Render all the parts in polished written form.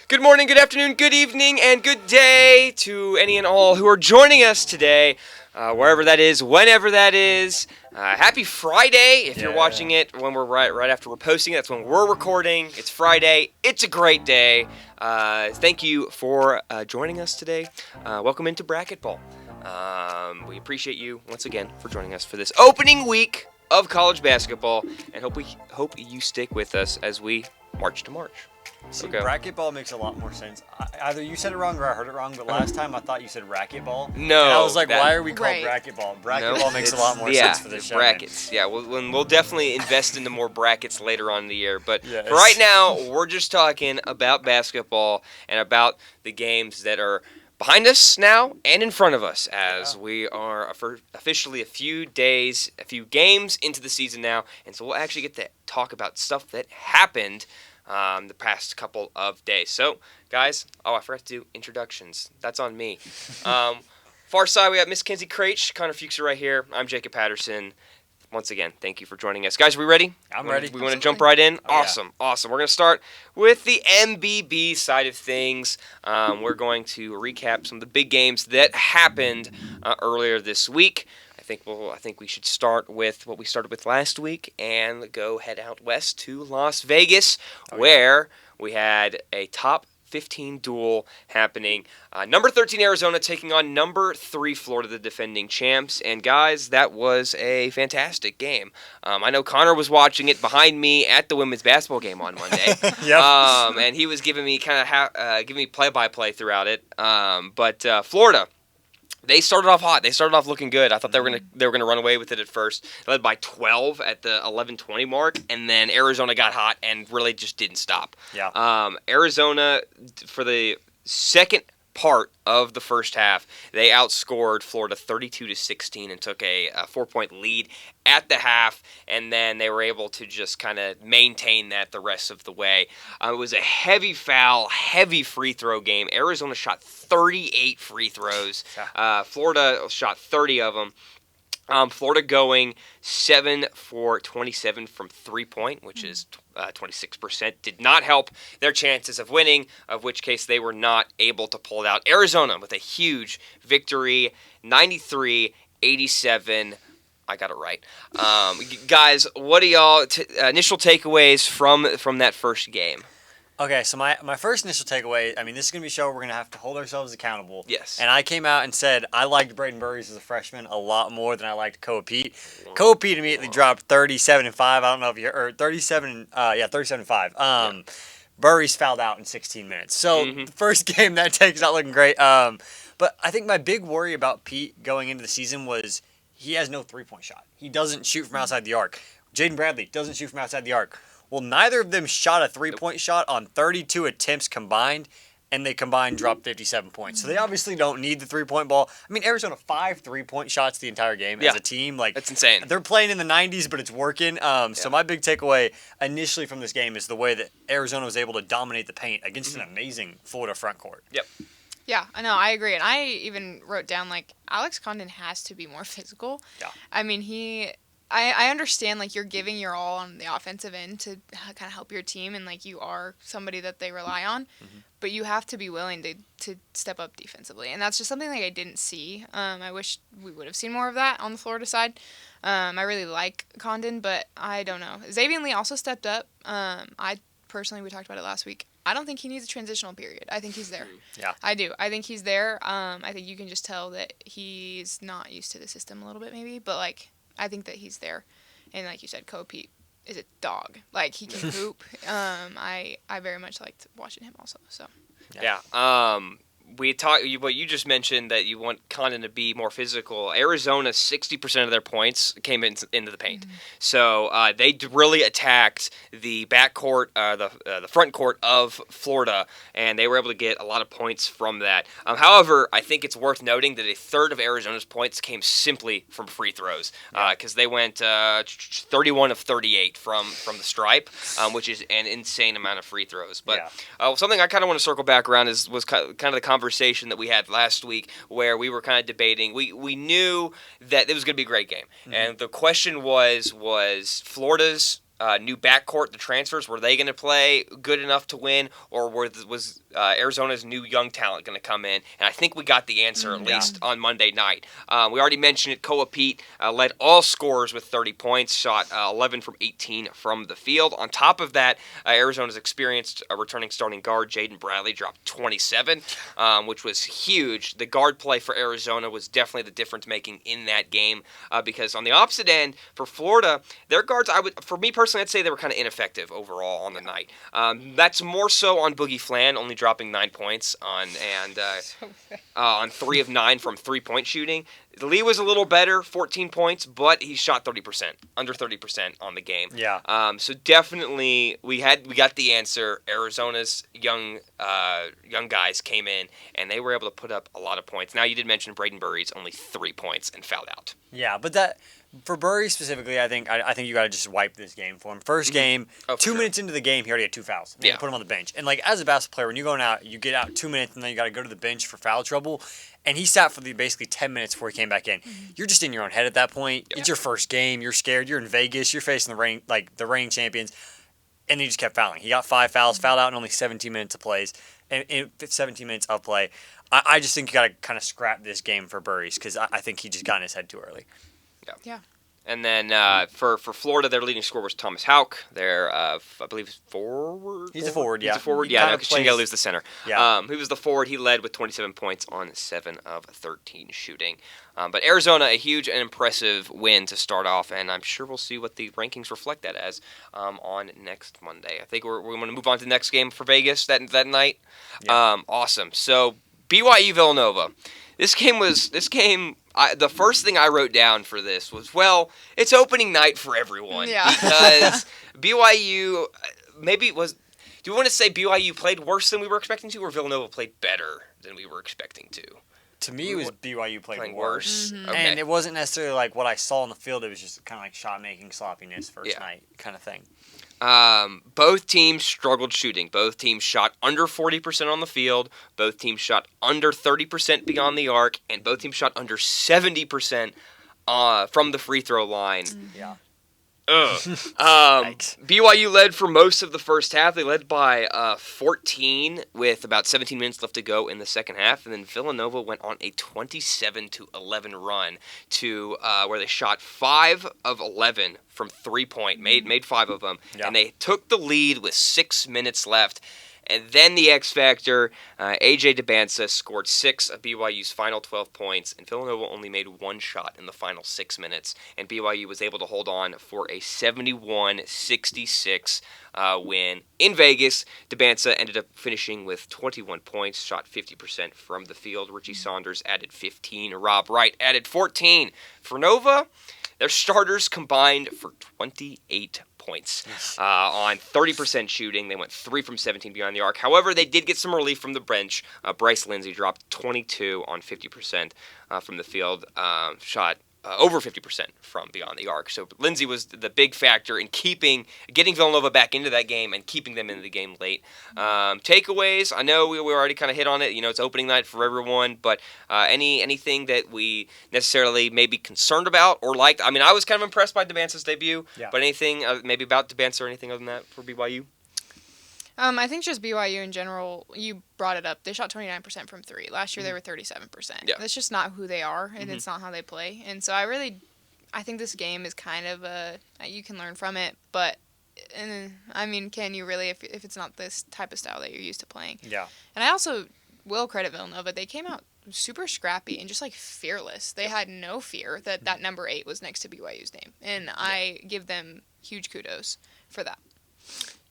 Good morning, good afternoon, good evening, and good day to any and all who are joining us today, wherever that is, whenever that is. Happy Friday if you're watching it when we're right after we're posting it. That's when we're recording. It's Friday. It's a great day. Thank you for joining us today. Welcome into Bracketball. We appreciate you once again for joining us for this opening week of college basketball, and hope you stick with us as we march to March. See, Okay. Bracketball makes a lot more sense. Either you said it wrong or I heard it wrong, but last time I thought you said racquetball. No, and I was like, that- why are we called Right. Bracketball? No, Bracketball makes a lot more sense for this show. brackets. Yeah, we'll definitely invest into more brackets later on in the year. But Yes. for right now, we're just talking about basketball and about the games that are behind us now and in front of us, as we are officially a few games into the season now, and so we'll actually get to talk about stuff that happened the past couple of days. So, guys, I forgot to do introductions. That's on me. Far side, we have Miss Kenzie Craich, Connor Fuchser right here. I'm Jacob Patterson. Once again, thank you for joining us. Guys, are we ready? I'm ready. We want to jump right in? Oh, yeah. Awesome. We're going to start with the MBB side of things. We're going to recap some of the big games that happened earlier this week. I think we should start with what we started with last week and head out west to Las Vegas, where we had a top 15 duel happening. Number 13 Arizona taking on number 3 Florida, the defending champs. And guys, that was a fantastic game. I know Connor was watching it behind me at the women's basketball game on Monday. Yep. And he was giving me giving me play-by-play throughout it. But Florida, they started off hot. They started off looking good. I thought they were gonna run away with it at first. They led by 12 at the 11:20 mark, and then Arizona got hot and really just didn't stop. Yeah. Arizona, for the second part of the first half, they outscored Florida 32-16 and took a 4-point lead at the half, and then they were able to just kind of maintain that the rest of the way. It was a heavy foul, heavy free throw game. Arizona shot 38 free throws. Florida shot 30 of them. Florida going 7 for 27 from 3-point, which is 26%. Did not help their chances of winning, of which case they were not able to pull it out. Arizona with a huge victory, 93-87. I got it right. Guys, what are y'all initial takeaways from that first game? Okay, so my first initial takeaway, this is going to be a show where we're going to have to hold ourselves accountable. Yes. And I came out and said I liked Braden Burries as a freshman a lot more than I liked Koa Pete. Koa Pete immediately dropped 37-5. I don't know if you heard, 37-5. Burries fouled out in 16 minutes. So the first game, that take's not looking great. But I think my big worry about Pete going into the season was he has no three-point shot. He doesn't shoot from outside the arc. Jaden Bradley doesn't shoot from outside the arc. Well, neither of them shot a three-point shot on 32 attempts combined, and they combined dropped 57 points. So they obviously don't need the three-point ball. Arizona 5 three-point shots the entire game as a team. That's insane. They're playing in the 90s, but it's working. So my big takeaway initially from this game is the way that Arizona was able to dominate the paint against an amazing Florida front court. Yep. Yeah, I know, I agree. And I even wrote down, Alex Condon has to be more physical. Yeah. I understand, you're giving your all on the offensive end to kind of help your team, and, you are somebody that they rely on. Mm-hmm. But you have to be willing to step up defensively. And that's just something I didn't see. I wish we would have seen more of that on the Florida side. I really like Condon, but I don't know. Xavier Lee also stepped up. I personally, we talked about it last week, I don't think he needs a transitional period. I think he's there. Yeah. I do. I think he's there. I think you can just tell that he's not used to the system a little bit maybe, but, I think that he's there. And like you said, Koa Pete is a dog. He can hoop. I very much liked watching him also. So. Yeah. We talked. What you just mentioned, that you want Condon to be more physical. Arizona, 60% of their points came into the paint, so they really attacked the backcourt, the front court of Florida, and they were able to get a lot of points from that. However, I think it's worth noting that a third of Arizona's points came simply from free throws, because they went 31 of 38 from the stripe, which is an insane amount of free throws. But something I kind of want to circle back around was kind of the conversation that we had last week, where we were kind of debating. We knew that it was going to be a great game, and the question was Florida's new backcourt, the transfers, were they going to play good enough to win, or was Arizona's new young talent going to come in? And I think we got the answer at least on Monday night. We already mentioned it. Koa Pete led all scorers with 30 points, shot 11 from 18 from the field. On top of that, Arizona's experienced returning starting guard Jaden Bradley dropped 27, which was huge. The guard play for Arizona was definitely the difference making in that game, because on the opposite end for Florida, their guards, for me personally, I'd say they were kind of ineffective overall on the night. That's more so on Boogie Flan, only dropping 9 points on 3 of 9 from 3-point shooting. Lee was a little better, 14 points, but he shot 30%, under 30% on the game. Yeah. So definitely we got the answer. Arizona's young guys came in and they were able to put up a lot of points. Now you did mention Braden Burry's only 3 points and fouled out. Yeah, but that for Burry specifically, I think you got to just wipe this game for him. First game, 2 minutes into the game, he already had 2 fouls. And put him on the bench. And like as a basketball player, when you're going out, you get out 2 minutes and then you got to go to the bench for foul trouble. And he sat for basically 10 minutes before he came back in. You're just in your own head at that point. Yep. It's your first game. You're scared. You're in Vegas. You're facing the reigning champions. And he just kept fouling. He got 5 fouls, fouled out in only 17 minutes of plays. And in 17 minutes of play, I just think you got to kind of scrap this game for Burries because I think he just got in his head too early. Yeah. And then for Florida, their leading scorer was Thomas Houck. Their, I believe, forward. He's a forward, yeah. He's a forward, yeah. Because you got to lose the center. Yeah. He was the forward. He led with 27 points on 7 of 13 shooting. But Arizona, a huge and impressive win to start off, and I'm sure we'll see what the rankings reflect that as on next Monday. I think we're going to move on to the next game for Vegas that night. Yeah. Awesome. So BYU Villanova. This game, the first thing I wrote down for this was, well, it's opening night for everyone. Yeah. Because BYU, do you want to say BYU played worse than we were expecting to, or Villanova played better than we were expecting to? To me, it was BYU playing worse. Mm-hmm. Okay. And it wasn't necessarily like what I saw on the field. It was just kind of like shot-making sloppiness first night kind of thing. Both teams struggled shooting. Both teams shot under 40% on the field. Both teams shot under 30% beyond the arc. And both teams shot under 70% from the free throw line. Yeah. BYU led for most of the first half. They led by 14 with about 17 minutes left to go in the second half, and then Villanova went on a 27-11 run to where they shot 5 of 11 from 3-point, made 5 of them, and they took the lead with 6 minutes left. And then the X Factor, A.J. DeBansa scored 6 of BYU's final 12 points, and Villanova only made 1 shot in the final 6 minutes. And BYU was able to hold on for a 71-66 win in Vegas. DeBansa ended up finishing with 21 points, shot 50% from the field. Richie Saunders added 15. Rob Wright added 14. For Nova, their starters combined for 28 points on 30% shooting. They went 3 from 17 beyond the arc. However, they did get some relief from the bench. Bryce Lindsey dropped 22 on 50% from the field, shot over 50% from beyond the arc. So Lindsey was the big factor in getting Villanova back into that game and keeping them into the game late. Takeaways, I know we already kind of hit on it. It's opening night for everyone, but anything that we necessarily may be concerned about or liked? I mean, I was kind of impressed by DeBansa's debut, but anything maybe about DeBansa or anything other than that for BYU? I think just BYU in general, you brought it up. They shot 29% from 3. Last year they were 37%. Yeah. That's just not who they are, and it's not how they play. And so I think this game is kind of you can learn from it, but I mean, can you really if it's not this type of style that you're used to playing? Yeah. And I also will credit Villanova. They came out super scrappy and just like fearless. They had no fear that number 8 was next to BYU's name, and I give them huge kudos for that.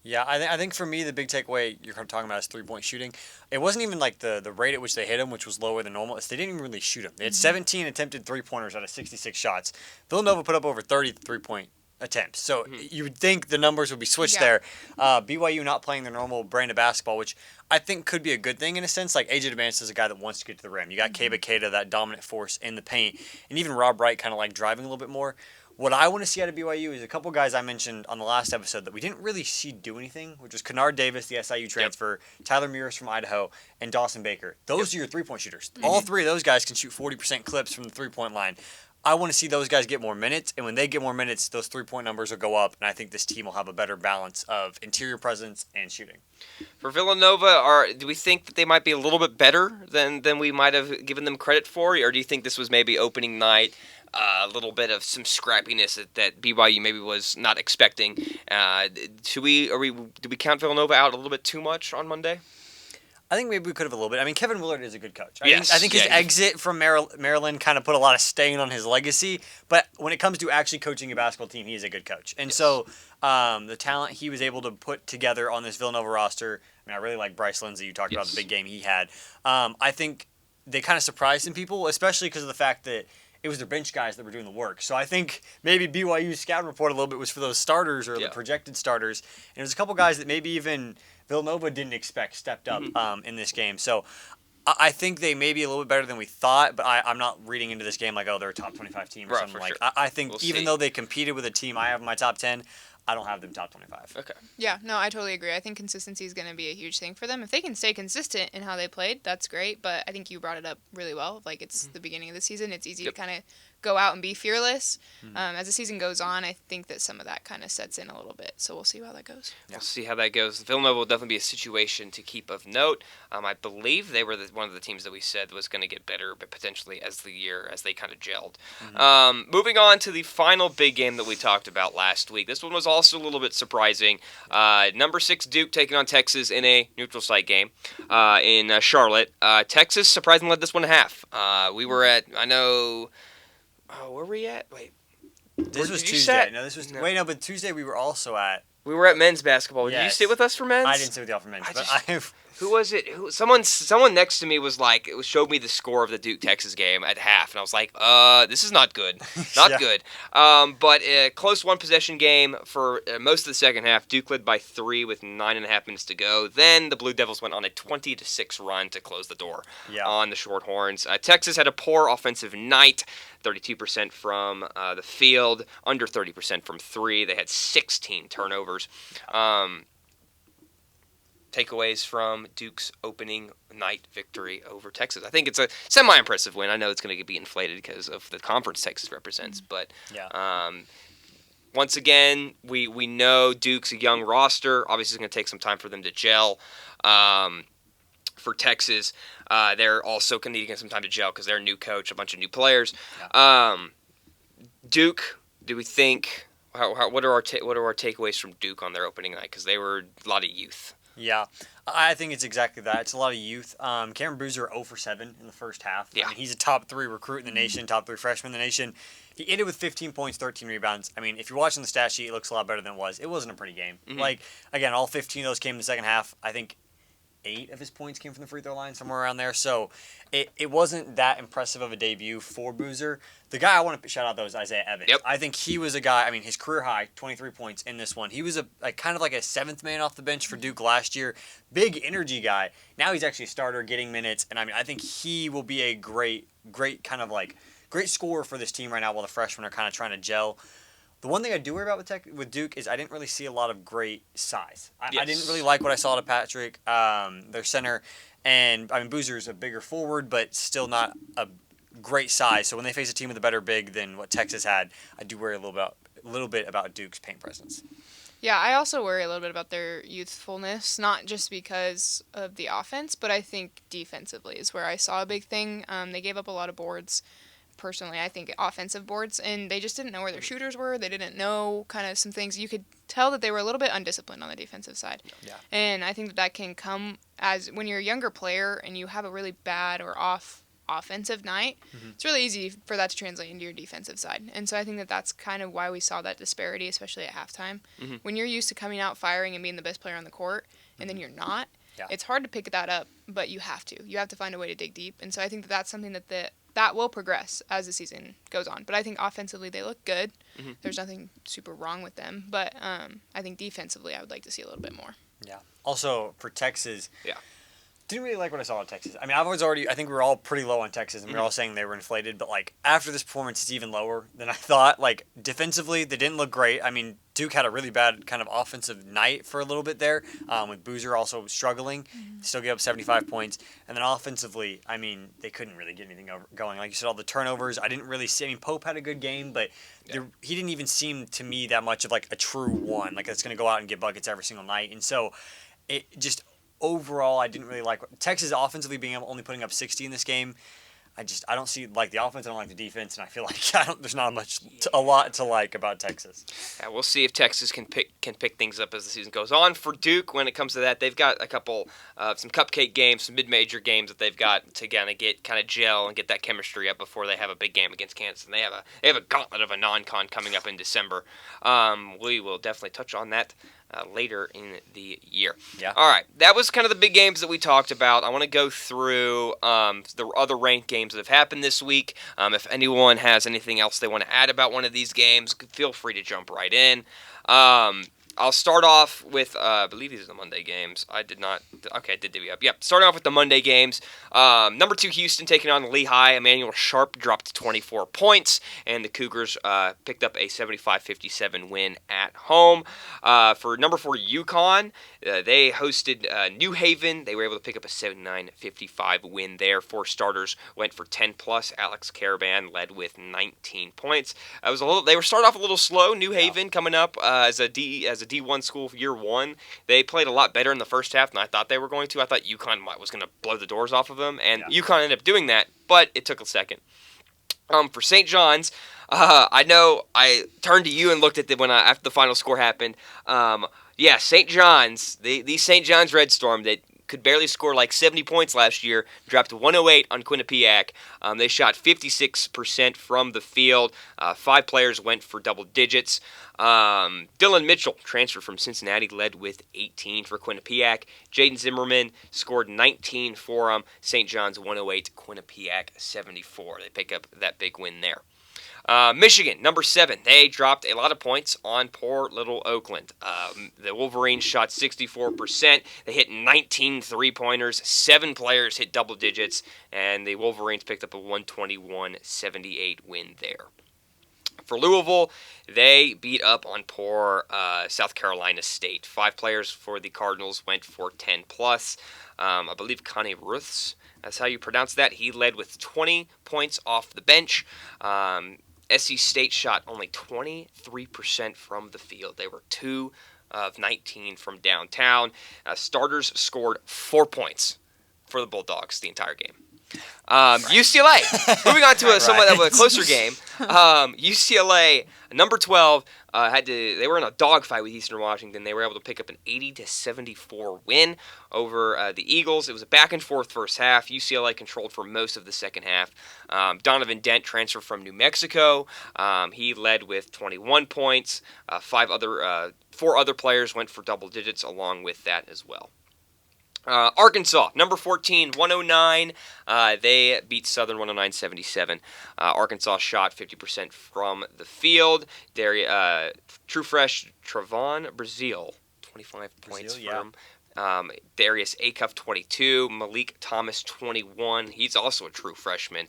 Yeah, I think for me, the big takeaway you're talking about is 3-point shooting. It wasn't even like the rate at which they hit them, which was lower than normal. They didn't even really shoot them. They had 17 attempted 3-pointers out of 66 shots. Villanova put up over 30 3-point attempts. So you would think the numbers would be switched there. BYU not playing their normal brand of basketball, which I think could be a good thing in a sense. Like A.J. DeBansa is a guy that wants to get to the rim. You got Keba Keita, that dominant force in the paint, and even Rob Wright kind of like driving a little bit more. What I want to see out of BYU is a couple guys I mentioned on the last episode that we didn't really see do anything, which was Kennard Davis, the SIU transfer, Tyler Mears from Idaho, and Dawson Baker. Those are your 3-point shooters. All 3 of those guys can shoot 40% clips from the 3-point line. I want to see those guys get more minutes, and when they get more minutes, those 3-point numbers will go up, and I think this team will have a better balance of interior presence and shooting. For Villanova, do we think that they might be a little bit better than we might have given them credit for, or do you think this was maybe opening night, a little bit of some scrappiness that BYU maybe was not expecting? Do we count Villanova out a little bit too much on Monday? I think maybe we could have a little bit. I mean, Kevin Willard is a good coach. Yes. I think his exit from Maryland kind of put a lot of stain on his legacy. But when it comes to actually coaching a basketball team, he is a good coach. And so the talent he was able to put together on this Villanova roster, I mean, I really like Bryce Lindsey. You talked about the big game he had. I think they kind of surprised some people, especially because of the fact that it was their bench guys that were doing the work. So I think maybe BYU's scouting report a little bit was for those starters or the projected starters. And there's a couple guys that maybe even Villanova didn't expect stepped up in this game. So I think they may be a little bit better than we thought, but I'm not reading into this game like, oh, they're a top 25 team or something like that. I think even though they competed with a team I have in my top 10, I don't have them top 25. Okay. Yeah, no, I totally agree. I think consistency is going to be a huge thing for them. If they can stay consistent in how they played, that's great. But I think you brought it up really well. Like, it's the beginning of the season. It's easy to kind of go out and be fearless. As the season goes on, I think that some of that kind of sets in a little bit. So we'll see how that goes. We'll see how that goes. Villanova will definitely be a situation to keep of note. I believe they were one of the teams that we said was going to get better, but potentially as they kind of gelled. Moving on to the final big game that we talked about last week. This one was also a little bit surprising. Number 6 Duke taking on Texas in a neutral site game in Charlotte. Texas surprisingly led this one half. We were at, where were we at? Wait. This was Tuesday. But Tuesday we were also at. We were at men's basketball. Yes. Did you sit with us for men's? I didn't sit with y'all for men's. Who was it? Someone next to me was like, showed me the score of the Duke Texas game at half, and I was like, this is not good, not good. But a close one possession game for most of the second half. Duke led by 3 with 9.5 minutes to go. Then the Blue Devils went on a 20-6 run to close the door on the Shorthorns. Texas had a poor offensive night. 32% from the field, under 30% from 3. They had 16 turnovers. Takeaways from Duke's opening night victory over Texas. I think it's a semi-impressive win. I know it's going to be inflated because of the conference Texas represents, but once again, we know Duke's a young roster. Obviously, it's going to take some time for them to gel. For Texas, they're also going to need some time to gel because they're a new coach, a bunch of new players. Duke, do we think? What are our takeaways from Duke on their opening night? Because they were a lot of youth. Yeah, I think it's exactly that. It's a lot of youth. Cameron Boozer 0 for 7 in the first half. Yeah. I mean, he's a top 3 recruit in the nation, top 3 freshman in the nation. He ended with 15 points, 13 rebounds. I mean, if you're watching the stat sheet, it looks a lot better than it was. It wasn't a pretty game. Like, again, all 15 of those came in the second half. I think 8 of his points came from the free throw line, somewhere around there. So it wasn't that impressive of a debut for Boozer. The guy I want to shout out, though, is Isaiah Evans. Yep. I think he was a guy, I mean, his career high, 23 points in this one. He was kind of like a 7th man off the bench for Duke last year. Big energy guy. Now he's actually a starter, getting minutes. And, I mean, I think he will be a great kind of like, great scorer for this team right now while the freshmen are kind of trying to gel. The one thing I do worry about with Duke is I didn't really see a lot of great size. I didn't really like what I saw to Patrick, their center. And, I mean, Boozer's a bigger forward, but still not a great size. So when they face a team with a better big than what Texas had, I do worry a little bit about Duke's paint presence. Yeah, I also worry a little bit about their youthfulness, not just because of the offense, but I think defensively is where I saw a big thing. They gave up a lot of boards. Personally, I think offensive boards, and they just didn't know where their shooters were. They didn't know kind of some things. You could tell that they were a little bit undisciplined on the defensive side. Yeah. And I think that can come as when you're a younger player and you have a really bad or off offensive night, it's really easy for that to translate into your defensive side. And so I think that that's kind of why we saw that disparity, especially at halftime. When you're used to coming out firing and being the best player on the court, and then you're not, it's hard to pick that up, but you have to. You have to find a way to dig deep. And so I think that that's something that will progress as the season goes on. But I think offensively they look good. There's nothing super wrong with them. But I think defensively I would like to see a little bit more. Yeah. Also, for Texas, didn't really like what I saw in Texas. I mean, I think we were all pretty low on Texas, and we were all saying they were inflated. But like after this performance, it's even lower than I thought. Like defensively, they didn't look great. I mean, Duke had a really bad kind of offensive night for a little bit there, with Boozer also struggling. Still gave up 75 points, and then offensively, I mean, they couldn't really get anything going. Like you said, all the turnovers. I didn't really see. I mean, Pope had a good game, but he didn't even seem to me that much of like a true one, like that's going to go out and get buckets every single night. And so, it just overall, I didn't really like Texas offensively only putting up 60 in this game. I don't see like the offense. I don't like the defense, and I feel like there's not a lot to like about Texas. Yeah, we'll see if Texas can pick things up as the season goes on. For Duke, when it comes to that, they've got a couple some cupcake games, some mid-major games that they've got to kind of gel and get that chemistry up before they have a big game against Kansas. And they have a gauntlet of a non-con coming up in December. We will definitely touch on that later in the year. Yeah. All right. That was kind of the big games that we talked about. I want to go through the other ranked games that have happened this week. If anyone has anything else they want to add about one of these games, feel free to jump right in. I'll start off with, I believe these are the Monday games. I did not. Okay, I did divvy up. Yep, starting off with the Monday games. Number 2 Houston taking on Lehigh. Emmanuel Sharp dropped 24 points, and the Cougars picked up a 75-57 win at home. For number 4 UConn, they hosted New Haven. They were able to pick up a 79-55 win there. 4 starters went for 10+. Alex Caravan led with 19 points. They were started off a little slow. New Haven coming up as a D1 school for year 1. They played a lot better in the first half than I thought they were going to. I thought UConn was going to blow the doors off of them, and UConn ended up doing that, but it took a second. For St. John's, I know I turned to you and looked at after the final score happened. St. John's, the St. John's Red Storm that could barely score like 70 points last year, dropped 108 on Quinnipiac. They shot 56% from the field. 5 players went for double digits. Dylan Mitchell, transferred from Cincinnati, led with 18 for Quinnipiac. Jaden Zimmerman scored 19 for them. St. John's 108, Quinnipiac 74. They pick up that big win there. Michigan, number 7, they dropped a lot of points on poor little Oakland. The Wolverines shot 64%. They hit 19 three-pointers. 7 players hit double digits, and the Wolverines picked up a 121-78 win there. For Louisville, they beat up on poor South Carolina State. 5 players for the Cardinals went for 10+. I believe Connie Ruths, that's how you pronounce that. He led with 20 points off the bench. SC State shot only 23% from the field. They were 2 of 19 from downtown. Starters scored 4 points for the Bulldogs the entire game. UCLA, moving on to somewhat of a closer game. UCLA, number 12, they were in a dogfight with Eastern Washington. They were able to pick up an 80-74 win over the Eagles. It was a back and forth first half. UCLA controlled for most of the second half. Donovan Dent transferred from New Mexico. He led with 21 points. 4 other players went for double digits along with that as well. Arkansas, number 14, 109. They beat Southern 109-77. Arkansas shot 50% from the field. True Fresh Trevon Brazil, 25 points from. Darius Acuff, 22. Malik Thomas, 21. He's also a true freshman.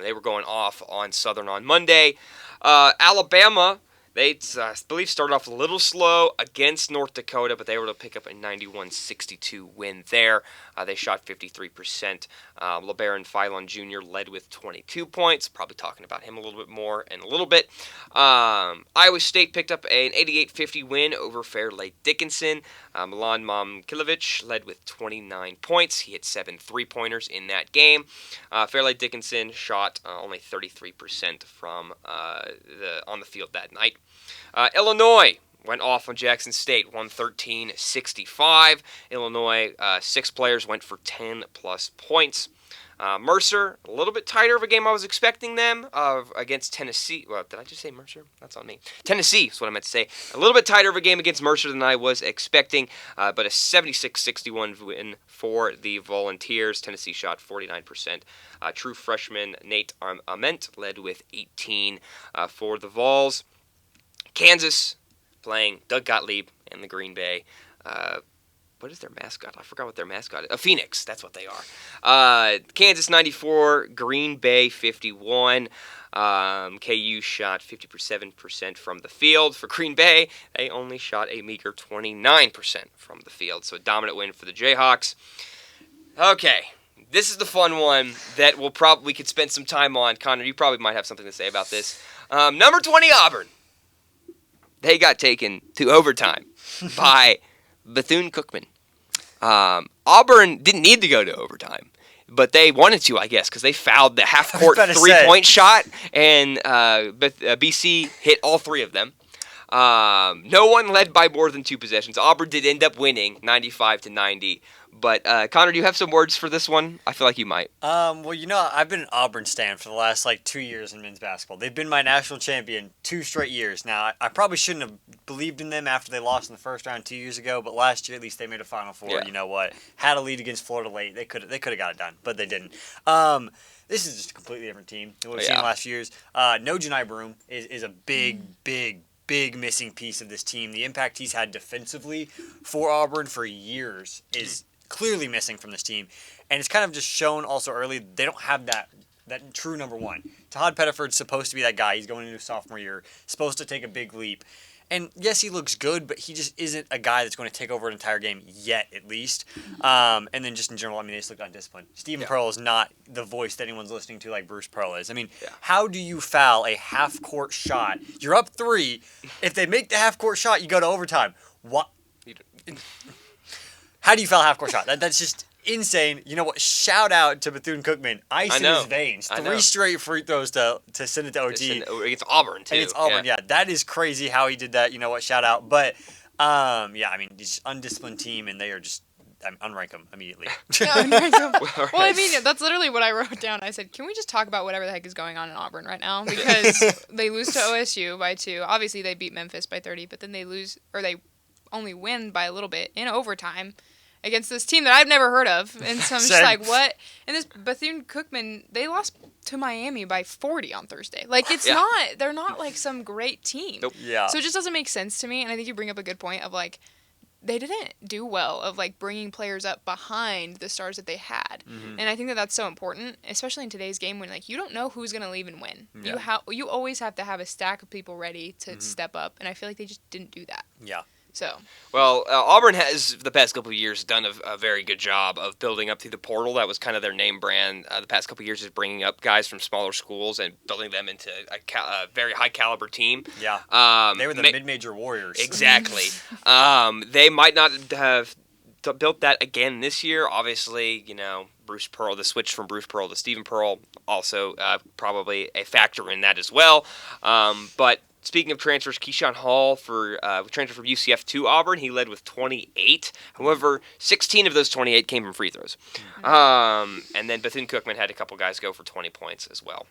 They were going off on Southern on Monday. Alabama, they, I believe, started off a little slow against North Dakota, but they were able to pick up a 91-62 win there. They shot 53%. LeBaron Philon Jr. led with 22 points. Probably talking about him a little bit more in a little bit. Iowa State picked up an 88-50 win over Fairleigh Dickinson. Milan Momkilovic led with 29 points. He hit 7 three-pointers in that game. Fairleigh Dickinson shot only 33% from on the field that night. Illinois went off on Jackson State, 113-65. Illinois, 6 players went for 10+ points. Mercer, a little bit tighter of a game I was expecting them against Tennessee. Well, did I just say Mercer? That's on me. Tennessee is what I meant to say. A little bit tighter of a game against Mercer than I was expecting, but a 76-61 win for the Volunteers. Tennessee shot 49%. True freshman Nate Ament led with 18 for the Vols. Kansas playing Doug Gottlieb and the Green Bay what is their mascot? I forgot what their mascot is. A Phoenix. That's what they are. Kansas 94, Green Bay 51. KU shot 57% from the field. For Green Bay, they only shot a meager 29% from the field. So a dominant win for the Jayhawks. Okay, this is the fun one that we could spend some time on. Connor, you probably might have something to say about this. Number 20, Auburn. They got taken to overtime by Bethune-Cookman. Auburn didn't need to go to overtime, but they wanted to, I guess, because they fouled the half-court three-point shot, and BC hit all three of them. No one led by more than 2 possessions. Auburn did end up winning 95-90. But, Connor, do you have some words for this one? I feel like you might. Well, I've been an Auburn stan for the last, 2 years in men's basketball. They've been my national champion 2 straight years. Now, I probably shouldn't have believed in them after they lost in the first round 2 years ago, but last year, at least, they made a Final Four. Yeah. You know what? Had a lead against Florida late. They could have got it done, but they didn't. This is just a completely different team than what we've seen the last few years. No Janai Broom is a big missing piece of this team. The impact he's had defensively for Auburn for years is clearly missing from this team, and it's kind of just shown also early they don't have that true number one. Todd Pettiford's supposed to be that guy. He's going into his sophomore year, supposed to take a big leap, and yes, he looks good, but he just isn't a guy that's going to take over an entire game yet, at least. And then just in general, they just look undisciplined. Stephen Pearl is not the voice that anyone's listening to like Bruce Pearl is. How do you foul a half-court shot? You're up 3. If they make the half-court shot, you go to overtime. What? How do you foul a half-court shot? That's just insane. You know what? Shout out to Bethune-Cookman. Ice in his veins. 3 straight free throws to send it to OT. Against Auburn, too. Against Auburn, yeah. That is crazy how he did that. You know what? Shout out. But, this undisciplined team, and they are just unrank them immediately. Well, that's literally what I wrote down. I said, can we just talk about whatever the heck is going on in Auburn right now? Because they lose to OSU by 2. Obviously, they beat Memphis by 30, but then they only win by a little bit in overtime against this team that I've never heard of. And so I'm just like, what? And this Bethune-Cookman, they lost to Miami by 40 on Thursday. They're not like some great team. Nope. Yeah. So it just doesn't make sense to me. And I think you bring up a good point of they didn't do well of bringing players up behind the stars that they had. Mm-hmm. And I think that's so important, especially in today's game when you don't know who's going to leave and win. Yeah. You always have to have a stack of people ready to step up. And I feel like they just didn't do that. Yeah. So. Well, Auburn has, the past couple of years, done a very good job of building up through the portal. That was kind of their name brand. The past couple of years is bringing up guys from smaller schools and building them into a very high-caliber team. Yeah. They were the mid-major warriors. Exactly. They might not have built that again this year. Obviously, Bruce Pearl, the switch from Bruce Pearl to Stephen Pearl, also probably a factor in that as well. But speaking of transfers, Keyshawn Hall transferred from UCF to Auburn. He led with 28. However, 16 of those 28 came from free throws. And then Bethune-Cookman had a couple guys go for 20 points as well.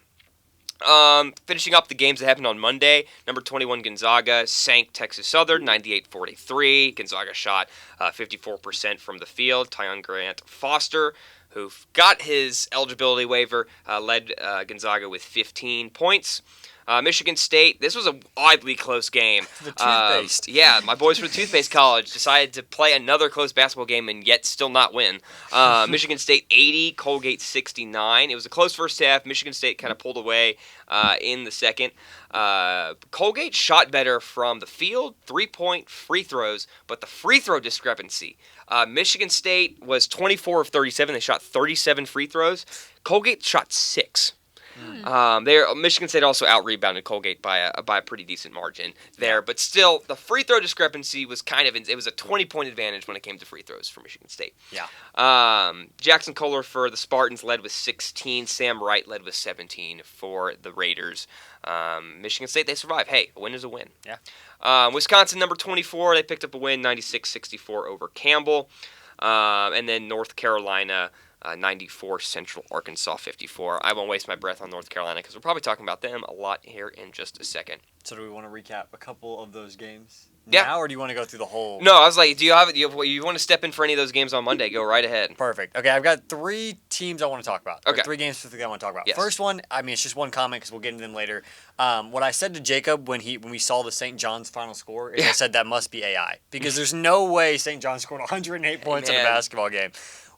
Finishing up the games that happened on Monday, number 21 Gonzaga sank Texas Southern 98-43. Gonzaga shot 54% from the field. Tyon Grant Foster, who got his eligibility waiver, led Gonzaga with 15 points. Michigan State, this was a oddly close game. The toothpaste. My boys from the Toothpaste College decided to play another close basketball game and yet still not win. Michigan State 80, Colgate 69. It was a close first half. Michigan State kind of pulled away in the second. Colgate shot better from the field, 3-point free throws, but the free throw discrepancy. Michigan State was 24 of 37. They shot 37 free throws. Colgate shot 6. Michigan State also out-rebounded Colgate by a pretty decent margin there, but still, the free throw discrepancy was it was a 20-point advantage when it came to free throws for Michigan State. Yeah. Jackson Kohler for the Spartans led with 16. Sam Wright led with 17 for the Raiders. Michigan State, they survived. Hey, a win is a win. Yeah. Wisconsin, number 24, they picked up a win, 96-64 over Campbell. And then North Carolina 94, Central Arkansas 54. I won't waste my breath on North Carolina because we're probably talking about them a lot here in just a second. So do we want to recap a couple of those games Yeah. now, or do you want to go through the whole? No, I was like, do you want to step in for any of those games on Monday? Go right ahead. Perfect. Okay, I've got 3 teams I want to talk about. Okay. Or 3 games specifically I want to talk about. Yes. First one, I mean, it's just one comment because we'll get into them later. What I said to Jacob when we saw the St. John's final score is I said that must be AI because there's no way St. John scored 108 points in a basketball game.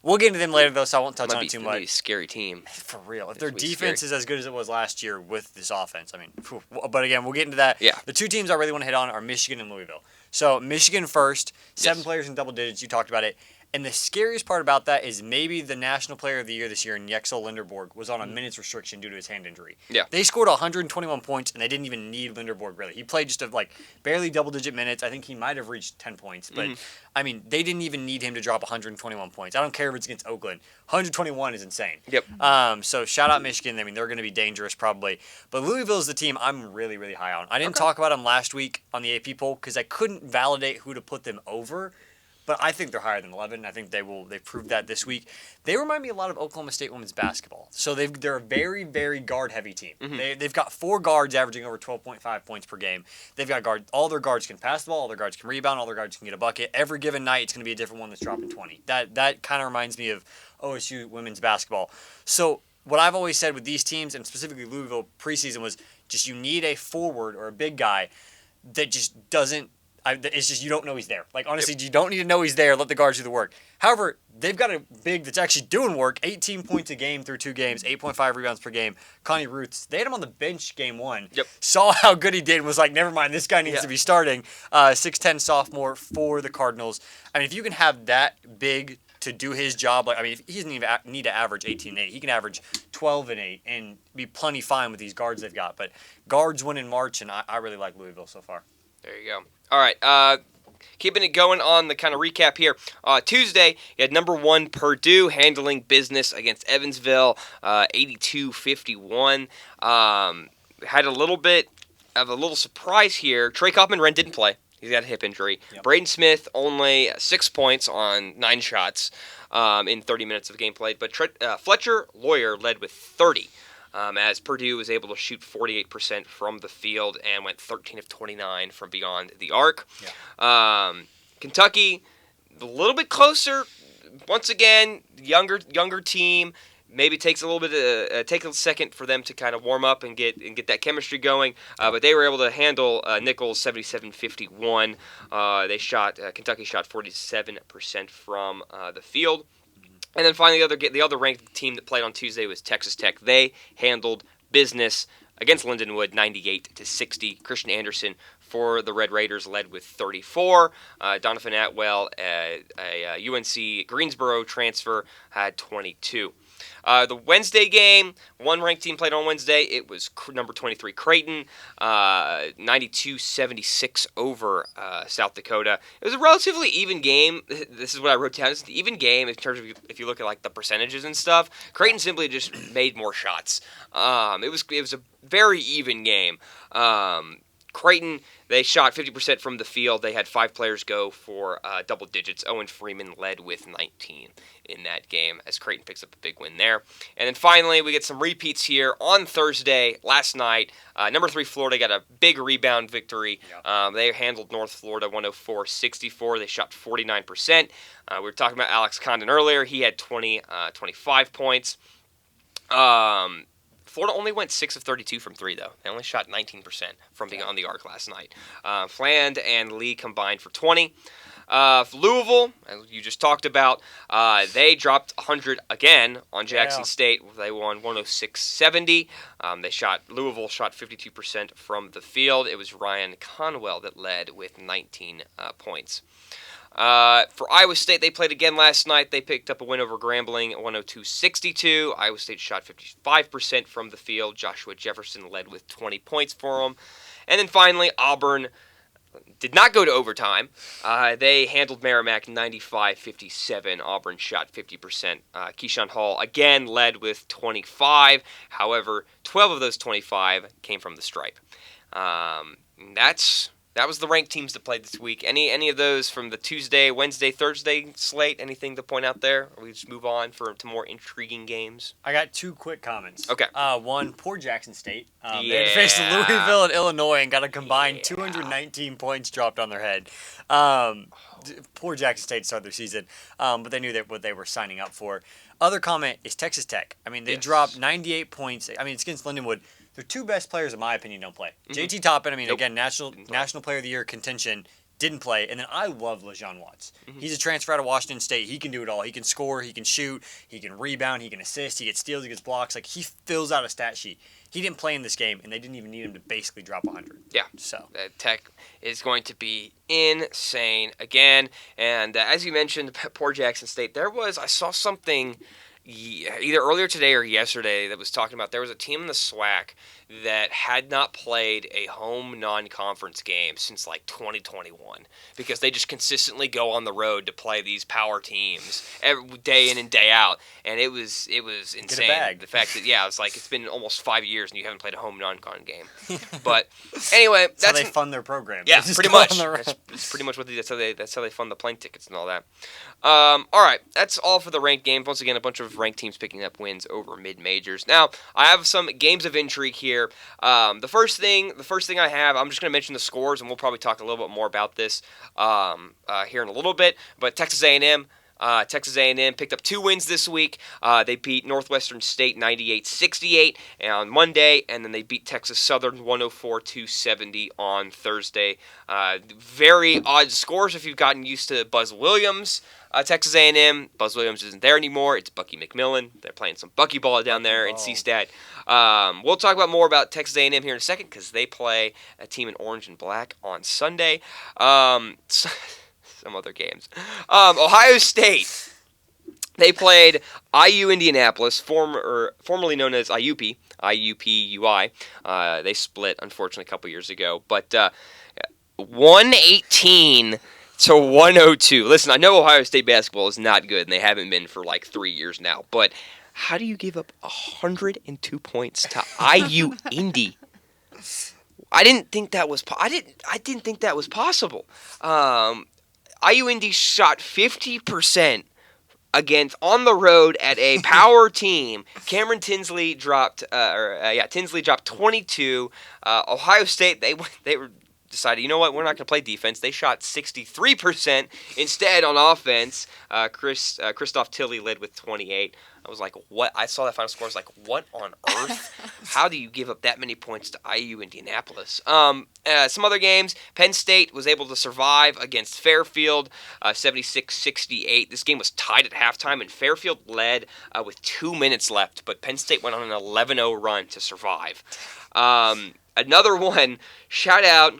We'll get into them later though, so I won't touch on it too much. Might be a scary team. For real. If their defense is as good as it was last year with this offense, I mean, phew. But again, we'll get into that. Yeah. The 2 teams I really want to hit on are Michigan and Louisville. So Michigan first, 7 players in double digits. You talked about it. And the scariest part about that is maybe the National Player of the Year this year, Yexel Linderborg, was on a minutes restriction due to his hand injury. Yeah. They scored 121 points, and they didn't even need Linderborg, really. He played just barely double-digit minutes. I think he might have reached 10 points. But, I mean, they didn't even need him to drop 121 points. I don't care if it's against Oakland. 121 is insane. Yep. So shout out Michigan. I mean, they're going to be dangerous probably. But Louisville is the team I'm really, really high on. I didn't talk about them last week on the AP poll because I couldn't validate who to put them over. But I think they're higher than 11. I think they've proved that this week. They remind me a lot of Oklahoma State women's basketball. So they're a very, very guard-heavy team. They've got 4 guards averaging over 12.5 points per game. They've got guards. All their guards can pass the ball. All their guards can rebound. All their guards can get a bucket. Every given night, it's going to be a different one that's dropping 20. That kind of reminds me of OSU women's basketball. So what I've always said with these teams, and specifically Louisville preseason, was just you need a forward or a big guy that just doesn't. It's just you don't know he's there. Like, honestly, you don't need to know he's there. Let the guards do the work. However, they've got a big that's actually doing work. 18 points a game through 2 games, 8.5 rebounds per game. Connie Ruths, they had him on the bench game 1. Yep. Saw how good he did and was like, never mind, this guy needs to be starting. 6'10 sophomore for the Cardinals. I mean, if you can have that big to do his job, he doesn't even need to average 18 and 8. He can average 12 and 8 and be plenty fine with these guards they've got. But guards win in March, and I really like Louisville so far. There you go. All right, keeping it going on the kind of recap here. Tuesday, you had number 1 Purdue handling business against Evansville, 82-51. Had a little bit of a little surprise here. Trey Kaufman-Renn didn't play. He's got a hip injury. Yep. Braden Smith only 6 points on 9 shots in 30 minutes of game played. But Fletcher Lawyer led with 30. As Purdue was able to shoot 48% from the field and went 13 of 29 from beyond the arc. Yeah. Kentucky, a little bit closer. Once again, younger team. Maybe takes a little bit, take a second for them to kind of warm up and get that chemistry going. But they were able to handle Nichols 77-51. Kentucky shot 47% from the field. And then finally, the other ranked team that played on Tuesday was Texas Tech. They handled business against Lindenwood 98-60. Christian Anderson for the Red Raiders led with 34. Donovan Atwell, a UNC Greensboro transfer, had 22. The Wednesday game, one ranked team played on Wednesday. It was number 23 Creighton, 92-76 over South Dakota. It was a relatively even game. This is what I wrote down. It's an even game in terms of if you look at the percentages and stuff. Creighton simply just made more shots. It was a very even game. Creighton, they shot 50% from the field. They had 5 players go for double digits. Owen Freeman led with 19 in that game as Creighton picks up a big win there. And then finally, we get some repeats here on Thursday. Last night, number 3 Florida got a big rebound victory. Yep. They handled North Florida 104-64. They shot 49%. We were talking about Alex Condon earlier. He had 25 points. Florida only went 6 of 32 from 3, though. They only shot 19% from beyond the arc last night. Fland and Lee combined for 20. Louisville, as you just talked about, they dropped 100 again on Jackson State. They won 106-70. Louisville shot 52% from the field. It was Ryan Conwell that led with 19 points. For Iowa State, they played again last night. They picked up a win over Grambling at 102-62. Iowa State shot 55% from the field. Joshua Jefferson led with 20 points for them. And then finally, Auburn did not go to overtime. They handled Merrimack 95-57. Auburn shot 50%. Keyshawn Hall again led with 25. However, 12 of those 25 came from the stripe. That's that was the ranked teams that played this week. Any of those from the Tuesday, Wednesday, Thursday slate? Anything to point out there? Or we just move on to more intriguing games? I got 2 quick comments. Okay. One, poor Jackson State. They had to face Louisville and Illinois and got a combined 219 points dropped on their head. Poor Jackson State started their season, but they knew what they were signing up for. Other comment is Texas Tech. I mean, they dropped 98 points. I mean, it's against Lindenwood. Their 2 best players, in my opinion, don't play. JT Toppin, I mean, again, National Player of the Year contention, didn't play. And then I love LeJean Watts. He's a transfer out of Washington State. He can do it all. He can score. He can shoot. He can rebound. He can assist. He gets steals. He gets blocks. Like, he fills out a stat sheet. He didn't play in this game, and they didn't even need him to basically drop 100. Yeah. So Tech is going to be insane again. And as you mentioned, poor Jackson State, I saw something either earlier today or yesterday that was talking about there was a team in the SWAC that had not played a home non-conference game since like 2021 because they just consistently go on the road to play these power teams every day in and day out, and it was insane. The fact that it's like it's been almost 5 years and you haven't played a home non-con game. But anyway, that's how they fund their program. Yeah, pretty much. That's pretty much that's how they fund the plane tickets and all that. All right, that's all for the ranked games. Once again, a bunch of ranked teams picking up wins over mid-majors. Now, I have some games of intrigue here. The first thing I have, I'm just going to mention the scores, and we'll probably talk a little bit more about this here in a little bit. But Texas A&M picked up 2 wins this week. They beat Northwestern State 98-68 on Monday, and then they beat Texas Southern 104-70 on Thursday. Very odd scores if you've gotten used to Buzz Williams. Texas A&M, Buzz Williams isn't there anymore. It's Bucky McMillan. They're playing some Bucky ball down there in CSTAT. We'll talk more about Texas A&M here in a second because they play a team in orange and black on Sunday. Some other games. Ohio State. They played IU Indianapolis, formerly known as IUP, IUPUI. They split, unfortunately, a couple years ago. But 118 to 102. Listen, I know Ohio State basketball is not good, and they haven't been for like 3 years now. But how do you give up 102 points to IU Indy? I didn't think that was. I didn't think that was possible. IU Indy shot 50% on the road at a power team. Cameron Tinsley dropped. Tinsley dropped 22. Ohio State they were decided, you know what, we're not going to play defense. They shot 63% instead on offense. Christoph Tilley led with 28. I was like, what? I saw that final score. I was like, what on earth? How do you give up that many points to IU Indianapolis? Some other games. Penn State was able to survive against Fairfield, 76-68. This game was tied at halftime, and Fairfield led with 2 minutes left, but Penn State went on an 11-0 run to survive. Another one, shout out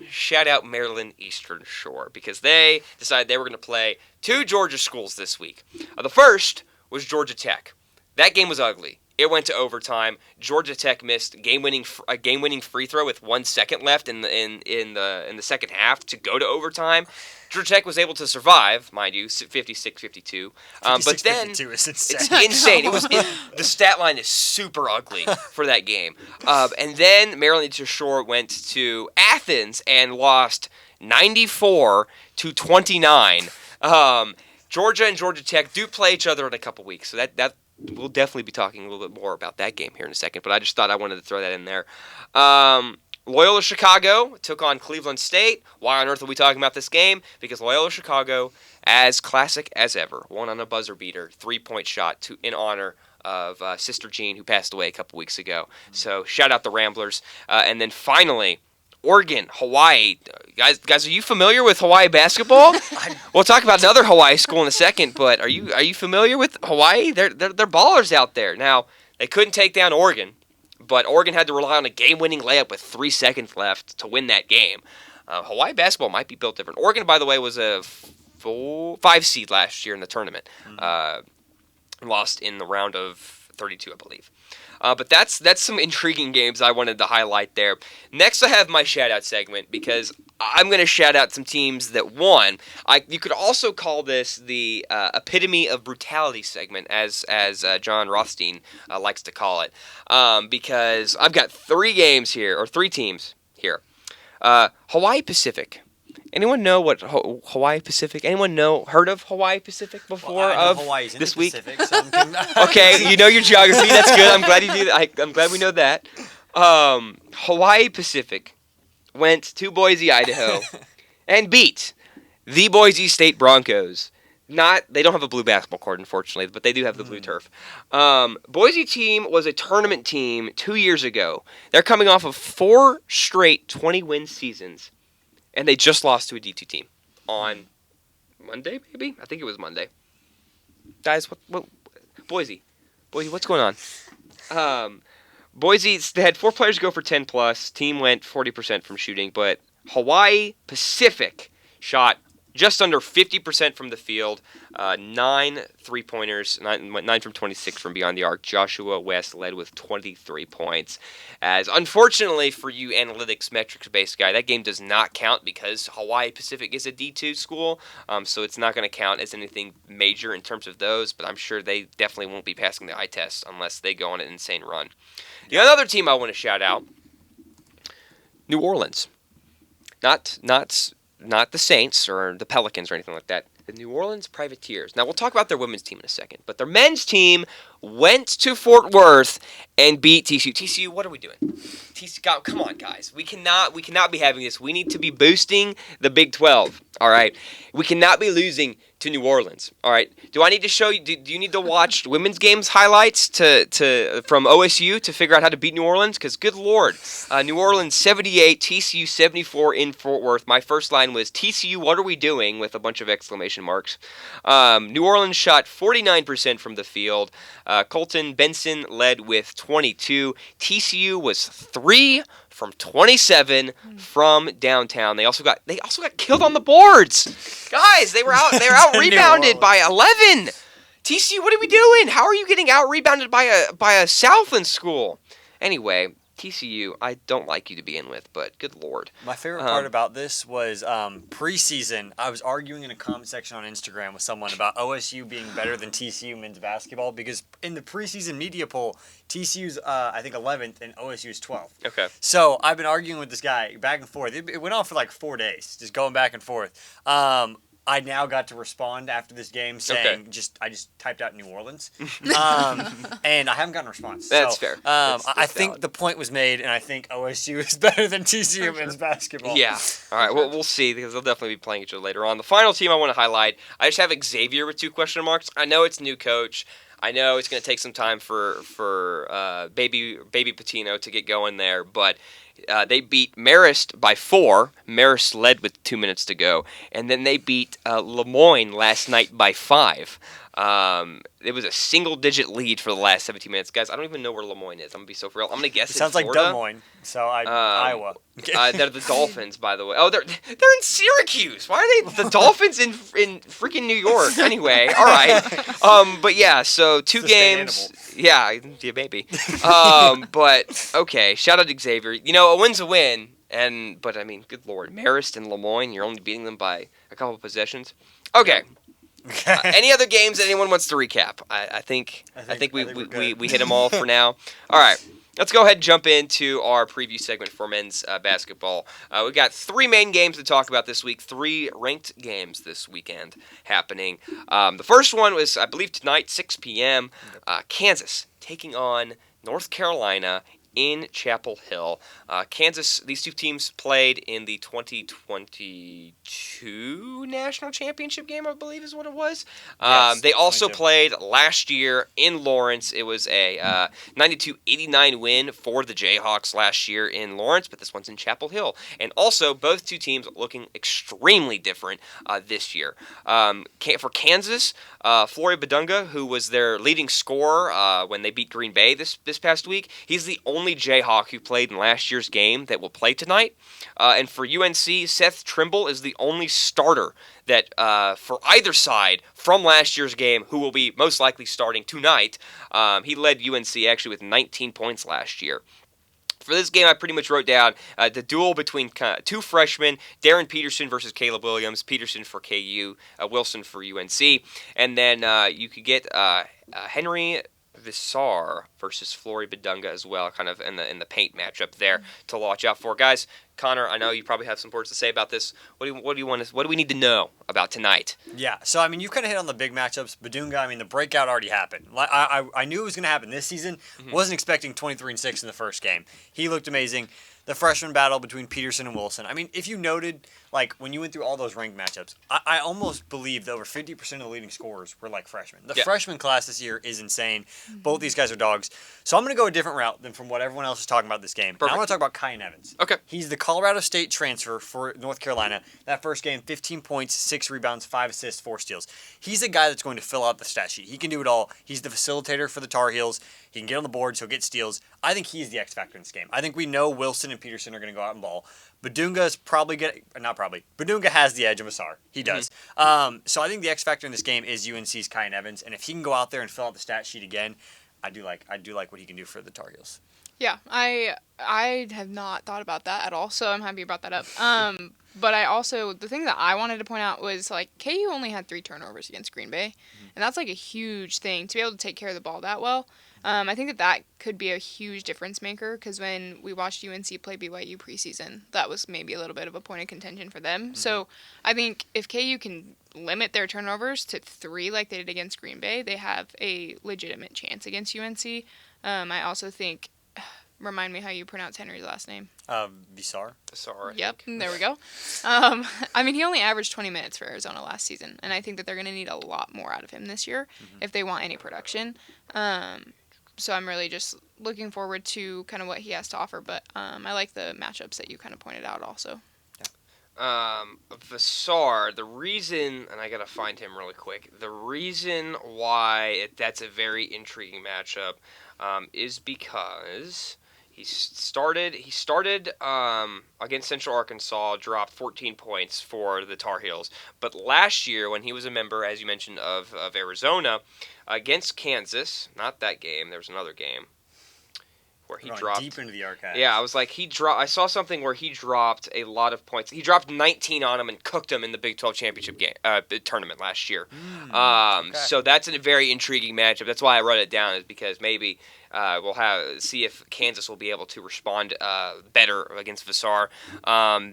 Maryland Eastern Shore, because they decided they were going to play 2 Georgia schools this week. The first was Georgia Tech. That game was ugly. It went to overtime. Georgia Tech missed a game-winning free throw with 1 second left in the second half to go to overtime. Georgia Tech was able to survive, mind you, 56-52. But then 52 is insane. It's insane. The stat line is super ugly for that game. And then Maryland Eastern Shore went to Athens and lost 94-29. Georgia and Georgia Tech do play each other in a couple weeks, so that we'll definitely be talking a little bit more about that game here in a second. But I just thought I wanted to throw that in there. Loyola Chicago took on Cleveland State. Why on earth are we talking about this game? Because Loyola Chicago, as classic as ever, won on a buzzer beater, 3-point shot in honor of Sister Jean, who passed away a couple weeks ago. So shout out the Ramblers. And then finally, Oregon, Hawaii. Guys, are you familiar with Hawaii basketball? We'll talk about another Hawaii school in a second, but are you familiar with Hawaii? They're ballers out there. Now, they couldn't take down Oregon, but Oregon had to rely on a game-winning layup with 3 seconds left to win that game. Hawaii basketball might be built different. Oregon, by the way, was a 5 seed last year in the tournament. Lost in the round of 32, I believe. But that's some intriguing games I wanted to highlight there. Next, I have my shout-out segment because I'm going to shout out some teams that won. You could also call this the epitome of brutality segment, as John Rothstein likes to call it, because I've got 3 teams here. Hawaii Pacific Anyone know what Hawaii Pacific? Anyone heard of Hawaii Pacific before Well, I know of Hawaii's in this the week? Pacific, so I'm Okay, you know your geography. That's good. I'm glad you do that. I'm glad we know that. Hawaii Pacific went to Boise, Idaho, and beat the Boise State Broncos. They don't have a blue basketball court, unfortunately, but they do have the blue turf. Boise team was a tournament team 2 years ago. They're coming off of 4 straight 20-win seasons, and they just lost to a D2 team on Monday, maybe? I think it was Monday. Guys, what Boise, what's going on? Boise, they had 4 players go for 10 plus. Team went 40% from shooting, but Hawaii Pacific shot just under 50% from the field, 9 3-pointers, 9 from 26 from beyond the arc. Joshua West led with 23 points. As unfortunately for you analytics metrics-based guy, that game does not count because Hawaii Pacific is a D2 school, so it's not going to count as anything major in terms of those, but I'm sure they definitely won't be passing the eye test unless they go on an insane run. The other team I want to shout out, New Orleans. Not the Saints or the Pelicans or anything like that. The New Orleans Privateers. Now, we'll talk about their women's team in a second, but their men's team went to Fort Worth and beat TCU. TCU, what are we doing? TCU, come on, guys. We cannot be having this. We need to be boosting the Big 12, all right? We cannot be losing to New Orleans, all right? Do I need to show you, do you need to watch women's games highlights from OSU to figure out how to beat New Orleans? Because, good Lord, New Orleans 78, TCU 74 in Fort Worth. My first line was, TCU, what are we doing? With a bunch of exclamation marks. New Orleans shot 49% from the field. Colton Benson led with 22. TCU was 3 from 27 from downtown. They also got killed on the boards. Guys, they were out rebounded by 11. TCU, what are we doing? How are you getting out rebounded by a Southland school? Anyway, TCU, I don't like you to begin with, but good Lord. My favorite part about this was preseason. I was arguing in a comment section on Instagram with someone about OSU being better than TCU men's basketball because in the preseason media poll, TCU's I think 11th and OSU's 12th. Okay. So I've been arguing with this guy back and forth. It went on for like 4 days, just going back and forth. I now got to respond after this game saying I just typed out New Orleans, and I haven't gotten a response. That's fair. I think the point was made, and I think OSU is better than TCU men's basketball. Yeah. All right. Well, we'll see because they'll definitely be playing each other later on. The final team I want to highlight, I just have Xavier with 2 question marks. I know it's new coach. I know it's going to take some time for baby Patino to get going there, but they beat Marist by 4. Marist led with 2 minutes to go, and then they beat Lemoyne last night by 5. It was a single-digit lead for the last 17 minutes. Guys, I don't even know where Lemoyne is. I'm going to be so real. I'm going to guess it sounds Florida. like Des Moines, so Iowa. They're the Dolphins, by the way. Oh, they're in Syracuse. Why are they the Dolphins in freaking New York? Anyway, all right. But yeah, so 2 games. Yeah, maybe. But okay, shout out to Xavier. You know, a win's a win. But I mean, good Lord, Marist and Lemoyne, you're only beating them by a couple of possessions. Okay. Any other games that anyone wants to recap? I think we hit them all for now. All right. Let's go ahead and jump into our preview segment for men's basketball. We've got 3 main games to talk about this week, 3 ranked games this weekend happening. The first one was, I believe, tonight, 6 p.m., Kansas taking on North Carolina in Chapel Hill. Kansas, these 2 teams played in the 2022 National Championship game, I believe is what it was. Yes, they also played last year in Lawrence. It was a 92-89 win for the Jayhawks last year in Lawrence, but this one's in Chapel Hill. And also, both 2 teams looking extremely different this year. For Kansas, Flory Badunga, who was their leading scorer when they beat Green Bay this past week, he's the only Jayhawk who played in last year's game that will play tonight. And for UNC, Seth Trimble is the only starter that for either side from last year's game who will be most likely starting tonight. He led UNC actually with 19 points last year. For this game, I pretty much wrote down the duel between 2 freshmen, Darren Peterson versus Caleb Williams, Peterson for KU, Wilson for UNC. And then you could get Henry Visar versus Flory Badunga as well, kind of in the paint matchup there to watch out for. Guys, Connor, I know you probably have some words to say about this. What do we need to know about tonight? Yeah, so I mean, you kind of hit on the big matchups. Badunga, I mean, the breakout already happened. I knew it was going to happen this season. Wasn't expecting 23-6 in the first game. He looked amazing. The freshman battle between Peterson and Wilson. I mean, if you noted, like, when you went through all those ranked matchups, I almost believe that over 50% of the leading scorers were, like, freshmen. The freshman class this year is insane. Both these guys are dogs. So I'm going to go a different route than from what everyone else is talking about this game. Now I want to talk about Kyan Evans. Okay. He's the Colorado State transfer for North Carolina. That first game, 15 points, 6 rebounds, 5 assists, 4 steals. He's a guy that's going to fill out the stat sheet. He can do it all. He's the facilitator for the Tar Heels. He can get on the boards. He'll get steals. I think he's the X factor in this game. I think we know Wilson and Peterson are going to go out and ball. Badunga is Badunga has the edge of Asar. He does. So I think the X factor in this game is UNC's Kyan Evans, and if he can go out there and fill out the stat sheet again, I do like what he can do for the Tar Heels. Yeah, I have not thought about that at all, so I'm happy you brought that up. But I also, the thing that I wanted to point out was, like, KU only had 3 turnovers against Green Bay, and that's, like, a huge thing, to be able to take care of the ball that well. I think that could be a huge difference maker, because when we watched UNC play BYU preseason, that was maybe a little bit of a point of contention for them. So I think if KU can limit their turnovers to 3 like they did against Green Bay, they have a legitimate chance against UNC. I also think, remind me how you pronounce Henry's last name. Visar. Visar. Yep, there we go. I mean, he only averaged 20 minutes for Arizona last season, and I think that they're going to need a lot more out of him this year if they want any production. So I'm really just looking forward to kind of what he has to offer, but I like the matchups that you kind of pointed out also. Visar, the reason, and I gotta find him really quick, the reason why that's a very intriguing matchup is because he started against Central Arkansas, dropped 14 points for the Tar Heels. But last year, when he was a member, as you mentioned, of Arizona, against Kansas, not that game, there was another game where he dropped deep into the archives. Yeah, I was like, I saw something where he dropped a lot of points. He dropped 19 on him and cooked him in the Big 12 championship game tournament last year. Okay. So that's a very intriguing matchup. That's why I wrote it down, is because maybe we'll see if Kansas will be able to respond better against Visar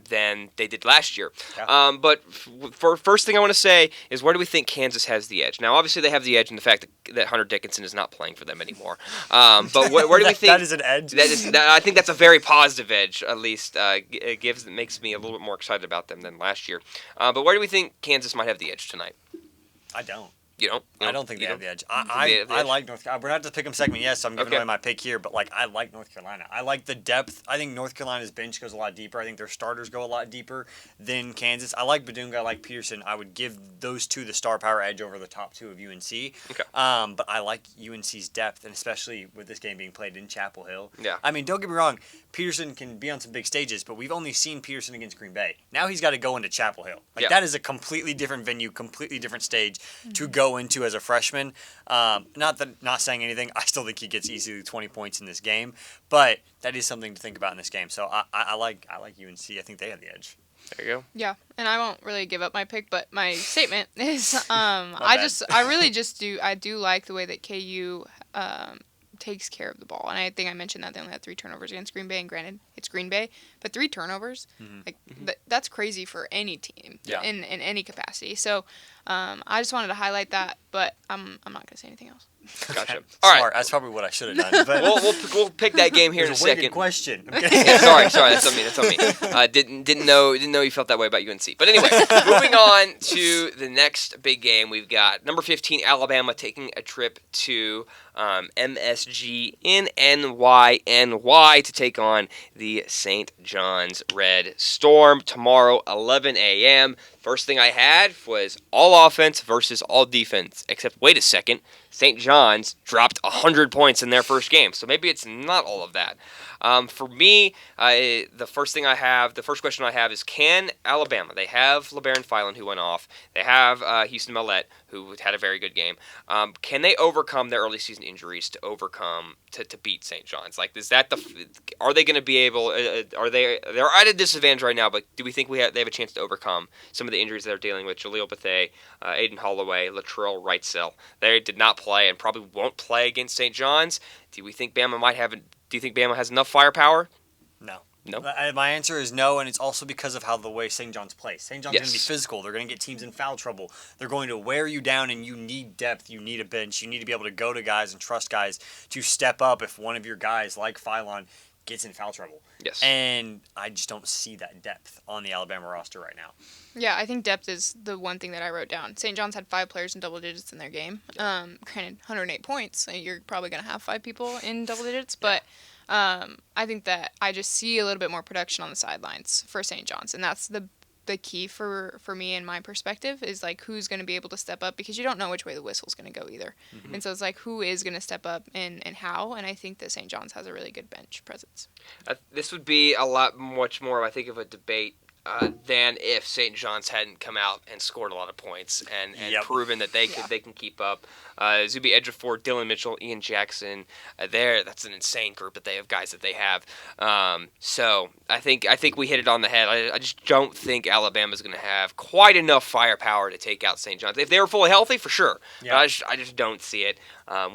than they did last year. Yeah. But for first thing I want to say is, where do we think Kansas has the edge? Now, obviously, they have the edge in the fact that Hunter Dickinson is not playing for them anymore. But where do we think that is an edge? I think that's a very positive edge. At least it makes me a little bit more excited about them than last year. But where do we think Kansas might have the edge tonight? I don't. You don't? I don't think they have the edge. I like North Carolina. We're not to pick them segment, yes, so I'm giving away my pick here, but I like North Carolina. I like the depth. I think North Carolina's bench goes a lot deeper. I think their starters go a lot deeper than Kansas. I like Badunga. I like Peterson. I would give those two the star power edge over the top 2 of UNC. Okay. But I like UNC's depth, and especially with this game being played in Chapel Hill. Yeah. I mean, don't get me wrong. Peterson can be on some big stages, but we've only seen Peterson against Green Bay. Now he's got to go into Chapel Hill. That is a completely different venue, completely different stage to go into as a freshman. Not saying anything. I still think he gets easily 20 points in this game, but that is something to think about in this game. So I like UNC. I think they have the edge. There you go. Yeah, and I won't really give up my pick, but my statement is I do like the way that KU takes care of the ball, and I think I mentioned that they only had 3 turnovers against Green Bay, and granted it's Green Bay, but 3 turnovers, that's crazy for any team in any capacity. So I just wanted to highlight that, but I'm not going to say anything else. Gotcha. All right, that's probably what I should have done. But we'll pick that game here in a second. Good question. Yeah, sorry, that's on me. Didn't know you felt that way about UNC. But anyway, moving on to the next big game, we've got number 15 Alabama taking a trip to MSG in NY to take on the St. John's Red Storm tomorrow, 11 a.m. First thing I had was all offense versus all defense, except wait a second, St. John's dropped 100 points in their first game, so maybe it's not all of that. For me, the first question I have is, can Alabama, they have LeBaron Filan who went off, they have Houston Mellette who had a very good game. Can they overcome their early season injuries to beat St. John's? Like, are they going to be able? They're at a disadvantage right now, but do we think they have a chance to overcome some of the injuries they're dealing with? Jaleel Bethea, Aiden Holloway, Latrell Wrightsell. They did not play and probably won't play against St. John's. Do we think Bama Do you think Bama has enough firepower? No. No. My answer is no, and it's also because of how the way St. John's plays. St. John's going to be Yes. physical. They're going to get teams in foul trouble. They're going to wear you down, and you need depth. You need a bench. You need to be able to go to guys and trust guys to step up if one of your guys, like Phylon, gets in foul trouble. Yes. And I just don't see that depth on the Alabama roster right now. Yeah, I think depth is the one thing that I wrote down. St. John's had 5 players in double digits in their game. Granted, 108 points. You're probably going to have 5 people in double digits, but I think that I just see a little bit more production on the sidelines for St. John's, and that's the key for me and my perspective is like who's going to be able to step up, because you don't know which way the whistle's going to go either. Mm-hmm. And so it's like who is going to step up and how, and I think that St. John's has a really good bench presence. This would be much more, I think, of a debate than if St. John's hadn't come out and scored a lot of points and proven that they can keep up. Zuby Ejiofor, Dylan Mitchell, Ian Jackson, that's an insane group that they have, guys that they have. So I think we hit it on the head. I just don't think Alabama's going to have quite enough firepower to take out St. John's. If they were fully healthy, for sure. Yeah. I just don't see it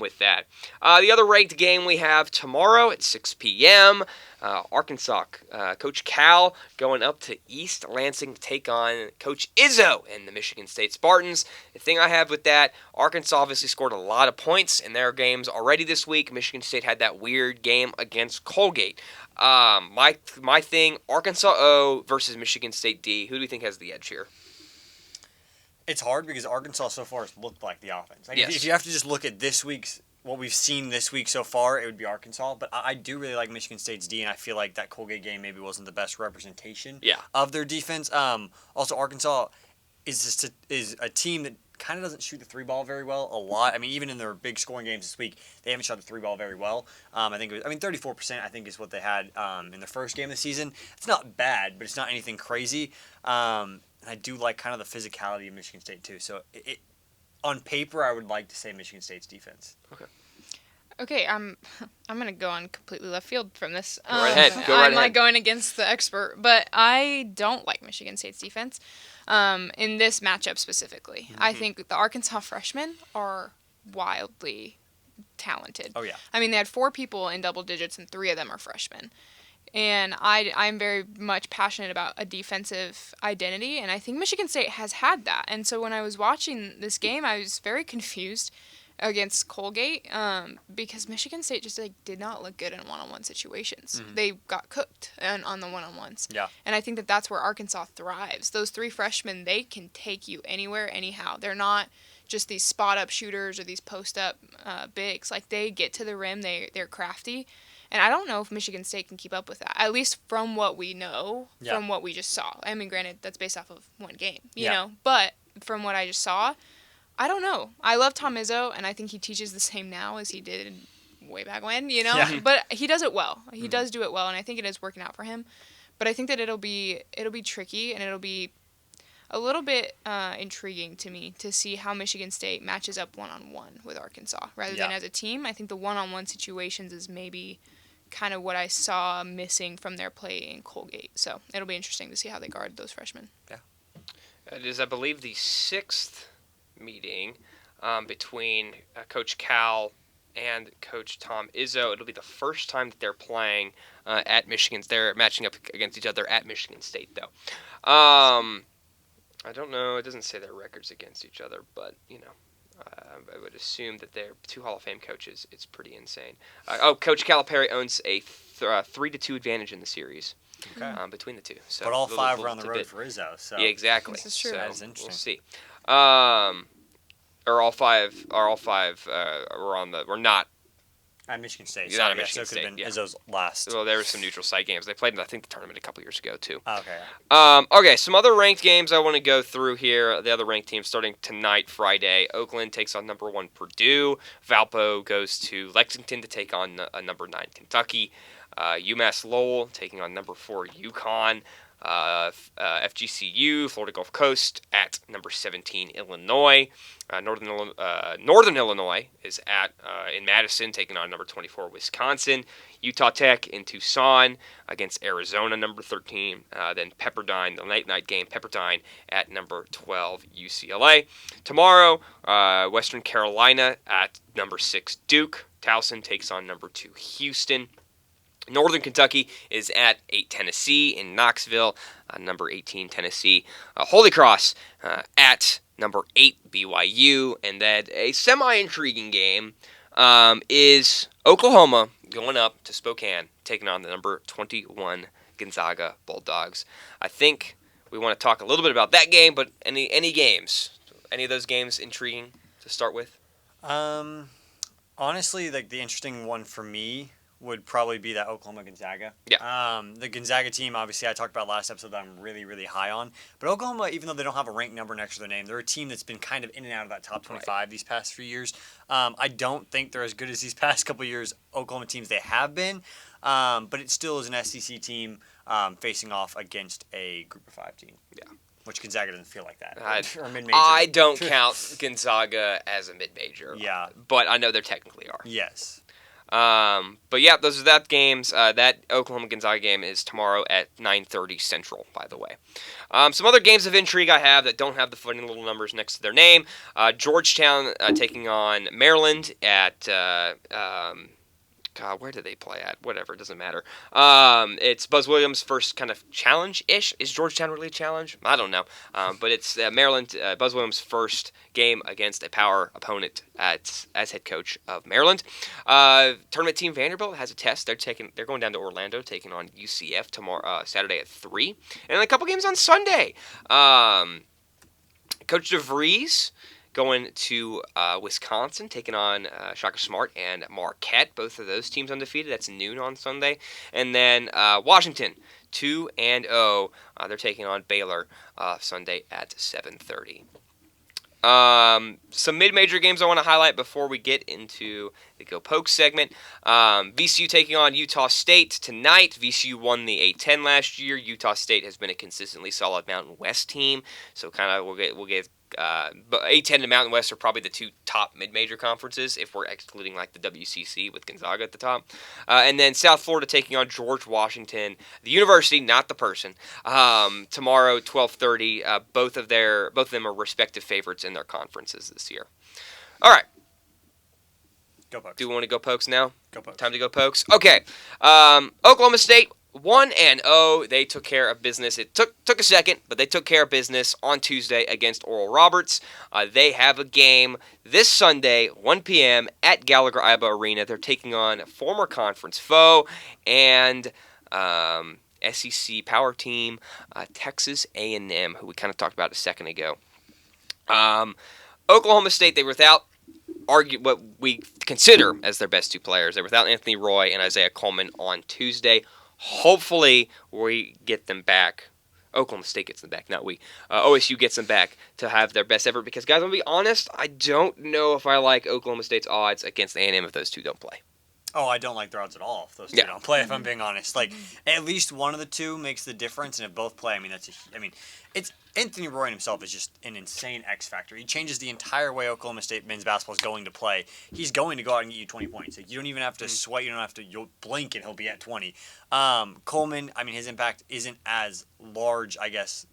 with that. The other ranked game we have tomorrow at 6 p.m., Arkansas, Coach Cal going up to East Lansing to take on Coach Izzo and the Michigan State Spartans. The thing I have with that, Arkansas obviously scored a lot of points in their games already this week. Michigan State had that weird game against Colgate. My thing, Arkansas O versus Michigan State D. Who do you think has the edge here? It's hard because Arkansas so far has looked like the offense. Yes. If you have to just look at what we've seen this week so far, it would be Arkansas. But I do really like Michigan State's D, and I feel like that Colgate game maybe wasn't the best representation of their defense. Also, Arkansas is a team that kind of doesn't shoot the 3-ball very well a lot. I mean, even in their big scoring games this week, they haven't shot the 3-ball very well. 34% I think is what they had in the first game of the season. It's not bad, but it's not anything crazy. And I do like kind of the physicality of Michigan State too. So on paper, I would like to say Michigan State's defense. Okay, I'm gonna go on completely left field from this. Go right ahead. I'm like going against the expert, but I don't like Michigan State's defense in this matchup specifically. Mm-hmm. I think the Arkansas freshmen are wildly talented. Oh yeah. I mean, they had 4 people in double digits, and 3 of them are freshmen. And I'm very much passionate about a defensive identity, and I think Michigan State has had that. And so when I was watching this game, I was very confused against Colgate because Michigan State just did not look good in one-on-one situations. Mm-hmm. They got cooked on the one-on-ones. Yeah. And I think that that's where Arkansas thrives. Those 3 freshmen, they can take you anywhere, anyhow. They're not just these spot-up shooters or these post-up bigs. Like, they get to the rim. They're crafty. And I don't know if Michigan State can keep up with that, at least from what we know, from what we just saw. I mean, granted, that's based off of one game, you know. But from what I just saw, I don't know. I love Tom Izzo, and I think he teaches the same now as he did way back when, you know. Yeah. But he does it well. He does do it well, and I think it is working out for him. But I think that it'll be tricky, and it'll be a little bit intriguing to me to see how Michigan State matches up one-on-one with Arkansas rather than as a team. I think the one-on-one situations is maybe kind of what I saw missing from their play in Colgate. So it'll be interesting to see how they guard those freshmen. Yeah. It is, I believe, the 6th meeting between Coach Cal and Coach Tom Izzo. It'll be the first time that they're playing at Michigan. They're matching up against each other at Michigan State, though. I don't know. It doesn't say their records against each other, but, you know. I would assume that they're 2 Hall of Fame coaches. It's pretty insane. Coach Calipari owns a 3-2 advantage in the series between the two. So but all 5 were on the road for Izzo. So. Yeah, exactly. This is true. So that is interesting. We'll see. Or all five were not. At Michigan State. Not at Michigan so it could have been State, Izzo's last. Well, there were some neutral site games. They played, I think, the tournament a couple years ago, too. Okay. Okay, some other ranked games I want to go through here. The other ranked teams starting tonight, Friday. Oakland takes on number 1 Purdue. Valpo goes to Lexington to take on number 9 Kentucky. UMass Lowell taking on number 4 UConn. FGCU, Florida Gulf Coast at number 17 Illinois. Northern Illinois is at in Madison taking on number 24 Wisconsin. Utah Tech in Tucson against Arizona, number 13. Then Pepperdine, the night game, Pepperdine at number 12 UCLA. Tomorrow, Western Carolina at number 6 Duke. Towson takes on number 2 Houston. Northern Kentucky is at 8 Tennessee in Knoxville, number 18 Tennessee. Holy Cross at number 8 BYU, and then a semi-intriguing game is Oklahoma going up to Spokane, taking on the number 21 Gonzaga Bulldogs. I think we want to talk a little bit about that game, but any games, any of those games intriguing to start with? Honestly, like the interesting one for me would probably be that Oklahoma-Gonzaga. Yeah. The Gonzaga team, obviously, I talked about last episode that I'm really, really high on. But Oklahoma, even though they don't have a ranked number next to their name, they're a team that's been kind of in and out of that top 25 these past few years. I don't think they're as good as these past couple years Oklahoma teams they have been. But it still is an SEC team facing off against a Group of 5 team. Yeah. Which Gonzaga doesn't feel like that. Or mid-major. I don't count Gonzaga as a mid-major. Yeah. But I know they technically are. Yes. But yeah, those are that games. That Oklahoma-Gonzaga game is tomorrow at 9:30 Central, by the way. Some other games of intrigue I have that don't have the funny little numbers next to their name. Georgetown taking on Maryland at... God, where do they play at? Whatever, it doesn't matter. It's Buzz Williams' first kind of challenge-ish. Is Georgetown really a challenge? I don't know. But it's Maryland, Buzz Williams' first game against a power opponent as head coach of Maryland. Tournament team Vanderbilt has a test. They're going down to Orlando, taking on UCF tomorrow, Saturday at 3. And a couple games on Sunday. Coach DeVries going to Wisconsin, taking on Shaka Smart and Marquette. Both of those teams undefeated. That's noon on Sunday. And then Washington, 2-0. They're taking on Baylor Sunday at 7:30. Some mid-major games I want to highlight before we get into the Go Pokes segment. VCU taking on Utah State tonight. VCU won the A-10 last year. Utah State has been a consistently solid Mountain West team, so kind of we'll get. But A-10 and Mountain West are probably the two top mid-major conferences if we're excluding like the WCC with Gonzaga at the top. And then South Florida taking on George Washington, the university, not the person. Tomorrow, 12:30. Both of them are respective favorites in their conferences this year. All right. Go Pokes. Do we want to go Pokes now? Go Pokes. Time to go Pokes. Okay. Oklahoma State 1-0. They took care of business. It took a second, but they took care of business on Tuesday against Oral Roberts. They have a game this Sunday, 1 p.m. at Gallagher-Iba Arena. They're taking on former conference foe and SEC power team Texas A&M, who we kind of talked about a second ago. Oklahoma State, they were without what we consider as their best two players. They're without Anthony Roy and Isaiah Coleman on Tuesday. Hopefully, we get them back. Oklahoma State gets them back, not we. OSU gets them back to have their best effort. Because, guys, I'm going to be honest, I don't know if I like Oklahoma State's odds against A&M if those two don't play. Oh, I don't like their odds at all if those two don't play, if I'm being honest. Like, at least one of the two makes the difference, and if both play, it's Anthony Roy himself is just an insane X factor. He changes the entire way Oklahoma State men's basketball is going to play. He's going to go out and get you 20 points. Like, you don't even have to sweat. You don't have to. You'll blink and he'll be at 20. Coleman, his impact isn't as large, I guess.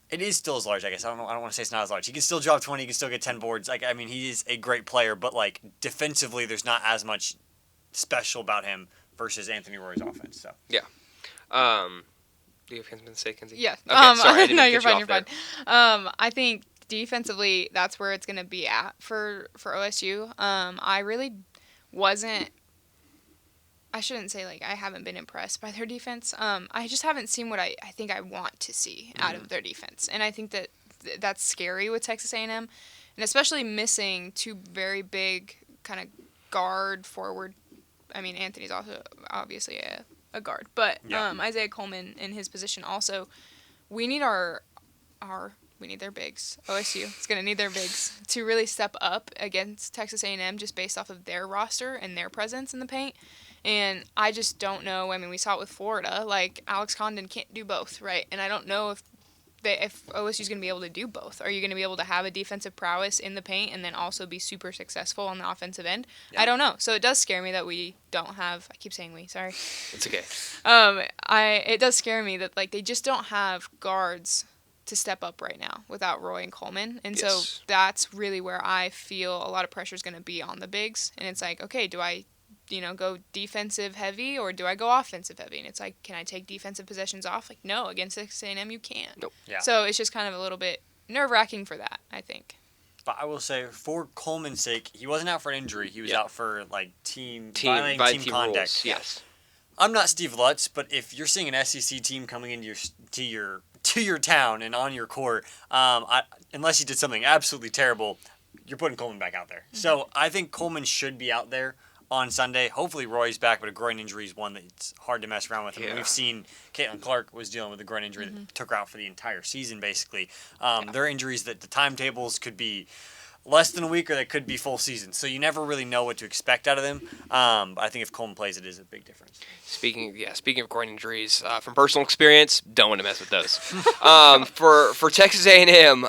It is still as large, I guess. I don't want to say it's not as large. He can still drop 20. He can still get 10 boards. He is a great player, but defensively, there's not as much special about him versus Anthony Roy's offense. So yeah. Do you have something to say, Kenzie? Yeah. Okay, sorry, I didn't no, get you're you fine. off You're there. fine. I think defensively, that's where it's going to be at for OSU. I really wasn't. I shouldn't say I haven't been impressed by their defense. I just haven't seen what I think I want to see out of their defense, and I think that that's scary with Texas A&M, and especially missing two very big kind of guard forward. Anthony's also obviously a guard, but Isaiah Coleman in his position also. We need we need their bigs. OSU is going to need their bigs to really step up against Texas A&M just based off of their roster and their presence in the paint. And I just don't know. I mean, we saw it with Florida. Like, Alex Condon can't do both, right? And I don't know if OSU's going to be able to do both. Are you going to be able to have a defensive prowess in the paint and then also be super successful on the offensive end? Yeah. I don't know. So it does scare me that we don't have. I keep saying we. Sorry. It's okay. It does scare me that like they just don't have guards to step up right now without Roy and Coleman. And so that's really where I feel a lot of pressure is going to be on the bigs. And it's like, okay, do I go defensive heavy or do I go offensive heavy? And it's like, can I take defensive possessions off? Like, no, against Texas A&M you can't. Nope. Yeah. So it's just kind of a little bit nerve-wracking for that, I think. But I will say, for Coleman's sake, he wasn't out for an injury. He was out for like team conduct. Rules. Yes. I'm not Steve Lutz, but if you're seeing an SEC team coming into your town and on your court, unless you did something absolutely terrible, you're putting Coleman back out there. Mm-hmm. So I think Coleman should be out there on Sunday. Hopefully Roy's back, but a groin injury is one that's hard to mess around with. I mean, we've seen Caitlin Clark was dealing with a groin injury that took her out for the entire season, basically. There are injuries that the timetables could be less than a week or they could be full season. So you never really know what to expect out of them. But I think if Coleman plays, it is a big difference. Speaking of groin injuries, from personal experience, don't want to mess with those. For Texas A&M,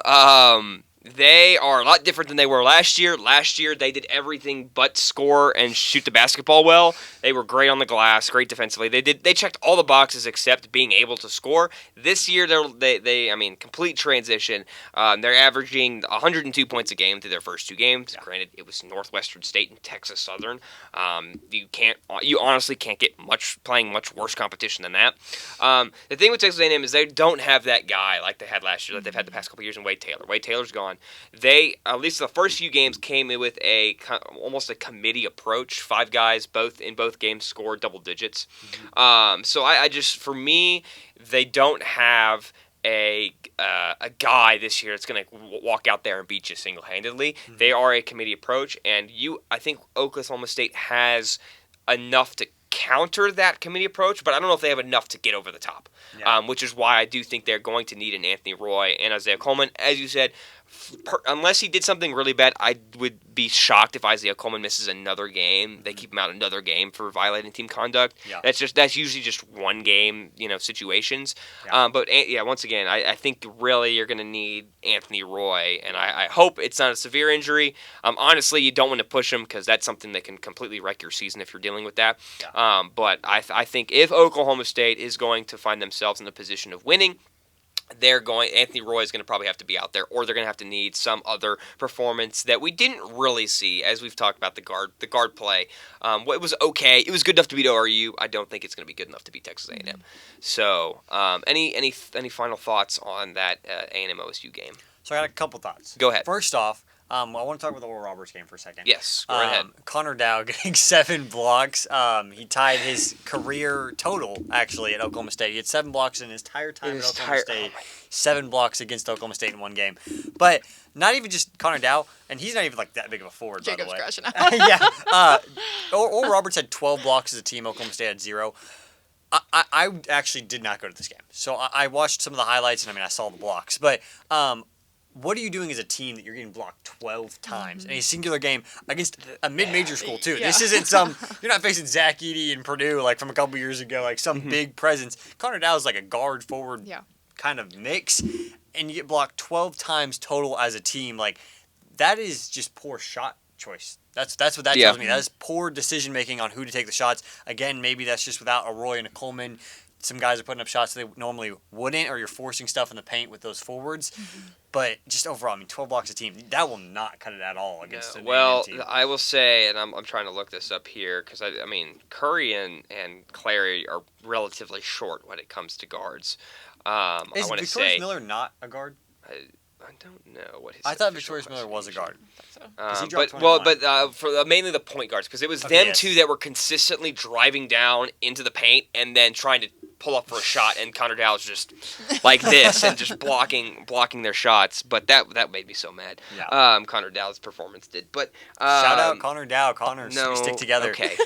they are a lot different than they were last year. Last year, they did everything but score and shoot the basketball well. They were great on the glass, great defensively. They checked all the boxes except being able to score. This year, they complete transition. They're averaging 102 points a game through their first two games. Yeah. Granted, it was Northwestern State and Texas Southern. You honestly can't get playing much worse competition than that. The thing with Texas A&M is they don't have that guy like they had last year, that they've had the past couple years in Wade Taylor. Wade Taylor's gone. They, at least the first few games, came in with almost a committee approach. 5 guys in both games scored double digits. Mm-hmm. So I just, for me, they don't have a guy this year that's going to walk out there and beat you single-handedly. Mm-hmm. They are a committee approach, and I think Oklahoma State has enough to counter that committee approach, but I don't know if they have enough to get over the top, which is why I do think they're going to need an Anthony Roy and Isaiah Coleman. As you said, unless he did something really bad, I would be shocked if Isaiah Coleman misses another game. They keep him out another game for violating team conduct. Yeah. That's usually just one game, situations. Yeah. But once again, I think really you're going to need Anthony Roy, and I hope it's not a severe injury. Honestly, you don't want to push him because that's something that can completely wreck your season if you're dealing with that. Yeah. But I think if Oklahoma State is going to find themselves in the position of winning, Anthony Roy is going to probably have to be out there, or they're going to have to need some other performance that we didn't really see, as we've talked about the guard play. It was okay. It was good enough to beat ORU. I don't think it's going to be good enough to beat Texas A&M. Mm-hmm. So, any final thoughts on that A&M OSU game? So I got a couple thoughts. Go ahead. First off, I want to talk about the Oral Roberts game for a second. Yes, go ahead. Connor Dow getting 7 blocks. He tied his career total, actually, at Oklahoma State. He had 7 blocks in his entire time at Oklahoma State. 7 blocks against Oklahoma State in one game. But not even just Connor Dow, and he's not even like that big of a forward, Jacob's by the way. crashing out. Yeah. Oral Roberts had 12 blocks as a team. Oklahoma State had 0. I actually did not go to this game. So I watched some of the highlights, and I saw the blocks. But what are you doing as a team that you're getting blocked 12 times in a singular game against a mid-major school, too? Yeah. This isn't you're not facing Zach Edey and Purdue like from a couple years ago, like some big presence. Connor Dow is like a guard-forward kind of mix, and you get blocked 12 times total as a team. Like, that is just poor shot choice. That's what that tells me. That is poor decision-making on who to take the shots. Again, maybe that's just without a Roy and a Coleman. Some guys are putting up shots they normally wouldn't, or you're forcing stuff in the paint with those forwards. Mm-hmm. But just overall, 12 blocks a team, that will not cut it at all against an A&M team. I will say, and I'm trying to look this up here, because, Curry and Clary are relatively short when it comes to guards. Is Victorious Miller not a guard? I don't know what his. I thought Victorious Miller was a guard. For mainly the point guards, because it was them two that were consistently driving down into the paint and then trying to pull up for a shot, and Connor Dow was just like this and just blocking their shots. But that made me so mad. Yeah. Connor Dow's performance did. But shout out Connor Dow. Stick together. Okay.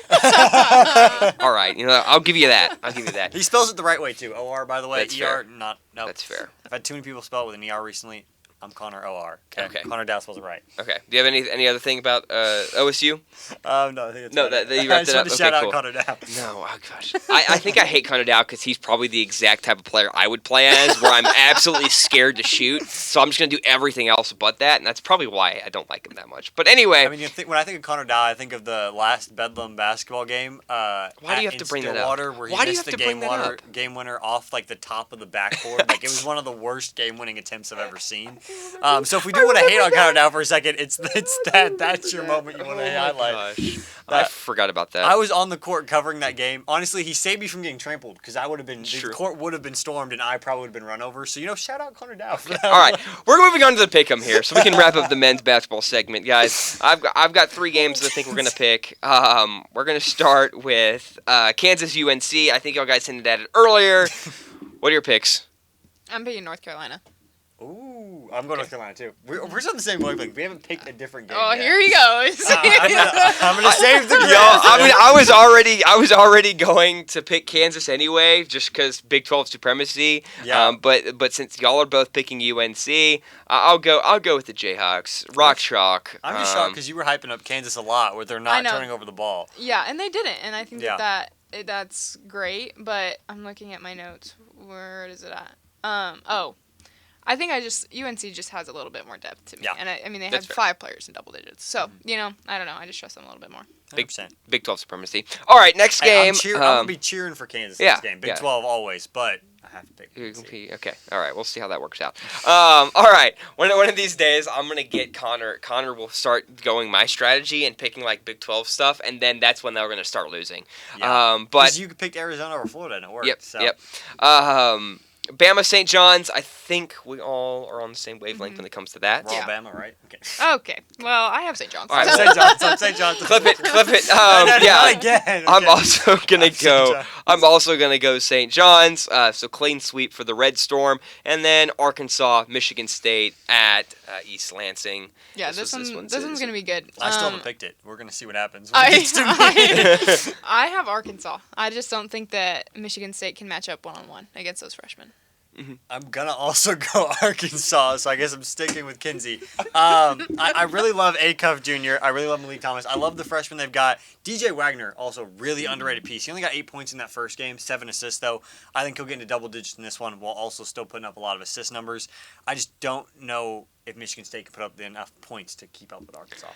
All right. I'll give you that. He spells it the right way too. OR, by the way. That's ER, fair. not. No. That's fair. I've had too many people spell it with an ER recently. I'm Connor OR. Okay. Connor Dowse wasn't right. Okay. Do you have any other thing about OSU? No, I think it's No, that you wrapped I it up. just wanted to shout Okay, out cool. Connor Dowse. No, oh gosh. I think I hate Connor Dow because he's probably the exact type of player I would play as, where I'm absolutely scared to shoot. So I'm just gonna do everything else but that, and that's probably why I don't like him that much. But anyway, I mean, when I think of Connor Dow, I think of the last Bedlam basketball game. Why do you have to bring that up? Where he Why do you missed have the to bring that up? game winner off like the top of the backboard. Like it was one of the worst game-winning attempts I've ever seen. So if we do want to hate on Connor Dow for a second, it's that's your moment you want to highlight. Gosh. I forgot about that. I was on the court covering that game. Honestly, he saved me from getting trampled because I would have been True. the court would have been stormed and I probably would have been run over. So shout out Connor Dow for that. All right, we're moving on to the pick'em here, so we can wrap up the men's basketball segment, guys. I've got 3 games that I think we're gonna pick. We're gonna start with Kansas UNC. I think y'all guys hinted at it earlier. What are your picks? I'm picking North Carolina. Ooh, I'm going to North Carolina too. We're still on the same wavelength. We haven't picked a different game. Oh, yet. here he goes. I'm gonna save the. Yo, I mean, I was already going to pick Kansas anyway, just because Big 12 supremacy. Yeah. But since y'all are both picking UNC, I'll go with the Jayhawks. Rock chalk. I'm just shocked because you were hyping up Kansas a lot, where they're I not know. turning over the ball. Yeah, and they didn't, and I think Yeah. that's great. But I'm looking at my notes. Where is it at? I think UNC just has a little bit more depth to me. Yeah. And I mean, they That's had fair. 5 players in double digits. So, I don't know. I just trust them a little bit more. Big 100%. Big 12 supremacy. All right, next game. I'm gonna be cheering for Kansas yeah, this game. Big yeah. 12 always, but I have to pick. UNC. Okay. All right. We'll see how that works out. All right. One of these days, I'm gonna get Connor. Connor will start going my strategy and picking like Big 12 stuff, and then that's when they're gonna start losing. Yeah. But Because you picked Arizona over Florida and it worked. yep. So. Yep. Bama St. John's. I think we all are on the same wavelength when it comes to that. We're all Yeah. Bama, right? Okay. Okay. Well, I have St. John's. All right, St. John's. I'm St. John's. Clip it. No, Yeah. not again. I'm Okay. also gonna St. go. John's. I'm also gonna go St. John's. So clean sweep for the Red Storm, and then Arkansas, Michigan State at East Lansing. Yeah, this one's going to be good. I still haven't picked it. We're gonna see what happens. when it gets to me. I have Arkansas. I just don't think that Michigan State can match up one-on-one against those freshmen. I'm gonna also go Arkansas, so I guess I'm sticking with Kenzie. I really love Acuff Jr. I really love Malik Thomas. I love the freshman they've got. DJ Wagner, also really underrated piece. He only got 8 points in that first game, 7 assists though. I think he'll get into double digits in this one, while also still putting up a lot of assist numbers. I just don't know if Michigan State can put up enough points to keep up with Arkansas.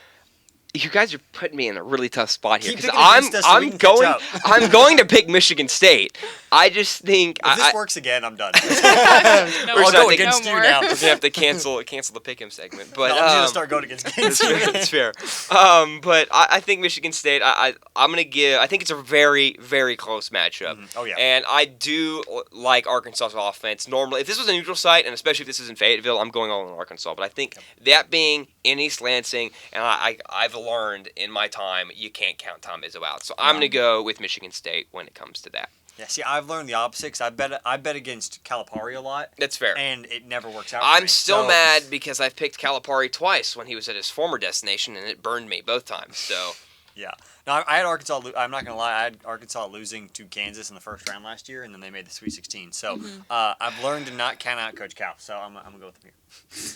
You guys are putting me in a really tough spot here Keep because picking against us so we can catch up. I'm going to pick Michigan State. I just think If this works again, I'm done. No, I'll go not against no you more. now. we're gonna have to cancel the pick'em segment. But No, I'm just gonna start going against Kenzie. That's fair. But I think Michigan State. I'm gonna give. I think it's a very, very close matchup. Oh, yeah. And I do like Arkansas's offense. Normally, if this was a neutral site, and especially if this is in Fayetteville, I'm going all in Arkansas. But I think that being in East Lansing, and I've learned in my time you can't count Tom Izzo out. So I'm gonna go with Michigan State when it comes to that. Yeah, see, I've learned the opposite 'cause I bet against Calipari a lot, That's fair. and it never works out. for I'm me. still So- mad because I've picked Calipari twice when he was at his former destination, and it burned me both times. So Yeah. No, I had Arkansas. I'm not gonna lie. I had Arkansas losing to Kansas in the first round last year, and then they made the Sweet 16. So I've learned to not count out Coach Cal. So I'm gonna go with him here.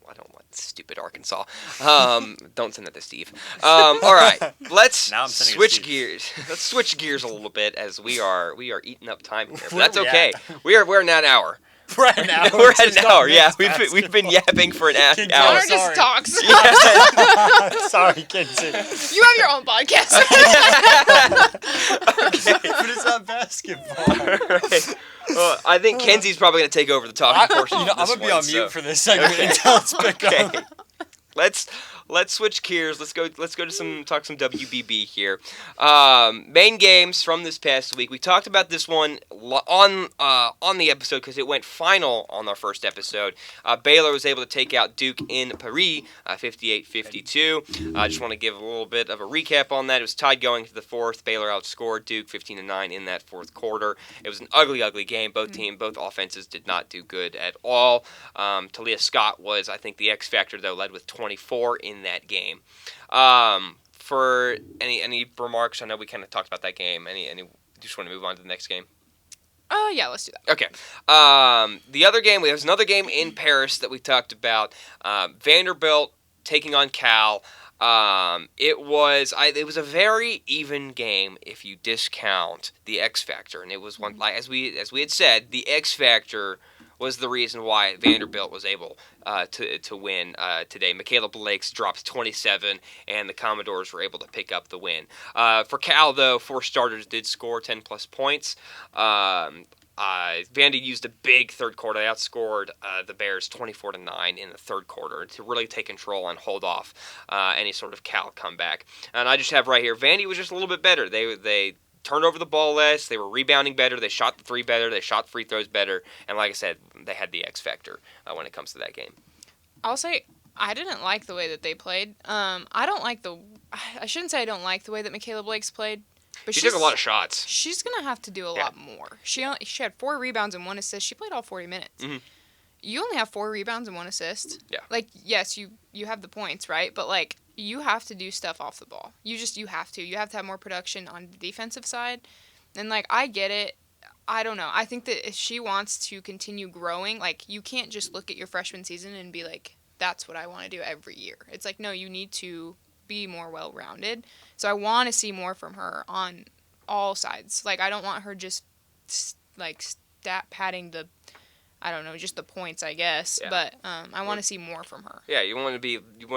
I don't want stupid Arkansas. Don't send that to Steve. All right, let's Now I'm sending it to switch Steve. gears. Let's switch gears a little bit as we are eating up time here. But Where that's we okay. at? We're at an hour. We're at an hour. We're at Just an on hour. Yeah, men's we've been yapping for an Keep hour. Connor going. just Sorry. talks. Yeah. Sorry, Kenzie. You have your own podcast. But it's not basketball. Right. Well, I think Kenzie's probably going to take over the talking portion. I'm of this gonna be one, on mute so- for this segment Okay. until it's picked Okay. up. Let's switch gears. Let's go to talk some WBB here. Main games from this past week. We talked about this one on the episode because it went final on our first episode. Baylor was able to take out Duke in Paris, 58-52. I just want to give a little bit of a recap on that. It was tied going to the fourth. Baylor outscored Duke 15-9 in that fourth quarter. It was an ugly game. Both offenses did not do good at all. Talia Scott was, I think, the X factor though, led with 24 in that game. For any remarks, I know we kind of talked about that game. Any just want to move on to the next game? Yeah, let's do that. Okay. The other game, there was another game in Paris that we talked about. Vanderbilt taking on Cal. It was a very even game if you discount the X factor, and it was one like as we had said, the X factor was the reason why Vanderbilt was able to win today. Michaela Blakes dropped 27, and the Commodores were able to pick up the win. For Cal, though, 4 starters did score 10-plus points. Vandy used a big third quarter. They outscored the Bears 24-9 in the third quarter to really take control and hold off any sort of Cal comeback. And I just have right here, Vandy was just a little bit better. They turned over the ball less. They were rebounding better. They shot the three better. They shot free throws better. And like I said, they had the X factor when it comes to that game. I'll say I didn't like the way that they played. I shouldn't say I don't like the way that Michaela Blake's played. But she took a lot of shots. She's going to have to do a lot more. She had 4 rebounds and 1 assist. She played all 40 minutes. Mm-hmm. You only have 4 rebounds and 1 assist. Yeah. Like, yes, you have the points, right? But, like, you have to do stuff off the ball. You have to. You have to have more production on the defensive side. And, like, I get it. I don't know. I think that if she wants to continue growing, like, you can't just look at your freshman season and be like, that's what I want to do every year. It's like, no, you need to be more well-rounded. So I want to see more from her on all sides. Like, I don't want her just, like, stat padding the, I don't know, just the points, I guess. Yeah. But I want to see more from her. Yeah, you want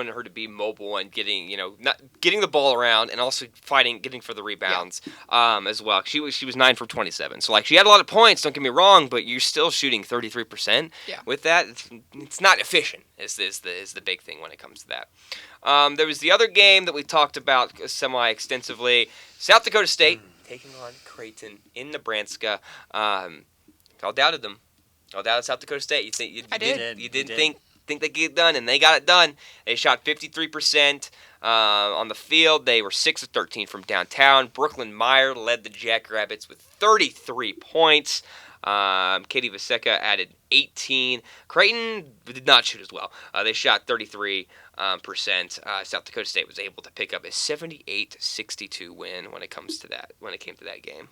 her to be mobile and getting the ball around and also getting for the rebounds as well. She was 9 for 27, so like she had a lot of points. Don't get me wrong, but you're still shooting 33%. Yeah. With that, it's not efficient. Is the big thing when it comes to that. There was the other game that we talked about semi-extensively. South Dakota State taking on Creighton in Nebraska. All doubted them. Oh, that was South Dakota State. You didn't think they could get it done, and they got it done. They shot 53% on the field. They were 6 of 13 from downtown. Brooklyn Meyer led the Jackrabbits with 33 points. Katie Vaseka added 18. Creighton did not shoot as well. They shot 33%. South Dakota State was able to pick up a 78-62 win when it came to that game.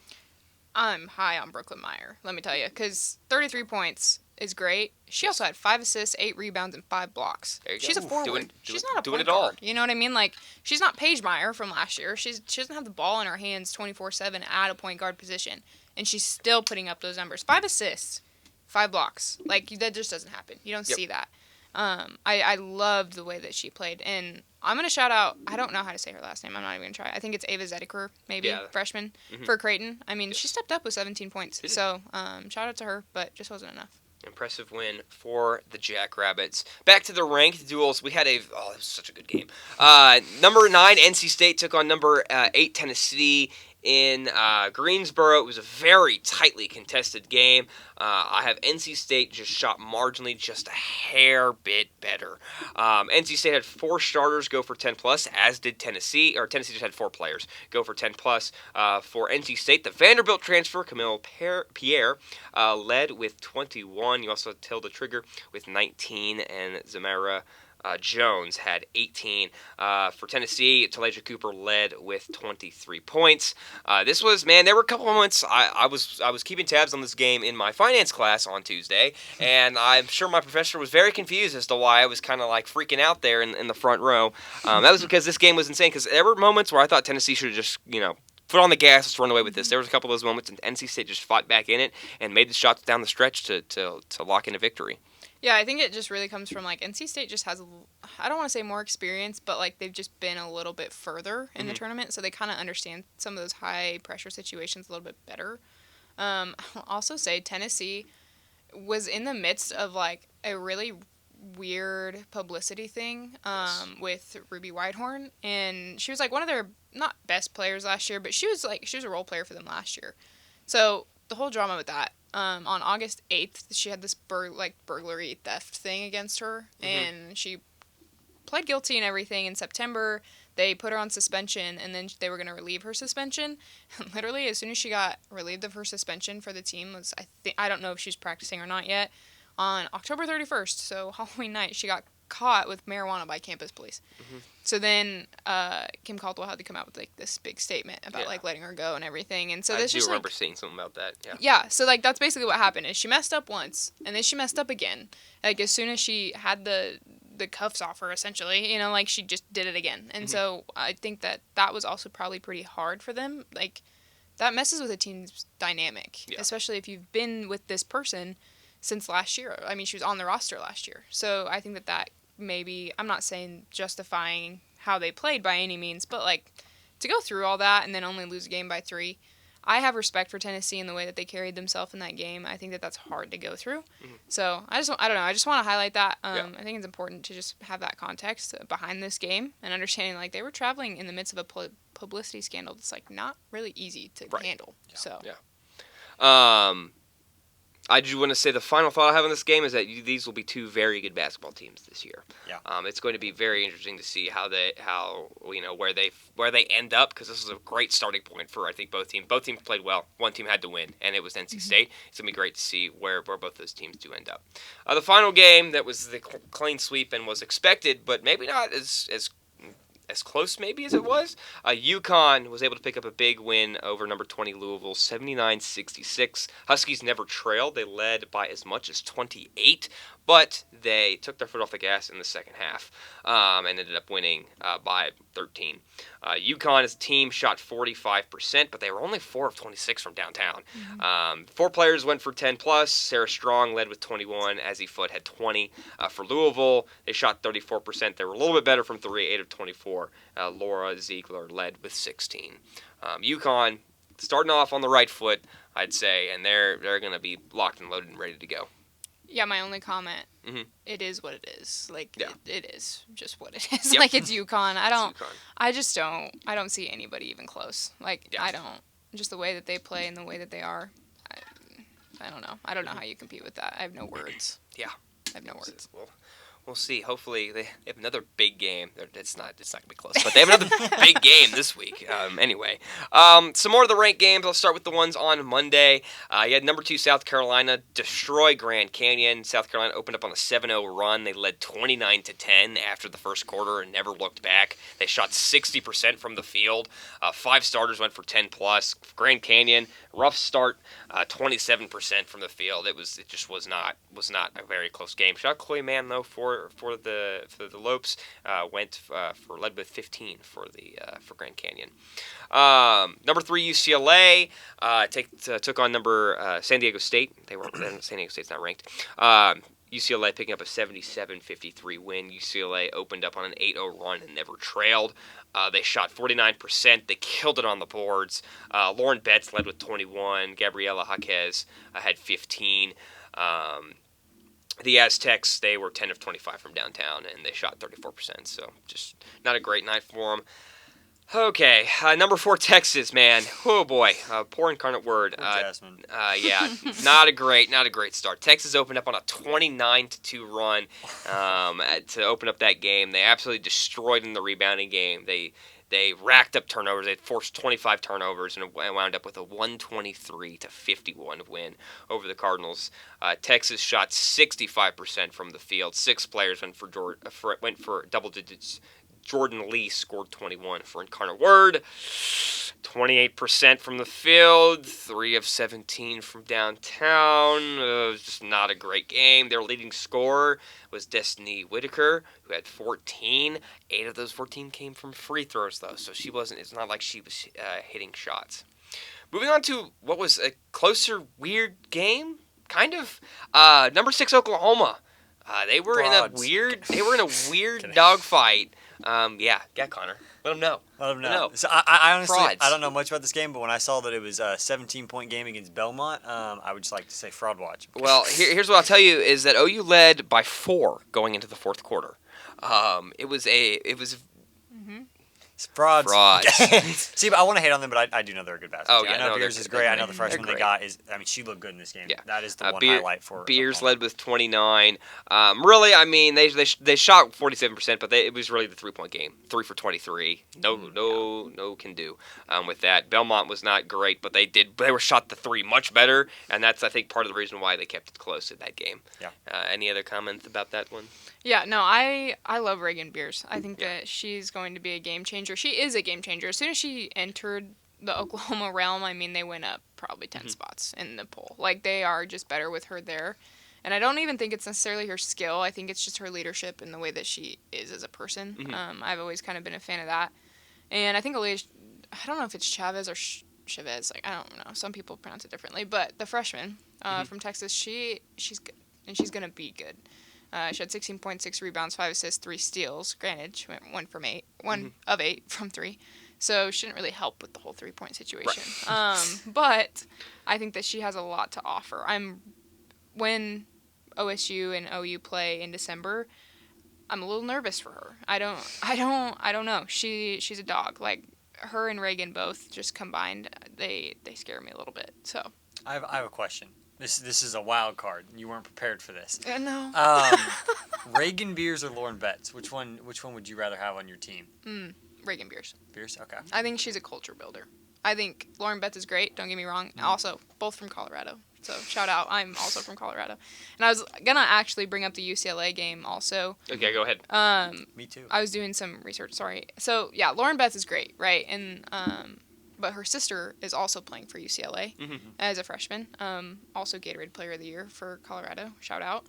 I'm high on Brooklyn Meyer, let me tell you, because 33 points is great. She also had 5 assists, 8 rebounds, and 5 blocks. She's a forward. She's not a point guard. All. You know what I mean? Like, she's not Paige Meyer from last year. She doesn't have the ball in her hands 24/7 at a point guard position, and she's still putting up those numbers. 5 assists, 5 blocks. Like, that just doesn't happen. You don't see that. I loved the way that she played, and I'm going to shout out, I don't know how to say her last name, I'm not even going to try. I think it's Ava Zediker, maybe, freshman, for Creighton. I mean, she stepped up with 17 points, so shout out to her, but just wasn't enough. Impressive win for the Jackrabbits. Back to the ranked duels, we had it was such a good game. Number 9, NC State took on number 8, Tennessee in Greensboro. It was a very tightly contested game. I have NC State just shot marginally, just a hair bit better. NC State had 4 starters go for 10+, as did Tennessee. Or Tennessee just had 4 players go for 10+. For NC State, the Vanderbilt transfer, Camille Pierre, led with 21. You also had Tilda Trigger with 19, and Zamira Jones had 18. For Tennessee, Talaja Cooper led with 23 points. This was, there were a couple moments. I was keeping tabs on this game in my finance class on Tuesday, and I'm sure my professor was very confused as to why I was kind of like freaking out there in the front row. That was because this game was insane, because there were moments where I thought Tennessee should have just, foot on the gas, let's run away with this. There was a couple of those moments, and NC State just fought back in it and made the shots down the stretch to lock in a victory. Yeah, I think it just really comes from, like, NC State just has, I don't want to say more experience, but, like, they've just been a little bit further in the tournament, so they kind of understand some of those high-pressure situations a little bit better. I'll also say Tennessee was in the midst of, like, a really weird publicity thing with Ruby Whitehorn, and she was, like, one of their, not best players last year, but she was a role player for them last year. So the whole drama with that. On August 8th, she had this burglary theft thing against her, and she pled guilty and everything. In September, they put her on suspension, and then they were going to relieve her suspension. And literally, as soon as she got relieved of her suspension for the team, I don't know if she's practicing or not yet, on October 31st, so Halloween night, she got caught with marijuana by campus police. Mm-hmm. So then Kim Caldwell had to come out with like this big statement about like letting her go and everything. And so I this do just remember seeing something about that. Yeah. Yeah, so like that's basically what happened is she messed up once and then she messed up again. Like as soon as she had the cuffs off her essentially, like she just did it again. And so I think that was also probably pretty hard for them. Like that messes with a team's dynamic, especially if you've been with this person since last year. I mean, she was on the roster last year. So I think that maybe, I'm not saying justifying how they played by any means, but like to go through all that and then only lose a game by 3, I have respect for Tennessee and the way that they carried themselves in that game. I think that's hard to go through. So I don't know. I just want to highlight that. I think it's important to just have that context behind this game and understanding like they were traveling in the midst of a publicity scandal that's like not really easy to handle. So I do want to say the final thought I have on this game is that these will be 2 very good basketball teams this year. Yeah. It's going to be very interesting to see where they end up, because this is a great starting point for I think both teams. Both teams played well. One team had to win, and it was NC State. It's gonna be great to see where both those teams do end up. The final game that was the clean sweep and was expected, but maybe not as close maybe as it was. UConn was able to pick up a big win over number 20 Louisville, 79-66. Huskies never trailed. They led by as much as 28, but they took their foot off the gas in the second half and ended up winning by 13. UConn as a team shot 45%, but they were only 4 of 26 from downtown. 4 players went for 10+. Sarah Strong led with 21. Azzy Foote had 20. For Louisville, they shot 34%. They were a little bit better from 3, 8 of 24. Laura Ziegler led with 16. UConn starting off on the right foot, I'd say, and they're going to be locked and loaded and ready to go. Yeah, my only comment, it is what it is. Like, Yeah. it is just what it is. Yep. Like, it's UConn. UConn. I don't see anybody even close. Like, I don't. Just the way that they play and the way that they are, I don't know. I don't know how you compete with that. I have no words. Yeah. I have no words. We'll see. Hopefully they have another big game. It's not going to be close, but they have another big game this week. Anyway, some more of the ranked games. I'll start with the ones on Monday. You had number 2 South Carolina destroy Grand Canyon. South Carolina opened up on a 7-0 run. They led 29-10 after the first quarter and never looked back. They shot 60% from the field. 5 starters went for 10+. Grand Canyon, rough start, 27% from the field. It just was not a very close game. Shout out Chloe Mann though for the Lopes, led with 15 for Grand Canyon. Number 3 UCLA took on number San Diego State. San Diego State's not ranked. UCLA picking up a 77-53 win. UCLA opened up on an 8-0 run and never trailed. They shot 49%. They killed it on the boards. Lauren Betts led with 21. Gabriela Jaquez had 15. The Aztecs, they were 10 of 25 from downtown, and they shot 34%. So just not a great night for them. Okay, number 4 Texas, man. Oh boy, poor Incarnate Word. Jasmine. Yeah, not a great start. Texas opened up on a 29-2 run to open up that game. They absolutely destroyed in the rebounding game. They racked up turnovers. They forced 25 turnovers and wound up with a 123-51 win over the Cardinals. Texas shot 65% from the field. 6 players went for double digits. Jordan Lee scored 21 for Incarnate Word. 28% from the field, 3 of 17 from downtown. It was just not a great game. Their leading scorer was Destiny Whitaker, who had 14. 8 of those 14 came from free throws, though, so it's not like she was hitting shots. Moving on to what was a closer, weird game, kind of. Number 6 Oklahoma. They were in a weird dogfight. Yeah, Connor. Let them know. So I honestly, Frauds. I don't know much about this game, but when I saw that it was a 17-point game against Belmont, I would just like to say fraud watch. Well, here's what I'll tell you is that OU led by 4 going into the fourth quarter. It was It's frauds. Frauds. See, but I want to hate on them, but I do know they're a good basketball team. yeah, I know no, Beers they're is good. great. I know the freshman They're they got she looked good in this game. Yeah. That is the one highlight for Beers Oklahoma. led with 29. Really, I mean, they shot 47%, but it was really the 3-point game. 3 for 23. No can do with that. Belmont was not great, but they were shot the 3 much better, and that's, I think, part of the reason why they kept it close in that game. Yeah. Any other comments about that one? Yeah, no, I love Reagan Beers. I think that she's going to be a game changer. She is a game changer. As soon as she entered the Oklahoma realm, I mean, they went up probably 10 spots in the poll. Like, they are just better with her there. And I don't even think it's necessarily her skill. I think it's just her leadership and the way that she is as a person. I've always kind of been a fan of that. And I think Aaliyah, I don't know if it's Chavez or Chavez. Like, I don't know. Some people pronounce it differently. But the freshman from Texas, she's good. And she's going to be good. She had 16.6 rebounds, 5 assists, 3 steals. Granted, she went 1 of 8 from 3. So she didn't really help with the whole 3-point situation. Right. But I think that she has a lot to offer. When OSU and OU play in December, I'm a little nervous for her. I don't know. She's a dog. Like, her and Reagan both just combined, they scare me a little bit. So I have a question. This is a wild card. You weren't prepared for this. no. Reagan Beers or Lauren Betts? Which one would you rather have on your team? Reagan Beers. Beers? Okay. I think she's a culture builder. I think Lauren Betts is great. Don't get me wrong. Also, both from Colorado. So shout out. I'm also from Colorado. And I was gonna actually bring up the UCLA game also. Okay, go ahead. Me too. I was doing some research. Sorry. So yeah, Lauren Betts is great, right? And but her sister is also playing for UCLA as a freshman. Also Gatorade Player of the Year for Colorado. Shout out.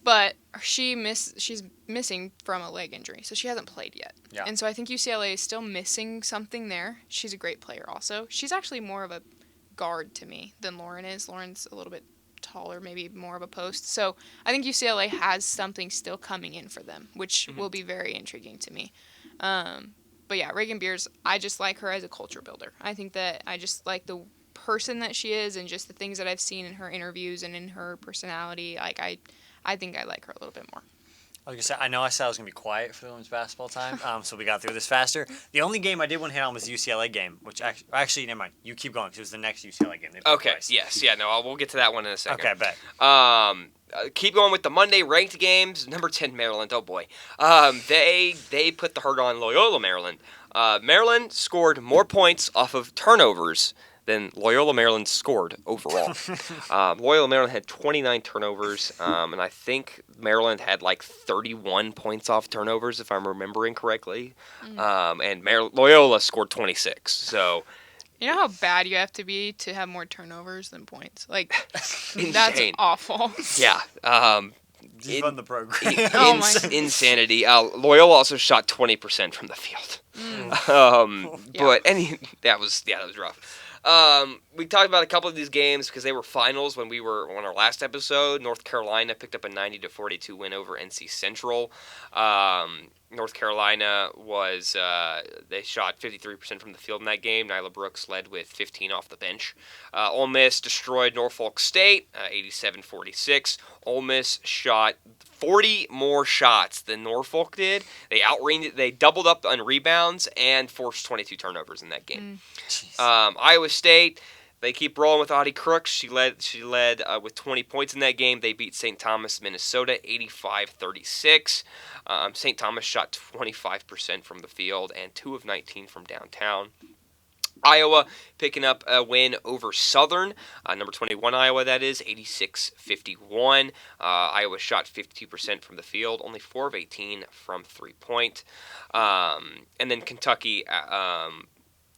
But she's missing from a leg injury, so she hasn't played yet. Yeah. And so I think UCLA is still missing something there. She's a great player also. She's actually more of a guard to me than Lauren is. Lauren's a little bit taller, maybe more of a post. So I think UCLA has something still coming in for them, which will be very intriguing to me. But yeah, Reagan Beers, I just like her as a culture builder. I think that I just like the person that she is and just the things that I've seen in her interviews and in her personality. Like, I think I like her a little bit more. Like I said, I know I said I was going to be quiet for the women's basketball time, so we got through this faster. The only game I did want to hit on was the UCLA game, which actually, never mind. You keep going, because it was the next UCLA game. They played Okay, twice. yes. Yeah, no, we'll get to that one in a second. Okay, bet. Keep going with the Monday ranked games. Number 10, Maryland. Oh, boy. They put the hurt on Loyola, Maryland. Maryland scored more points off of turnovers than Loyola Maryland scored overall. Loyola Maryland had 29 turnovers, and I think Maryland had like 31 points off turnovers, if I'm remembering correctly. And Loyola scored 26. So You know how bad you have to be to have more turnovers than points? Like, insane. that's awful. Yeah. Just run the program. Oh my. Insanity. Loyola also shot 20% from the field. But that was rough. We talked about a couple of these games because they were finals when we were on our last episode. North Carolina picked up a 90-42 win over NC Central. North Carolina they shot 53% from the field in that game. Nyla Brooks led with 15 off the bench. Ole Miss destroyed Norfolk State, 87-46. Ole Miss shot 40 more shots than Norfolk did. They doubled up on rebounds and forced 22 turnovers in that game. Iowa State, they keep rolling with Audie Crooks. She led with 20 points in that game. They beat St. Thomas, Minnesota, 85-36. St. Thomas shot 25% from the field and 2 of 19 from downtown. Iowa picking up a win over Southern, number 21 Iowa, that is, 86-51. Iowa shot 52% from the field, only 4 of 18 from three-point. And then Kentucky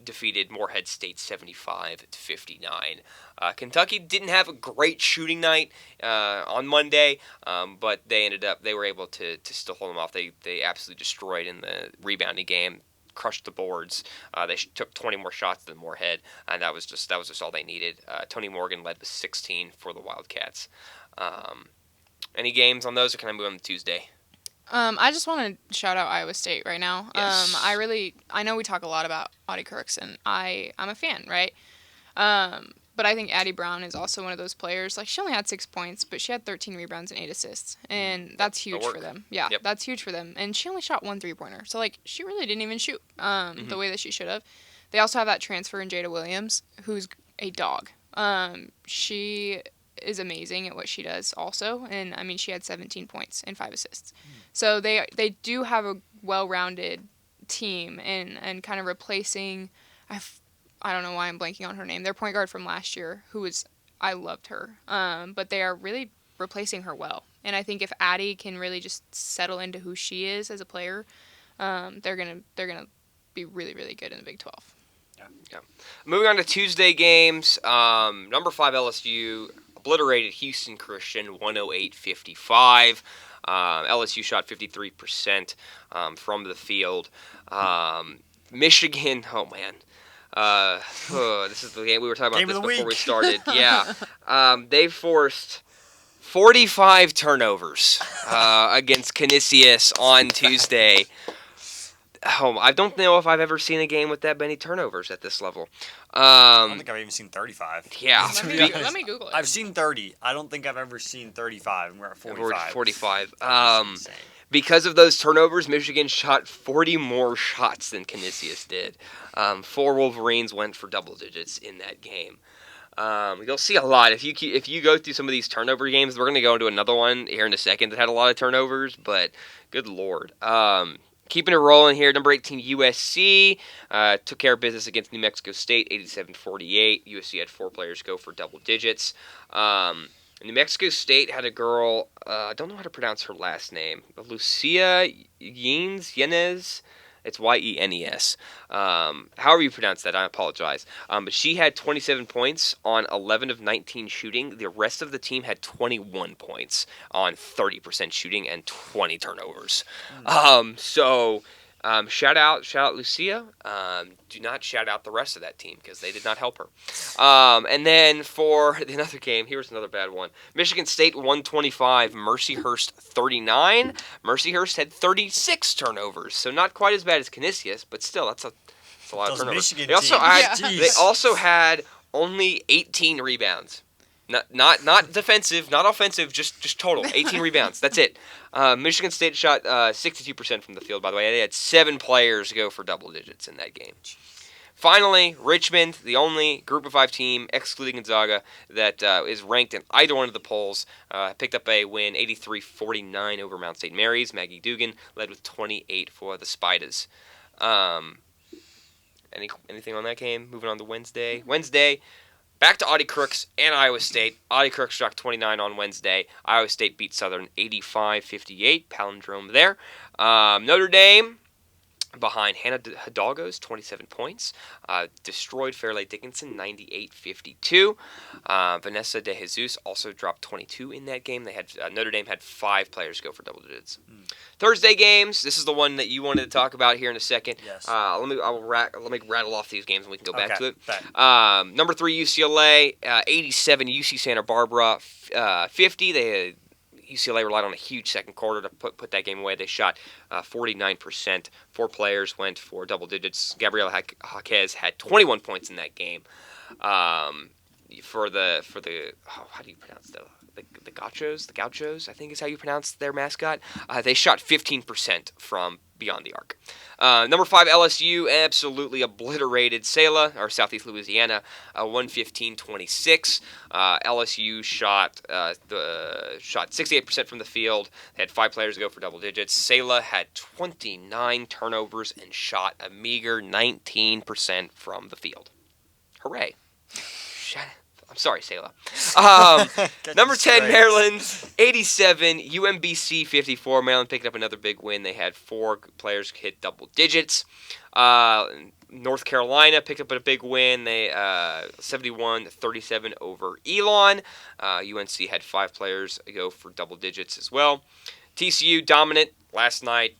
defeated Morehead State 75-59. Kentucky didn't have a great shooting night on Monday, but they were able to still hold them off. They absolutely destroyed in the rebounding game. Crushed the boards. They took 20 more shots than Morehead, and that was just all they needed. Tony Morgan led with 16 for the Wildcats. Any games on those, or can I move on to Tuesday? I just want to shout out Iowa State right now. Yes. I know we talk a lot about Audie Crooks, and I'm a fan, right? But I think Addie Brown is also one of those players. Like, she only had 6 points, but she had 13 rebounds and 8 assists. And that's huge for them. Yeah, Yep. That's huge for them. And she only shot 1 3-pointer. So, like, she really didn't even shoot the way that she should have. They also have that transfer in Jada Williams, who's a dog. She is amazing at what she does also. And, I mean, she had 17 points and 5 assists. So they do have a well-rounded team and kind of replacing... I don't know why I'm blanking on her name. Their point guard from last year, I loved her. But they are really replacing her well. And I think if Addie can really just settle into who she is as a player, they're gonna be really, really good in the Big 12. Yeah. Moving on to Tuesday games. Number 5 LSU obliterated Houston Christian 108-55. LSU shot 53% from the field. Michigan, oh man. This is the game we were talking about this before we started. Yeah. They forced 45 turnovers against Canisius on Tuesday. I don't know if I've ever seen a game with that many turnovers at this level. I don't think I've even seen 35. Yeah. Let me Google it. I've seen 30. I don't think I've ever seen 35, and we're at 45. We're at 45. That's insane. Because of those turnovers, Michigan shot 40 more shots than Canisius did. 4 Wolverines went for double digits in that game. You'll see a lot. If you go through some of these turnover games, we're going to go into another one here in a second that had a lot of turnovers, but good Lord. Keeping it rolling here, number 18 USC took care of business against New Mexico State, 87-48. USC had 4 players go for double digits. New Mexico State had a girl, I don't know how to pronounce her last name, Lucia Yenes. It's Yenes. However you pronounce that, I apologize. But she had 27 points on 11 of 19 shooting. The rest of the team had 21 points on 30% shooting and 20 turnovers. Shout out Lucia. Do not shout out the rest of that team because they did not help her. And then for another game, here's another bad one. Michigan State 125, Mercyhurst 39. Mercyhurst had 36 turnovers, so not quite as bad as Canisius, but still, that's a lot of turnovers. Michigan They also had only 18 rebounds. Not defensive, not offensive, just total. 18 rebounds. That's it. Michigan State shot 62% from the field, by the way. They had 7 players go for double digits in that game. Finally, Richmond, the only Group of 5 team, excluding Gonzaga, that is ranked in either one of the polls, picked up a win, 83-49 over Mount St. Mary's. Maggie Dugan led with 28 for the Spiders. Anything on that game? Moving on to Wednesday. Back to Audie Crooks and Iowa State. Audie Crooks struck 29 on Wednesday. Iowa State beat Southern 85-58. Palindrome there. Notre Dame, behind Hannah Hidalgo's 27 points, destroyed Fairleigh Dickinson 98-52. Vanessa De Jesus also dropped 22 in that game. They had Notre Dame had 5 players go for double digits. Thursday games. This is the one that you wanted to talk about here in a second. Yes. Let me rattle off these games and we can go back to it. Bet. Number 3 UCLA, 87 UC Santa Barbara, 50. They had UCLA relied on a huge second quarter to put that game away. They shot 49%. 4 players went for double digits. Gabriela Jaquez had 21 points in that game. For the how do you pronounce the Gauchos, I think is how you pronounce their mascot. They shot 15% from beyond the arc. Number 5 LSU absolutely obliterated Southeast Louisiana, 115-26. LSU shot 68% from the field. They had 5 players go for double digits. Sela had 29 turnovers and shot a meager 19% from the field. Hooray! I'm sorry, Sela. Number 10, Maryland, 87. UMBC, 54. Maryland picked up another big win. They had 4 players hit double digits. North Carolina picked up a big win. They 71-37 over Elon. UNC had 5 players go for double digits as well. TCU dominant last night,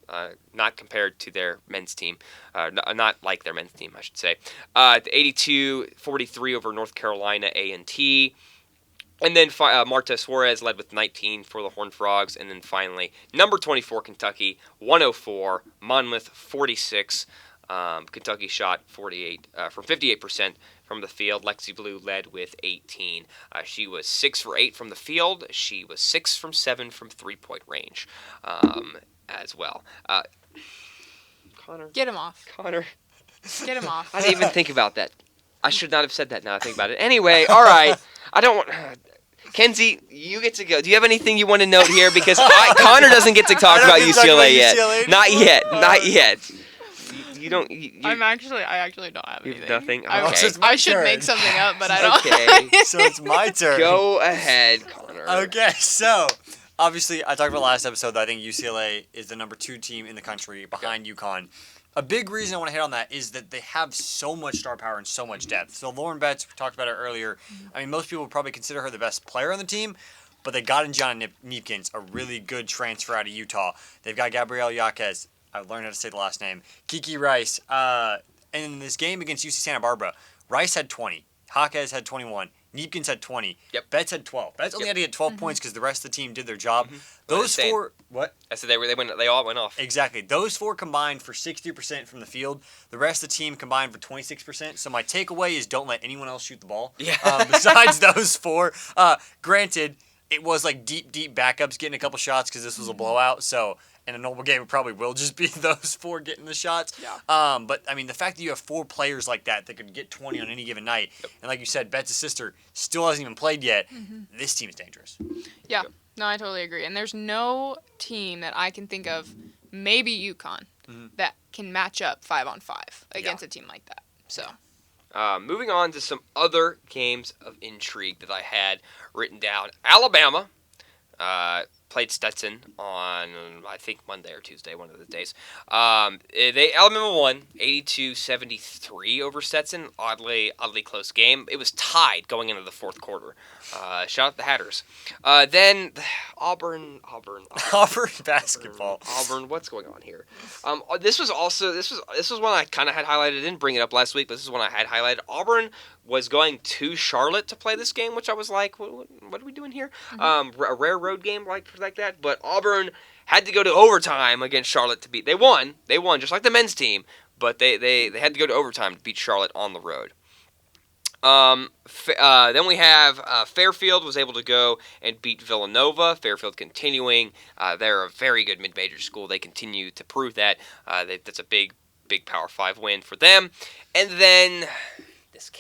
not compared to their men's team, not like their men's team, I should say. 82-43 over North Carolina A&T. And then Marta Suarez led with 19 for the Horned Frogs. And then finally, number 24, Kentucky, 104, Monmouth, 46. Kentucky shot 58% from the field. Lexi Blue led with 18. She was 6 for 8 from the field. She was 6 from 7 from 3-point range as well. Connor. Get him off. Connor. Get him off. I didn't even think about that. I should not have said that now I think about it. Anyway, all right. I don't want... Kenzie, you get to go. Do you have anything you want to note here? Because Connor doesn't get to talk about UCLA yet. Not yet. You don't. I actually don't have anything. Nothing. I should make something up, but I don't. Okay. So it's my turn. Go ahead, Connor. Okay, so obviously, I talked about last episode that I think UCLA is the number 2 team in the country behind UConn. A big reason I want to hit on that is that they have so much star power and so much depth. So Lauren Betts, we talked about her earlier. I mean, most people would probably consider her the best player on the team, but they got in John Neepkins, a really good transfer out of Utah. They've got Gabrielle Yaquez. I learned how to say the last name. Kiki Rice. And in this game against UC Santa Barbara, Rice had 20. Jaquez had 21. Neepkins had 20. Yep. Betts had 12. Betts only had to get 12 points because the rest of the team did their job. Those Insane. 4... What? I said they all went off. Exactly. Those 4 combined for 60% from the field. The rest of the team combined for 26%. So my takeaway is don't let anyone else shoot the ball. Yeah. Besides those 4. Granted, it was like deep backups getting a couple shots because this was a blowout. So in a normal game, it probably will just be those 4 getting the shots. Yeah. But, I mean, the fact that you have 4 players like that could get 20 on any given night, and like you said, Betts' sister still hasn't even played yet, this team is dangerous. Yeah. No, I totally agree. And there's no team that I can think of, maybe UConn, that can match up 5-on-5 against a team like that. So. Moving on to some other games of intrigue that I had written down. Alabama played Stetson on, I think, Monday or Tuesday, one of the days. Alabama won 82-73 over Stetson. Oddly close game. It was tied going into the fourth quarter. Shout out the Hatters. Then Auburn Basketball. Auburn, what's going on here? This was one I kind of had highlighted. I didn't bring it up last week, but this is one I had highlighted. Auburn was going to Charlotte to play this game, which I was like, what are we doing here? A rare road game like that, but Auburn had to go to overtime against Charlotte to beat. They won just like the men's team, but they had to go to overtime to beat Charlotte on the road. Then we have Fairfield was able to go and beat Villanova. Fairfield continuing. They're a very good mid-major school. They continue to prove that. That's a big Power 5 win for them. And then this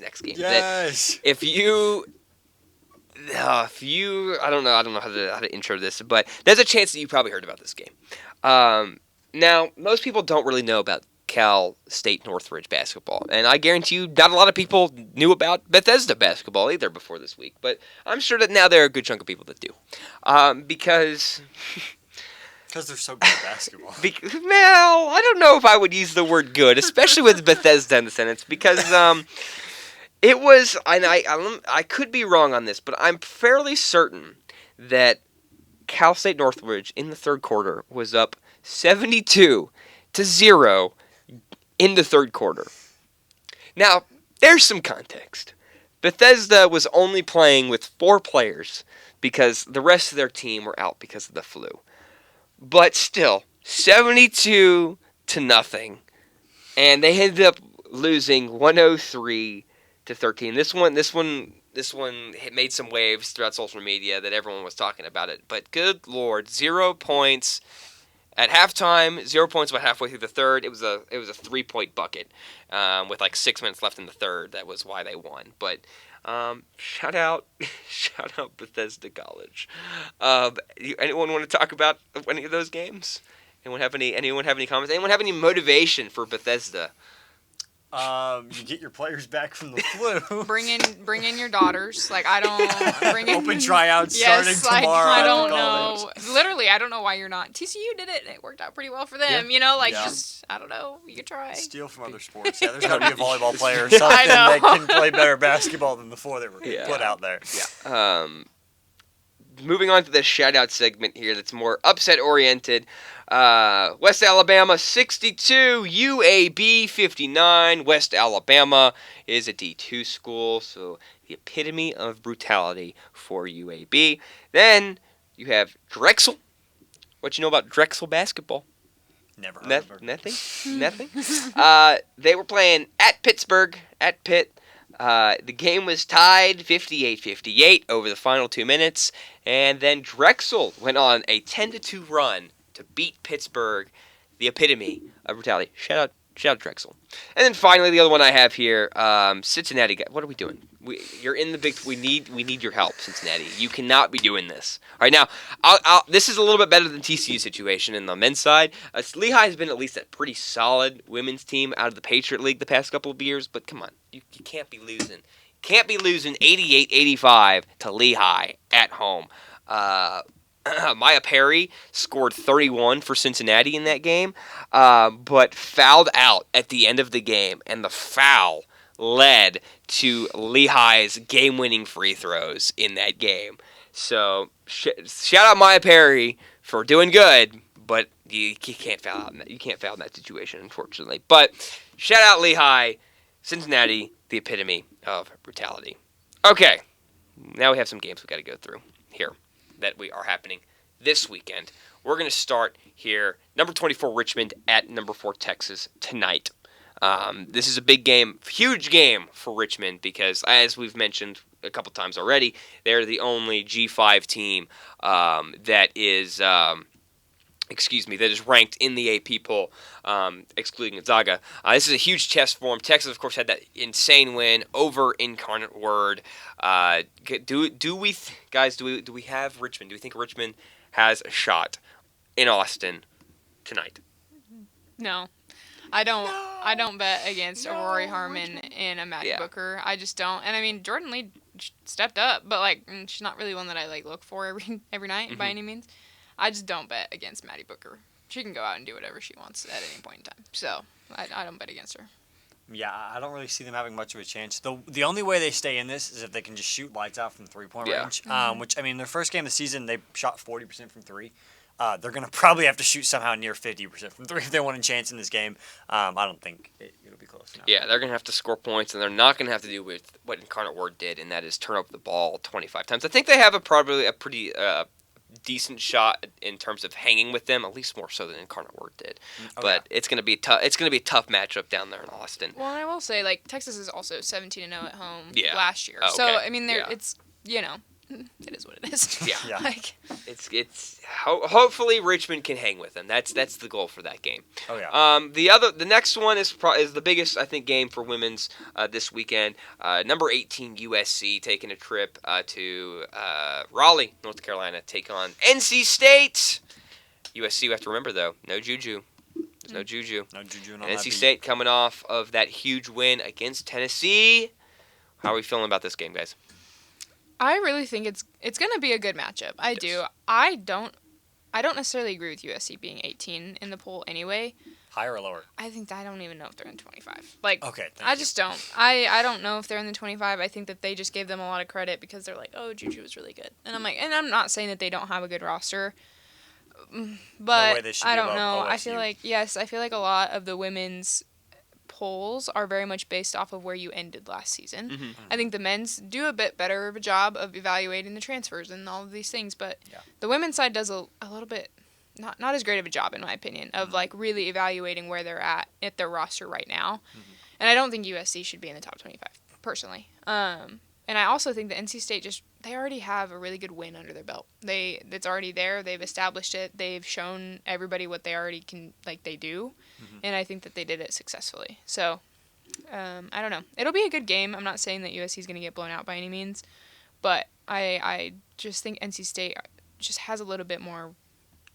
next game. Yes. If you, I don't know how to intro this, but there's a chance that you probably heard about this game. Now, most people don't really know about Cal State Northridge basketball, and I guarantee you not a lot of people knew about Bethesda basketball either before this week, but I'm sure that now there are a good chunk of people that do, because they're so good at basketball. Well, I don't know if I would use the word good, especially with Bethesda in the sentence, because it was, and I could be wrong on this, but I'm fairly certain that Cal State Northridge in the third quarter was up 72-0 in the third quarter. Now, there's some context. Bethesda was only playing with 4 players because the rest of their team were out because of the flu. But still, 72-0, and they ended up losing 103-13. This one made some waves throughout social media that everyone was talking about it. But good Lord, 0 points at halftime, 0 points about halfway through the third. It was a 3-point bucket with like 6 minutes left in the third. That was why they won. But shout out Bethesda College. Anyone want to talk about any of those games? Anyone have any comments? Anyone have any motivation for Bethesda? You get your players back from the flu. Bring in your daughters. Like, I don't bring in open tryouts yes, starting tomorrow. I don't know. Literally, I don't know why you're not. TCU did it, and it worked out pretty well for them. Yeah. Just I don't know. You could try. Steal from other sports. Yeah, there's got to be a volleyball player or something that can play better basketball than the 4 that were put out there. Yeah. Moving on to the shout-out segment here that's more upset-oriented. West Alabama 62, UAB 59. West Alabama is a D2 school, so the epitome of brutality for UAB. Then you have Drexel. What you know about Drexel basketball? Never heard of her. Nothing? They were playing at Pittsburgh, at Pitt. The game was tied 58-58 over the final 2 minutes, and then Drexel went on a 10-2 run to beat Pittsburgh, the epitome of brutality. Shout out Drexel. And then finally, the other one I have here, Cincinnati. What are we doing? You're in the big. We need your help, Cincinnati. You cannot be doing this. All right, now, this is a little bit better than TCU situation in the men's side. Lehigh has been at least a pretty solid women's team out of the Patriot League the past couple of years. But come on, you can't be losing. Can't be losing 88-85 to Lehigh at home. Maya Perry scored 31 for Cincinnati in that game, but fouled out at the end of the game, and the foul led to Lehigh's game-winning free throws in that game. So shout out Maya Perry for doing good, but you can't foul out in that. You can't foul in that situation, unfortunately. But shout out Lehigh, Cincinnati, the epitome of brutality. Okay, now we have some games we got to go through here that we are happening this weekend. We're going to start here. Number 24 Richmond at number 4 Texas tonight. This is a big game, huge game for Richmond because, as we've mentioned a couple times already, they're the only G5 team that is ranked in the AP poll, excluding Gonzaga. This is a huge test for them. Texas, of course, had that insane win over Incarnate Word. Do we have Richmond? Do we think Richmond has a shot in Austin tonight? No. I don't bet against a Rory Harmon and a Maddie Booker. I just don't. And I mean, Jordan Lee stepped up, but she's not really one that I look for every night by any means. I just don't bet against Maddie Booker. She can go out and do whatever she wants at any point in time. So I don't bet against her. Yeah, I don't really see them having much of a chance. The only way they stay in this is if they can just shoot lights out from three-point range. Which, I mean, their first game of the season, they shot 40% from three. They're going to probably have to shoot somehow near 50% from three if they want a chance in this game. I don't think it'll be close enough. Yeah, they're going to have to score points, and they're not going to have to do with what Incarnate Word did, and that is turn over the ball 25 times. I think they have probably a pretty decent shot in terms of hanging with them, at least more so than Incarnate Word did. But it's going to be tough. It's going to be a tough matchup down there in Austin. Well, I will say, Texas is also 17-0 at home last year. Oh, okay. So I mean, it's it is what it is. Yeah. It's hopefully Richmond can hang with them. That's the goal for that game. Oh yeah. The next one is the biggest I think game for women's this weekend. Number 18 USC taking a trip to Raleigh, North Carolina, take on NC State. USC, you have to remember though, no Juju. There's no Juju. No Juju. And NC State coming off of that huge win against Tennessee. How are we feeling about this game, guys? I really think it's going to be a good matchup. I do. I don't necessarily agree with USC being 18 in the poll anyway. Higher or lower? I don't even know if they're in 25. Okay. I just don't. I don't know if they're in the 25. I think that they just gave them a lot of credit because they're like, oh, Juju was really good. And I'm not saying that they don't have a good roster, but I don't know. I feel like a lot of the women's polls are very much based off of where you ended last season. Mm-hmm. I think the men's do a bit better of a job of evaluating the transfers and all of these things, but the women's side does a little bit not as great of a job in my opinion of really evaluating where they're at their roster right now. Mm-hmm. And I don't think USC should be in the top 25 personally. And I also think that NC State they already have a really good win under their belt. It's already there. They've established it. They've shown everybody what they already can, they do. Mm-hmm. And I think that they did it successfully. So, I don't know. It'll be a good game. I'm not saying that USC is going to get blown out by any means. But I just think NC State just has a little bit more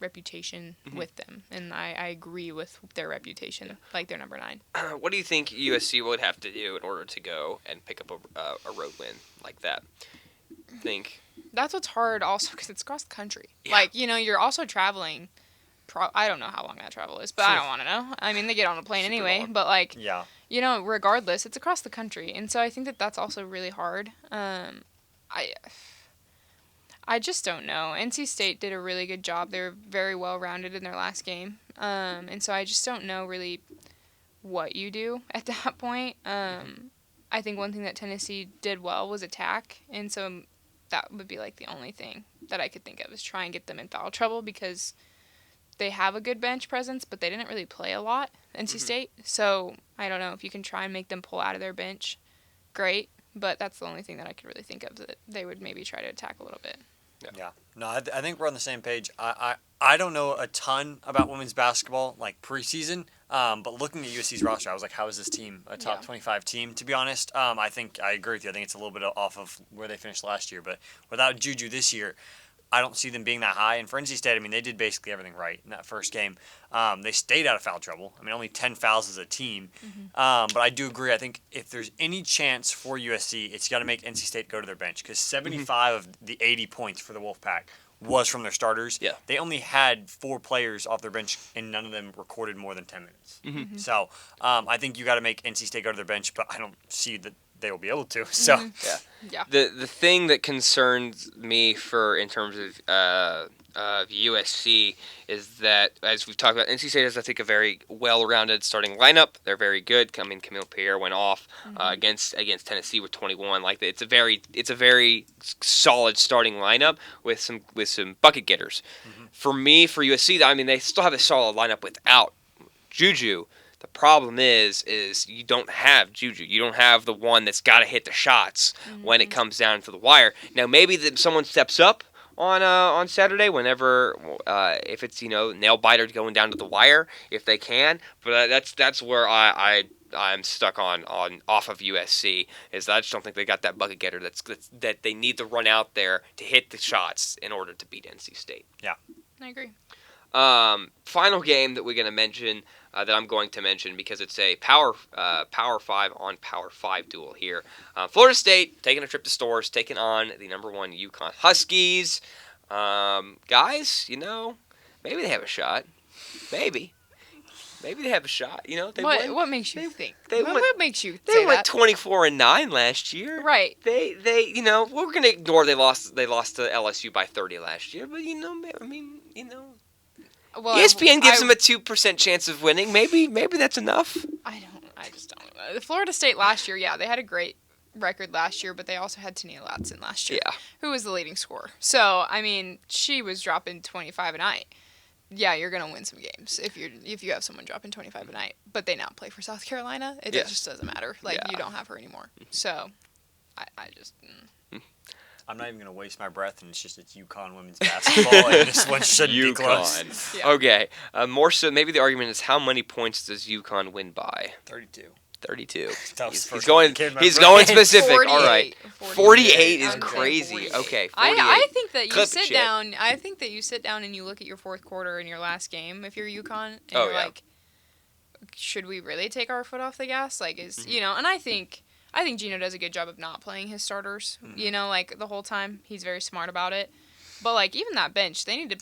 reputation with them. And I agree with their reputation, they're number 9. What do you think USC would have to do in order to go and pick up a road win like that? Think that's what's hard also because it's across the country. Yeah. You're also traveling. I don't know how long that travel is, but I don't want to know. I mean, they get on a plane anyway, but regardless, it's across the country, and so I think that that's also really hard. I just don't know. NC State did a really good job. They were very well rounded in their last game, and so I just don't know really what you do at that point. I think one thing that Tennessee did well was attack, and so that would be the only thing that I could think of is try and get them in foul trouble because they have a good bench presence, but they didn't really play a lot, NC State. So I don't know if you can try and make them pull out of their bench, great, but that's the only thing that I could really think of that they would maybe try to attack a little bit. Yeah. No, I think we're on the same page. I don't know a ton about women's basketball preseason, but looking at USC's roster, I was like, how is this team a top 25 team? To be honest, I think I agree with you. I think it's a little bit off of where they finished last year, but without Juju this year, I don't see them being that high. And for NC State, I mean, they did basically everything right in that first game. They stayed out of foul trouble. I mean, only 10 fouls as a team. But I do agree. I think if there's any chance for USC, it's got to make NC State go to their bench because 75 of the 80 points for the Wolfpack was from their starters. Yeah. They only had 4 players off their bench, and none of them recorded more than 10 minutes. Mm-hmm. So I think you got to make NC State go to their bench, but I don't see that they will be able to. So Yeah. The thing that concerns me in terms of USC is that, as we've talked about, NC State has, I think, a very well-rounded starting lineup. They're very good. I mean, Camille Pierre went off against Tennessee with 21. Like, it's a very solid starting lineup with some bucket getters. For USC, I mean, they still have a solid lineup without Juju. The problem is you don't have Juju. You don't have the one that's got to hit the shots when it comes down to the wire. Now, maybe someone steps up on Saturday whenever, if it's, nail biter going down to the wire, if they can. But that's where I'm stuck on off of USC, is I just don't think they got that bucket getter that they need to run out there to hit the shots in order to beat NC State. Yeah, I agree. Final game that we're going to mention, that I'm going to mention because it's a Power 5 on Power 5 duel here. Florida State taking a trip to Storrs, taking on the number 1 UConn Huskies. Guys, maybe they have a shot. Maybe they have a shot. What makes you think? What makes you they say went that? 24-9 last year. Right. They we're gonna ignore they lost to LSU by 30 last year, but Well, ESPN gives them a 2% chance of winning. Maybe that's enough. I just don't. The Florida State last year, yeah, they had a great record last year, but they also had Tania Latson last year, who was the leading scorer. So, I mean, she was dropping 25 a night. Yeah, you're gonna win some games if you have someone dropping 25 a night. But they now play for South Carolina. It just doesn't matter. You don't have her anymore. So, I just. I'm not even going to waste my breath, and it's UConn women's basketball, and this one shouldn't be close. Yeah. Okay. More so, maybe the argument is how many points does UConn win by? 32. 32. He's going specific. 48. All right. 48 is crazy. 48. Okay. 48. I think that you Clip sit shit. down. I think that you sit down and you look at your fourth quarter in your last game if you're UConn, and you're like, should we really take our foot off the gas? And I think Gino does a good job of not playing his starters, the whole time. He's very smart about it. But, even that bench, they need to,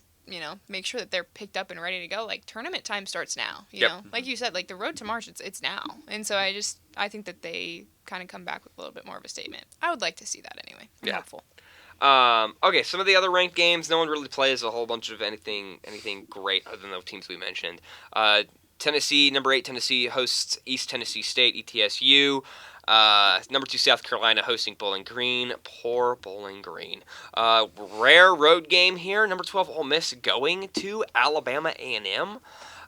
make sure that they're picked up and ready to go. Tournament time starts now, you know? Like you said, the road to March, it's now. And so I think that they kind of come back with a little bit more of a statement. I would like to see that anyway. I'm hopeful. Okay, some of the other ranked games, no one really plays a whole bunch of anything great other than the teams we mentioned. Number 8 Tennessee hosts East Tennessee State, ETSU. Number 2 South Carolina hosting Bowling Green. Poor Bowling Green. Rare road game here. Number 12 Ole Miss going to Alabama A&M.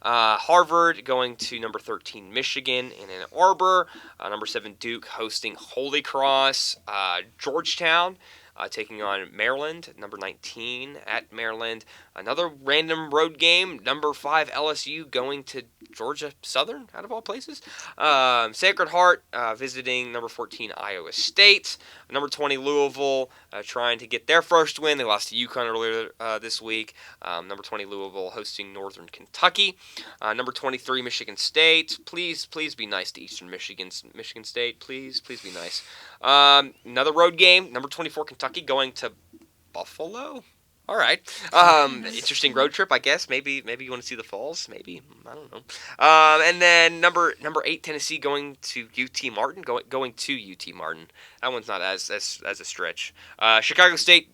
Harvard going to number 13 Michigan in Ann Arbor. Number 7 Duke hosting Holy Cross. Georgetown taking on Maryland, number 19 at Maryland. Another random road game, number 5 LSU going to Georgia Southern, out of all places. Sacred Heart visiting number 14 Iowa State. Number 20 Louisville trying to get their first win. They lost to UConn earlier this week. Number 20 Louisville hosting Northern Kentucky. Number 23 Michigan State. Please be nice to Eastern Michigan State. Please be nice. Another road game, number 24 Kentucky going to Buffalo. All right. Interesting road trip, I guess. Maybe you want to see the falls. Maybe, I don't know. And then number 8 Tennessee going to UT Martin. Going to UT Martin. That one's not as a stretch. Chicago State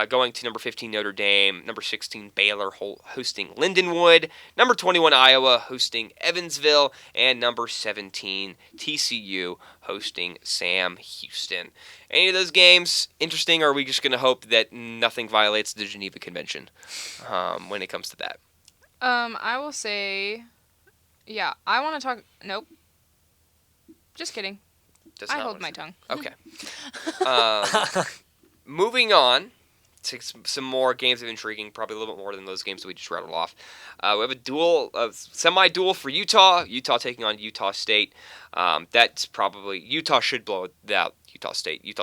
going to number 15 Notre Dame. Number 16 Baylor hosting Lindenwood. Number 21 Iowa hosting Evansville, and number 17 TCU hosting Sam Houston. Any of those games interesting, or are we just going to hope that nothing violates the Geneva Convention when it comes to that? I will say, yeah, I want to talk. Nope. Just kidding. I hold my tongue. Okay. Moving on to some more games of intriguing, probably a little bit more than those games that we just rattled off. We have a semi-duel for Utah. Utah taking on Utah State. That's probably, Utah should blow that out. Utah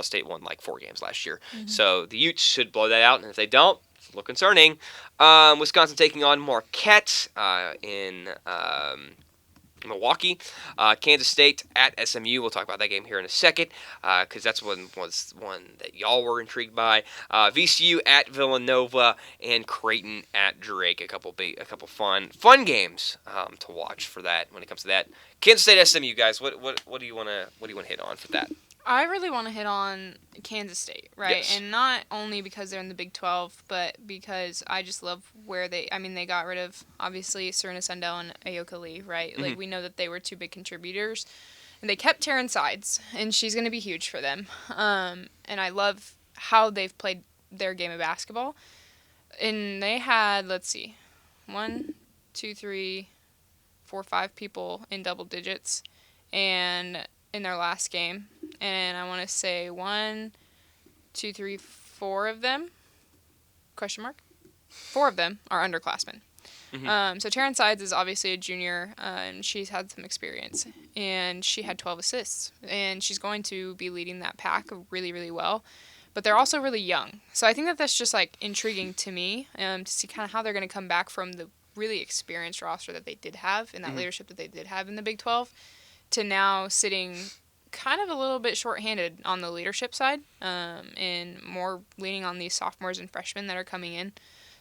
State won 4 games last year. Mm-hmm. So the Utes should blow that out, and if they don't, it's a little concerning. Wisconsin taking on Marquette in Milwaukee. Kansas State at SMU. We'll talk about that game here in a second because that's one that y'all were intrigued by. VCU at Villanova and Creighton at Drake. A couple fun games to watch for that when it comes to that. Kansas State SMU guys. What do you want to hit on for that? I really want to hit on Kansas State, right? Yes. And not only because they're in the Big 12, but because I just love where they got rid of, obviously, Serena Sundell and Ayoka Lee, right? Mm-hmm. Like, we know that they were two big contributors. And they kept Taryn Sides, and she's going to be huge for them. And I love how they've played their game of basketball. And they had, let's see, 1, 2, 3, 4, 5 people in double digits. And in their last game, and I want to say 1, 2, 3, 4 of them, ? 4 of them are underclassmen. Mm-hmm. So Taryn Sides is obviously a junior, and she's had some experience, and she had 12 assists, and she's going to be leading that pack really, really well. But they're also really young, so I think that that's just like intriguing to me, to see kind of how they're going to come back from the really experienced roster that they did have and that leadership that they did have in the Big 12. To now sitting kind of a little bit shorthanded on the leadership side, and more leaning on these sophomores and freshmen that are coming in.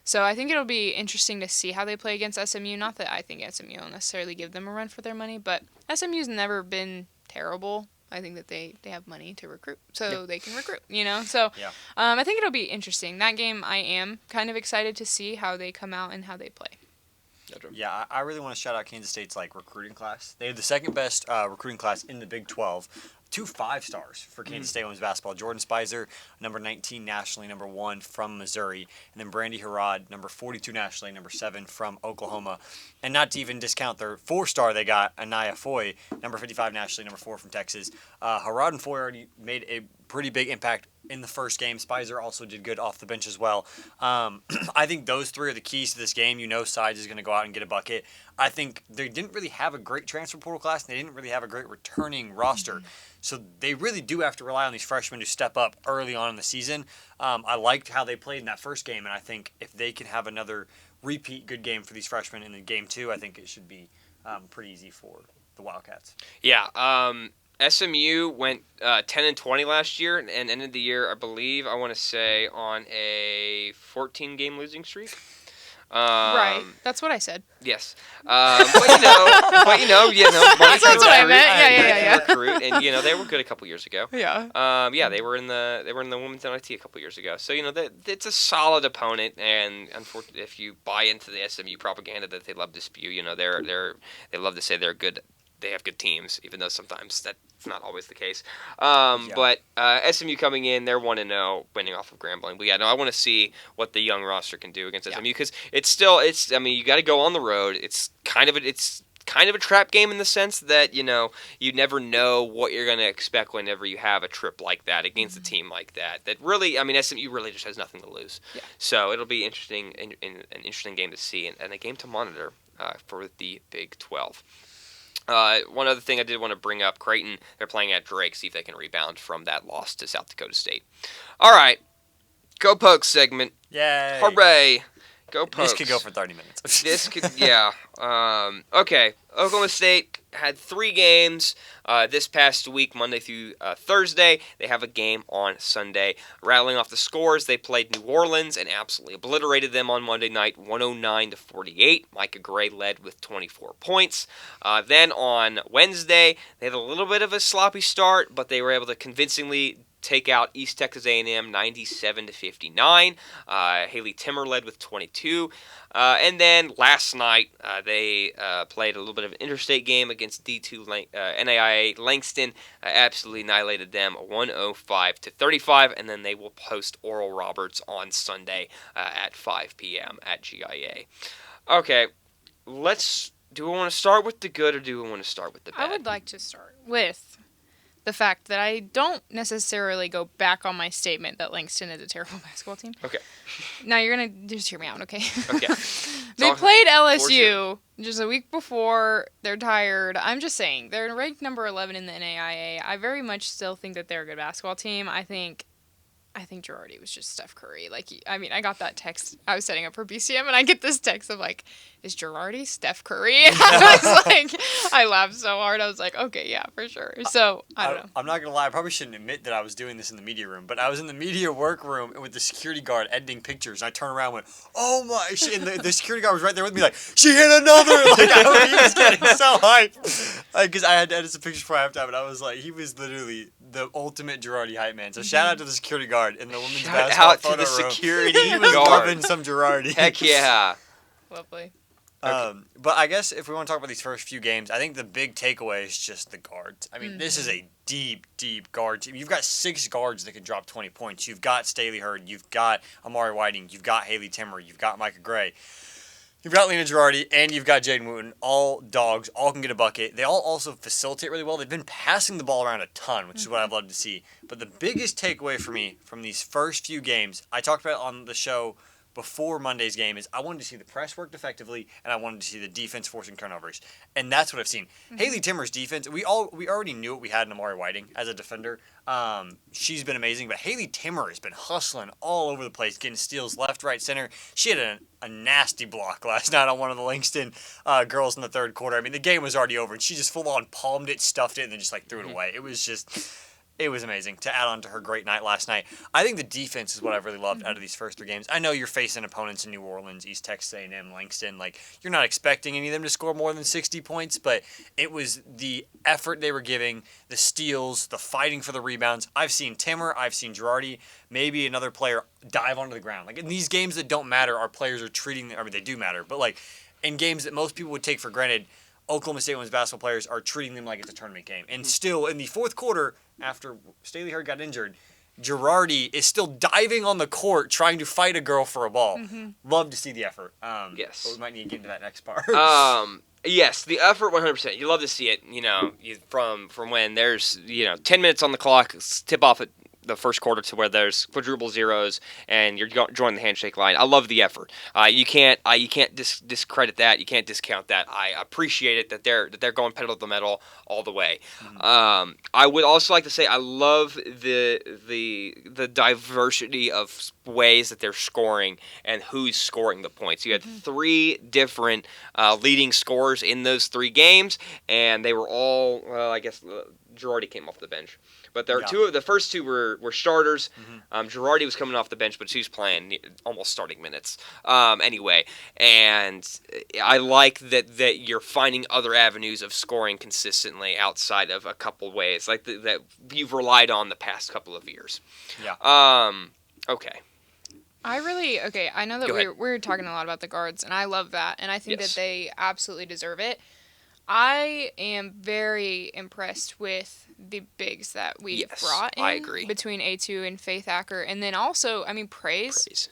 So I think it'll be interesting to see how they play against SMU. Not that I think SMU will necessarily give them a run for their money, but SMU's never been terrible. I think that they have money to recruit, so they can recruit, So I think it'll be interesting. That game, I am kind of excited to see how they come out and how they play. Yeah, I really want to shout out Kansas State's recruiting class. They have the second best recruiting class in the Big 12. 2 5-stars for Kansas State women's basketball. Jordan Spicer, number 19 nationally, number 1 from Missouri. And then Brandy Harrod, number 42 nationally, number 7 from Oklahoma. And not to even discount their 4-star they got, Anaya Foy, number 55 nationally, number 4 from Texas. Harrod and Foy already made a pretty big impact in the first game. Spicer also did good off the bench as well. I think those 3 are the keys to this game. Sides is going to go out and get a bucket. I think they didn't really have a great transfer portal class, and they didn't really have a great returning roster. So they really do have to rely on these freshmen to step up early on in the season. I liked how they played in that first game, and I think if they can have another repeat good game for these freshmen in the game 2, I think it should be pretty easy for the Wildcats. Yeah, SMU went 10-20 last year and ended the year, I want to say, on a 14-game losing streak. Right, that's what I said. Yes, but that's what I meant. Yeah. Recruit, and they were good a couple years ago. Yeah. They were in the women's NIT a couple years ago. So it's a solid opponent, and unfortunately, if you buy into the SMU propaganda that they love to spew, they love to say they're good. They have good teams, even though sometimes that's not always the case. But SMU coming in, they're 1-0, winning off of Grambling. But I want to see what the young roster can do against SMU because you got to go on the road. It's kind of a trap game in the sense that you never know what you're going to expect whenever you have a trip like that against a team like that. That really, SMU really just has nothing to lose. Yeah. So it'll be interesting, an interesting game to see and a game to monitor for the Big 12. One other thing I did want to bring up, Creighton, they're playing at Drake, see if they can rebound from that loss to South Dakota State. All right, Go Pokes segment. Yay. Hooray. Go Pokes. This could go for 30 minutes. Yeah. Okay, Oklahoma State had 3 games this past week, Monday through Thursday. They have a game on Sunday. Rattling off the scores, they played New Orleans and absolutely obliterated them on Monday night, 109-48. Micah Gray led with 24 points. Then on Wednesday, they had a little bit of a sloppy start, but they were able to convincingly take out East Texas A&M 97-59. Haley Timmer led with 22. And then last night, they played a little bit of an interstate game against D2 NAIA Langston. Absolutely annihilated them 105-35. And then they will host Oral Roberts on Sunday at 5 p.m. at GIA. Okay, do we want to start with the good or do we want to start with the bad? I would like to start with the fact that I don't necessarily go back on my statement that Langston is a terrible basketball team. Okay. Now you're going to just hear me out, okay? Okay. They played LSU just a week before. They're tired. I'm just saying, they're ranked number 11 in the NAIA. I very much still think that they're a good basketball team. I think Girardi was just Steph Curry. I got that text. I was setting up for BCM, and I get this text of, is Girardi Steph Curry? And I was like, I laughed so hard. I was like, okay, yeah, for sure. So, I don't know. I'm not going to lie. I probably shouldn't admit that I was doing this in the media room, but I was in the media workroom with the security guard editing pictures. And I turned around and went, oh my shit. And the security guard was right there with me like, she hit another. Like, he was getting so hyped. Because I had to edit some pictures for halftime, and I was like, he was literally the ultimate Girardi hype man. So shout out to the security guard in the women's basketball out to the photo room. security He was guard. loving some Girardi. Heck yeah. Lovely. But I guess if we want to talk about these first few games, I think the big takeaway is just the guards. I mean, this is a deep, deep guard team. You've got 6 guards that can drop 20 points. You've got Staley Hurd. You've got Amari Whiting. You've got Haley Timmer. You've got Micah Gray. You've got Lena Girardi, and you've got Jaden Wooten. All dogs, all can get a bucket. They all also facilitate really well. They've been passing the ball around a ton, which is what I've loved to see. But the biggest takeaway for me from these first few games, I talked about it on the show before Monday's game, is I wanted to see the press worked effectively, and I wanted to see the defense forcing turnovers, and that's what I've seen. Haley Timmer's defense, we already knew what we had in Amari Whiting as a defender. She's been amazing, but Haley Timmer has been hustling all over the place, getting steals left, right, center. She had a nasty block last night on one of the Langston girls in the third quarter. I mean, the game was already over, and she just full on palmed it, stuffed it, and then just threw it away. It was amazing to add on to her great night last night. I think the defense is what I've really loved out of these first 3 games. I know you're facing opponents in New Orleans, East Texas A&M, Langston. You're not expecting any of them to score more than 60 points, but it was the effort they were giving, the steals, the fighting for the rebounds. I've seen Timmer, I've seen Girardi, maybe another player dive onto the ground. In these games that don't matter, our players are treating them, I mean, they do matter, but in games that most people would take for granted, Oklahoma State women's basketball players are treating them like it's a tournament game. And still, in the fourth quarter, after Staley Hurd got injured, Girardi is still diving on the court trying to fight a girl for a ball. Love to see the effort. Yes. But we might need to get into that next part. Yes, the effort 100%. You love to see it, from when there's, 10 minutes on the clock, tip off at the first quarter to where there's quadruple zeros and you're joining the handshake line. I love the effort. You can't discredit that. You can't discount that. I appreciate it that they're going pedal to the metal all the way. I would also like to say I love the diversity of ways that they're scoring and who's scoring the points. You had 3 different leading scorers in those 3 games, and they were all Girardi came off the bench. But there are the first 2 were starters. Girardi was coming off the bench, but she was playing almost starting minutes. Anyway, and I like that you're finding other avenues of scoring consistently outside of a couple ways, that you've relied on the past couple of years. Yeah. Okay. I know that we're talking a lot about the guards, and I love that, and I think that they absolutely deserve it. I am very impressed with the bigs that we've brought in. I agree. Between A2 and Faith Acker. And then also, praise.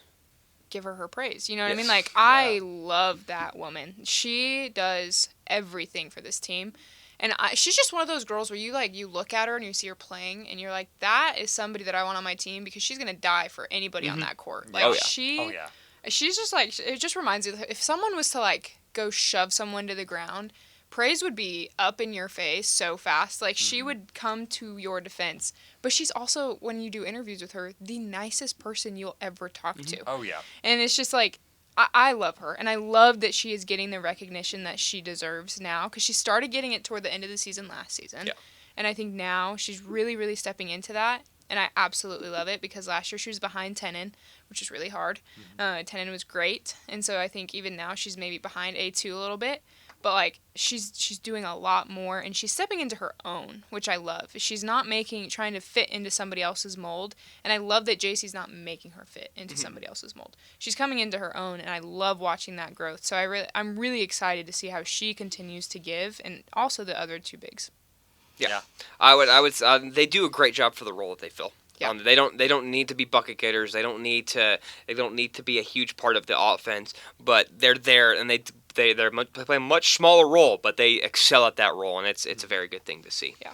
Give her praise. You know what I mean? I love that woman. She does everything for this team. And she's just one of those girls where you look at her and you see her playing and you're like, that is somebody that I want on my team because she's going to die for anybody on that court. She's just it just reminds me, if someone was to go shove someone to the ground, praise would be up in your face so fast. She would come to your defense. But she's also, when you do interviews with her, the nicest person you'll ever talk to. Oh, yeah. And it's just I love her. And I love that she is getting the recognition that she deserves now. Because she started getting it toward the end of the season last season. Yeah. And I think now she's really, really stepping into that. And I absolutely love it because last year she was behind Tenen, which is really hard. Tenen was great. And so I think even now she's maybe behind A2 a little bit. But she's doing a lot more, and she's stepping into her own, which I love. She's not trying to fit into somebody else's mold, and I love that JC's not making her fit into somebody else's mold. She's coming into her own, and I love watching that growth. So I'm really excited to see how she continues to give, and also the other 2 bigs. Yeah. I would. They do a great job for the role that they fill. Yeah. They don't need to be bucket getters. They don't need to be a huge part of the offense, but they're there and they play a much smaller role, but they excel at that role, and it's a very good thing to see. Yeah.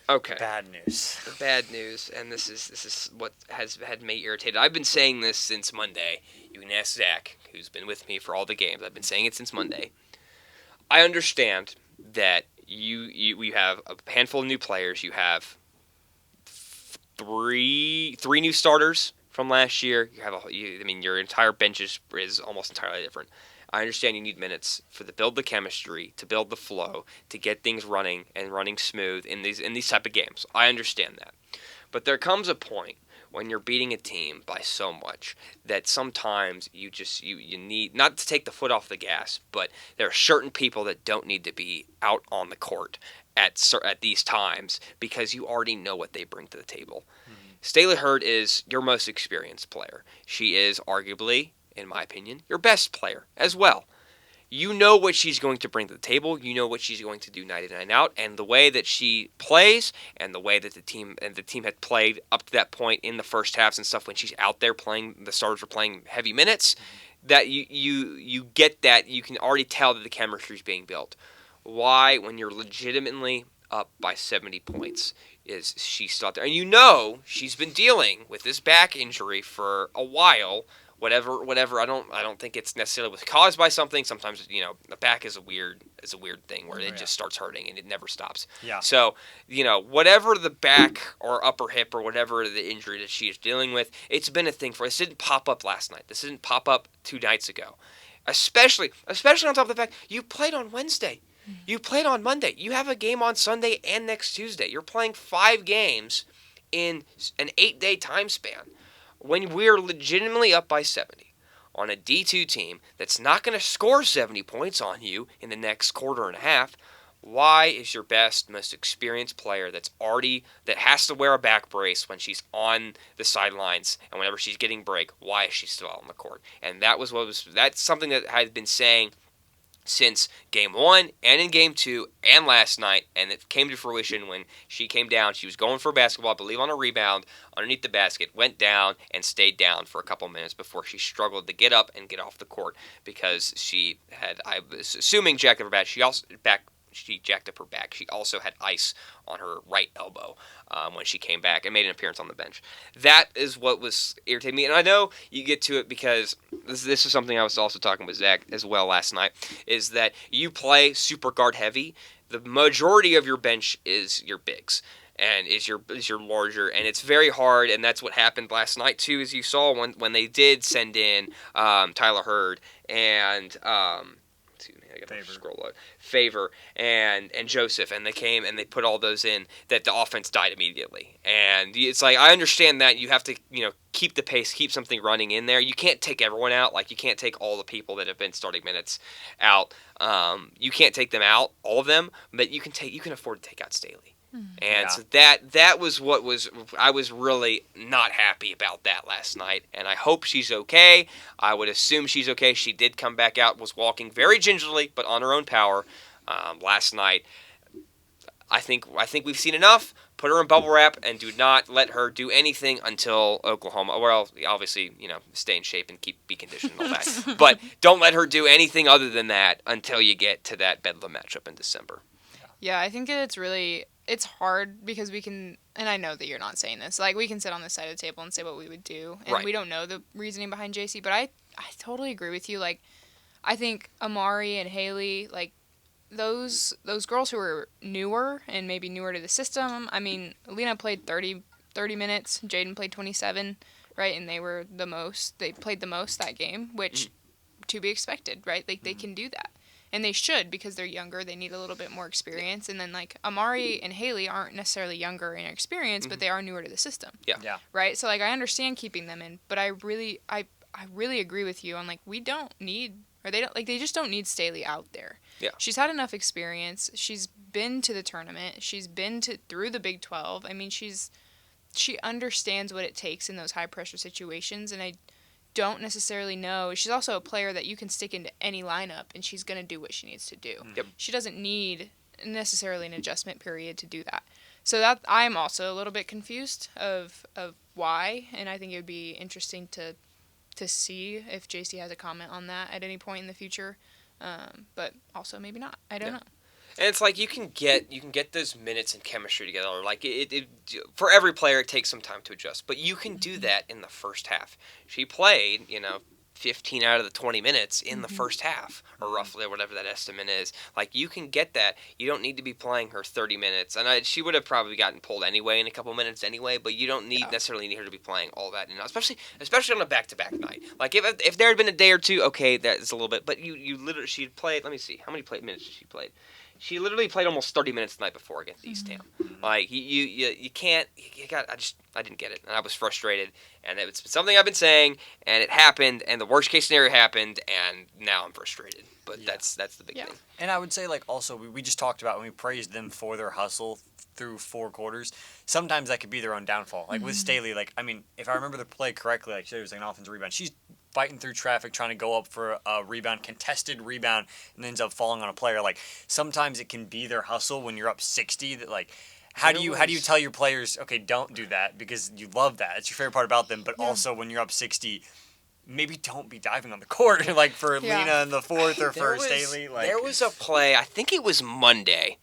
Okay. Bad news, and this is what has had me irritated. I've been saying this since Monday. You can ask Zach, who's been with me for all the games. I've been saying it since Monday. I understand that you have a handful of new players. You have three new starters from last year. You have your entire bench is almost entirely different. I understand you need minutes to build the chemistry, to build the flow, to get things running and running smooth in these type of games. I understand that. But there comes a point when you're beating a team by so much that sometimes you need not to take the foot off the gas, but there are certain people that don't need to be out on the court at these times because you already know what they bring to the table. Mm-hmm. Staley Hurd is your most experienced player. She is arguably, in my opinion, your best player as well. You know what she's going to bring to the table. You know what she's going to do night in and out, and the way that she plays, and the way that the team had played up to that point in the first halves and stuff when she's out there playing. The starters were playing heavy minutes. That you get that you can already tell that the chemistry is being built. Why, when you're legitimately up by 70 points, is she still out there? And you know she's been dealing with this back injury for a while. Whatever. I don't think it's necessarily was caused by something. Sometimes the back is a weird thing where it just starts hurting and it never stops. Yeah. So whatever the back or upper hip or whatever the injury that she is dealing with, it's been a thing for her. This didn't pop up last night. This didn't pop up 2 nights ago. Especially on top of the fact you played on Wednesday. You played on Monday. You have a game on Sunday and next Tuesday. You're playing 5 games in an 8-day time span. When we're legitimately up by 70 on a D2 team that's not going to score 70 points on you in the next quarter and a half, why is your best, most experienced player that has to wear a back brace when she's on the sidelines and whenever she's getting break, why is she still out on the court? And that's something that I had been saying since Game 1 and in Game 2 and last night, and it came to fruition when she came down. She was going for a basketball, I believe on a rebound, underneath the basket, went down and stayed down for a couple minutes before she struggled to get up and get off the court because she had, I was assuming, jacked up her back. She jacked up her back. She also had ice on her right elbow when she came back and made an appearance on the bench. That is what was irritating me. And I know you get to it because this is something I was also talking with Zach as well last night, is that you play super guard heavy. The majority of your bench is your bigs and is your larger, and it's very hard, and that's what happened last night too, as you saw when they did send in Tyler Hurd and Favor and Joseph, and they came and they put all those in, that the offense died immediately. And it's like, I understand that you have to keep the pace, keep something running in there. You can't take everyone out. Like, you can't take all the people that have been starting minutes out. You can't take them out, all of them, but you can afford to take out Staley. And so that was I was really not happy about that last night, and I hope she's okay. I would assume she's okay. She did come back out, was walking very gingerly, but on her own power last night. I think we've seen enough. Put her in bubble wrap and do not let her do anything until Oklahoma. Well, obviously, stay in shape and be conditioned and all that. But don't let her do anything other than that until you get to that Bedlam matchup in December. Yeah, I think it's hard because we can, and I know that you're not saying this, like, we can sit on this side of the table and say what we would do, and right. We don't know the reasoning behind JC, but I totally agree with you. Like, I think Amari and Haley, like, those girls who are newer and maybe newer to the system, I mean, Lena played 30 minutes, Jaden played 27, right, and they played the most that game, which, to be expected, right, like, they can do that. And they should, because they're younger. They need a little bit more experience. And then, like, Amari and Haley aren't necessarily younger in experience, but they are newer to the system. Yeah. Right? So, like, I understand keeping them in, but I really agree with you on, like, they just don't need Staley out there. Yeah. She's had enough experience. She's been to the tournament. She's been through the Big 12. I mean, she understands what it takes in those high-pressure situations, and I don't necessarily know. She's also a player that you can stick into any lineup, and she's going to do what she needs to do. Yep. She doesn't need necessarily an adjustment period to do that. So that I'm also a little bit confused of why, and I think it would be interesting to see if JC has a comment on that at any point in the future, but also maybe not. I don't know. And it's like you can get those minutes and chemistry together. Like it for every player, it takes some time to adjust, but you can do that in the first half. She played, 15 out of the 20 minutes in the first half, or roughly whatever that estimate is. Like, you can get that. You don't need to be playing her 30 minutes. And she would have probably gotten pulled anyway in a couple minutes anyway, but you don't necessarily need her to be playing all that, especially on a back-to-back night. Like, if there had been a day or two, okay, that's a little bit, but you literally, she'd played, let me see, how many minutes did she play? She literally played almost 30 minutes the night before against East Ham. Like, you can't, I didn't get it, and I was frustrated, and it's something I've been saying, and it happened, and the worst case scenario happened, and now I'm frustrated. But that's the big thing. And I would say, like, also, we just talked about when we praised them for their hustle through 4 quarters, sometimes that could be their own downfall. Like, with Staley, like, I mean, if I remember the play correctly, like, it was like an offensive rebound. She's fighting through traffic, trying to go up for a rebound, contested rebound, and ends up falling on a player. Like, sometimes it can be their hustle when you're up 60 that, like, how do you tell your players, okay, don't do that because you love that. It's your favorite part about them, but also when you're up 60, maybe don't be diving on the court, like for Lena in the fourth or for Staley. Like, there was a play, I think it was Monday,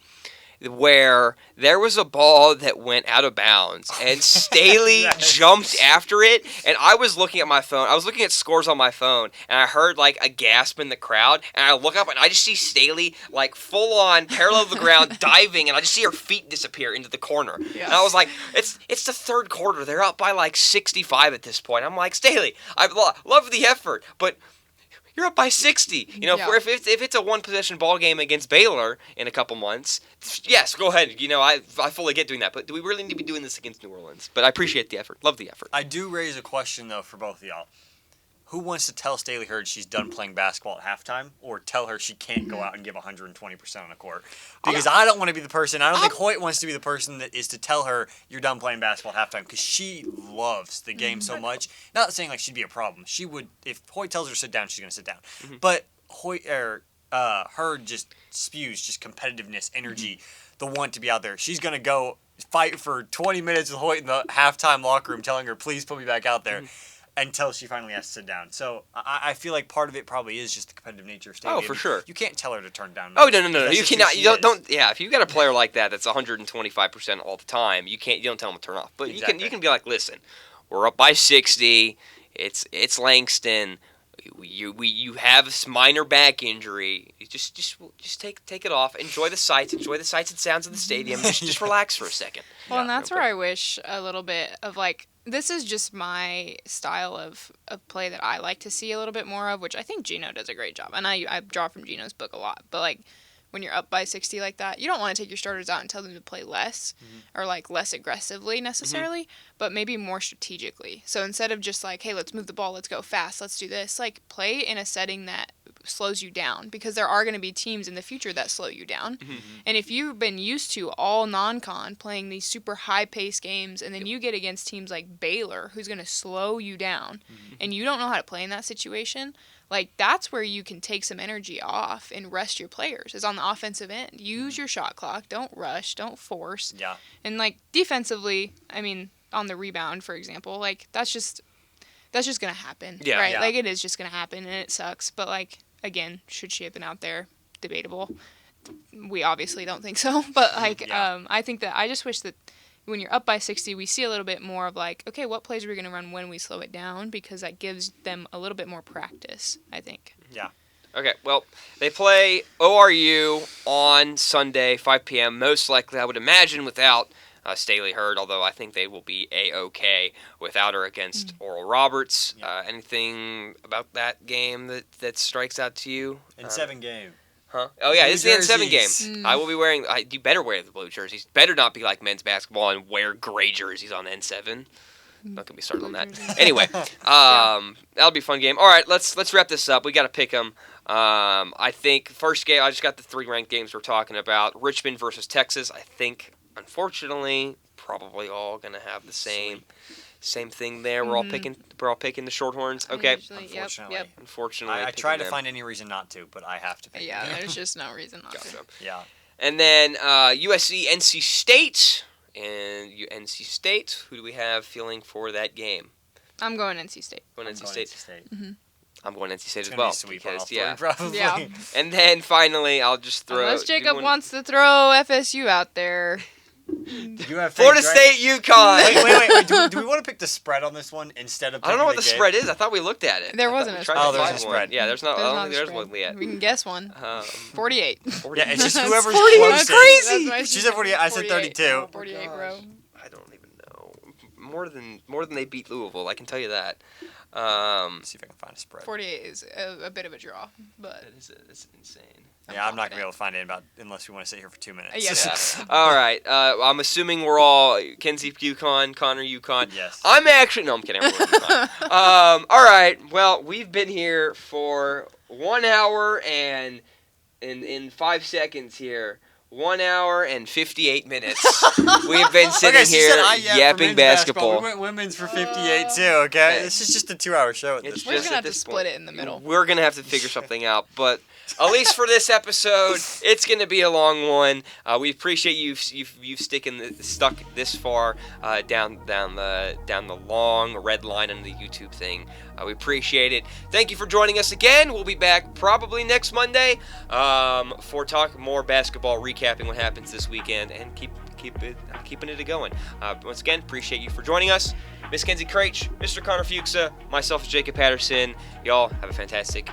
where there was a ball that went out of bounds, and Staley jumped after it, and I was looking at my phone. I was looking at scores on my phone, and I heard, like, a gasp in the crowd, and I look up, and I just see Staley, like, full-on, parallel to the ground, diving, and I just see her feet disappear into the corner. Yeah. And I was like, it's the third quarter. They're up by, like, 65 at this point. I'm like, Staley, I love the effort, but you're up by 60. You know, if it's a one-possession ball game against Baylor in a couple months, yes, go ahead. You know, I fully get doing that. But do we really need to be doing this against New Orleans? But I appreciate the effort. Love the effort. I do raise a question, though, for both of y'all. Who wants to tell Staley Hurd she's done playing basketball at halftime, or tell her she can't go out and give 120% on the court? Because I don't want to be the person. I don't think Hoyt wants to be the person that is to tell her you're done playing basketball at halftime, because she loves the game so much. Not saying like she'd be a problem. She would, if Hoyt tells her to sit down, she's going to sit down. But Hurd just spews just competitiveness, energy, the want to be out there. She's going to go fight for 20 minutes with Hoyt in the halftime locker room, telling her, please put me back out there. Until she finally has to sit down. So I feel like part of it probably is just the competitive nature of Staley. Oh, for sure. You can't tell her to turn down. Oh, no. You cannot. You don't. Yeah, if you've got a player like that that's 125% all the time, you don't tell them to turn off. But you can be like, listen, we're up by 60. It's Langston. You have a minor back injury. You just take it off. Enjoy the sights. Enjoy the sights and sounds of the stadium. Just relax for a second. Well, and that's where I wish a little bit of, like, this is just my style of play that I like to see a little bit more of, which I think Gino does a great job. And I draw from Gino's book a lot. But, like, when you're up by 60 like that, you don't want to take your starters out and tell them to play less or, like, less aggressively necessarily, but maybe more strategically. So instead of just like, hey, let's move the ball, let's go fast, let's do this, like, play in a setting that slows you down, because there are going to be teams in the future that slow you down. And if you've been used to all non-con playing these super high-paced games, and then you get against teams like Baylor, who's going to slow you down, and you don't know how to play in that situation, like, that's where you can take some energy off and rest your players, is on the offensive end. Use your shot clock. Don't rush. Don't force. Yeah. And, like, defensively, I mean, on the rebound, for example, like, that's just going to happen. Yeah. Right? Yeah. Like, it is just going to happen, and it sucks. But, like, again, should she have been out there? Debatable. We obviously don't think so. But, like, I think that I just wish that when you're up by 60, we see a little bit more of, like, okay, what plays are we going to run when we slow it down? Because that gives them a little bit more practice, I think. Yeah. Okay, well, they play ORU on Sunday, 5 p.m., most likely, I would imagine, without Staley Hurd, although I think they will be A-OK without her against Oral Roberts. Anything about that game that strikes out to you? N7 game. Huh? Oh, yeah, it's the N7 jerseys. game. I will be wearing... you better wear the blue jerseys. Better not be like men's basketball and wear gray jerseys on the N7. Not gonna be started on that. Anyway, that'll be a fun game. All right, let's wrap this up. We got to pick them. I think first game, I just got the 3 ranked games we're talking about. Richmond versus Texas. I think, unfortunately, probably all gonna have the same thing there. We're all picking the Shorthorns. Okay. Unfortunately. Yep. Unfortunately, I try to find any reason not to, but I have to pick Yeah, them. there's just no reason not to. Yeah. And then USC, NC State. And NC State, who do we have feeling for that game? I'm going NC State. Going NC State. Mm-hmm. I'm going NC State It's as gonna well. be sweep Because, on all 3, probably. Yeah. And then finally, I'll just throw... Unless Jacob wants to throw FSU out there. You have Florida faith, right? State, UConn. Wait. Do we want to pick the spread on this one instead of? I don't know what the picking spread is. I thought we looked at it. There I thought wasn't we a tried spread. to Oh, there's find a one. spread. Yeah, there's not. I don't think there's one yet. We can guess one. 48. Yeah, it's just That's whoever's 48. closest. That's crazy. She said 48. I said 32. 48, bro. I don't even know. More than they beat Louisville. I can tell you that. Let's see if I can find a spread. 48 is a bit of a draw, but It's insane. Yeah, I'm not gonna be able to find it unless we want to sit here for 2 minutes. Yeah. All right. I'm assuming we're all Kenzie UConn, Connor UConn. Yes. I'm actually no. I'm kidding. I'm going UConn. All right. Well, we've been here for 1 hour and in 5 seconds here. 1 hour and 58 minutes. We've been sitting here yapping basketball. We went women's for 58 too. Okay, this is just a 2-hour show at this we're point. just gonna have to split it in the middle. We're gonna have to figure something out, but at least for this episode, it's gonna be a long one. We appreciate you stuck this far down the long red line on the YouTube thing. We appreciate it. Thank you for joining us again. We'll be back probably next Monday for talk more basketball, recapping what happens this weekend, and keeping it going. Once again, appreciate you for joining us. Miss Kenzie Craich, Mr. Connor Fuchsa, myself, Jacob Patterson. Y'all have a fantastic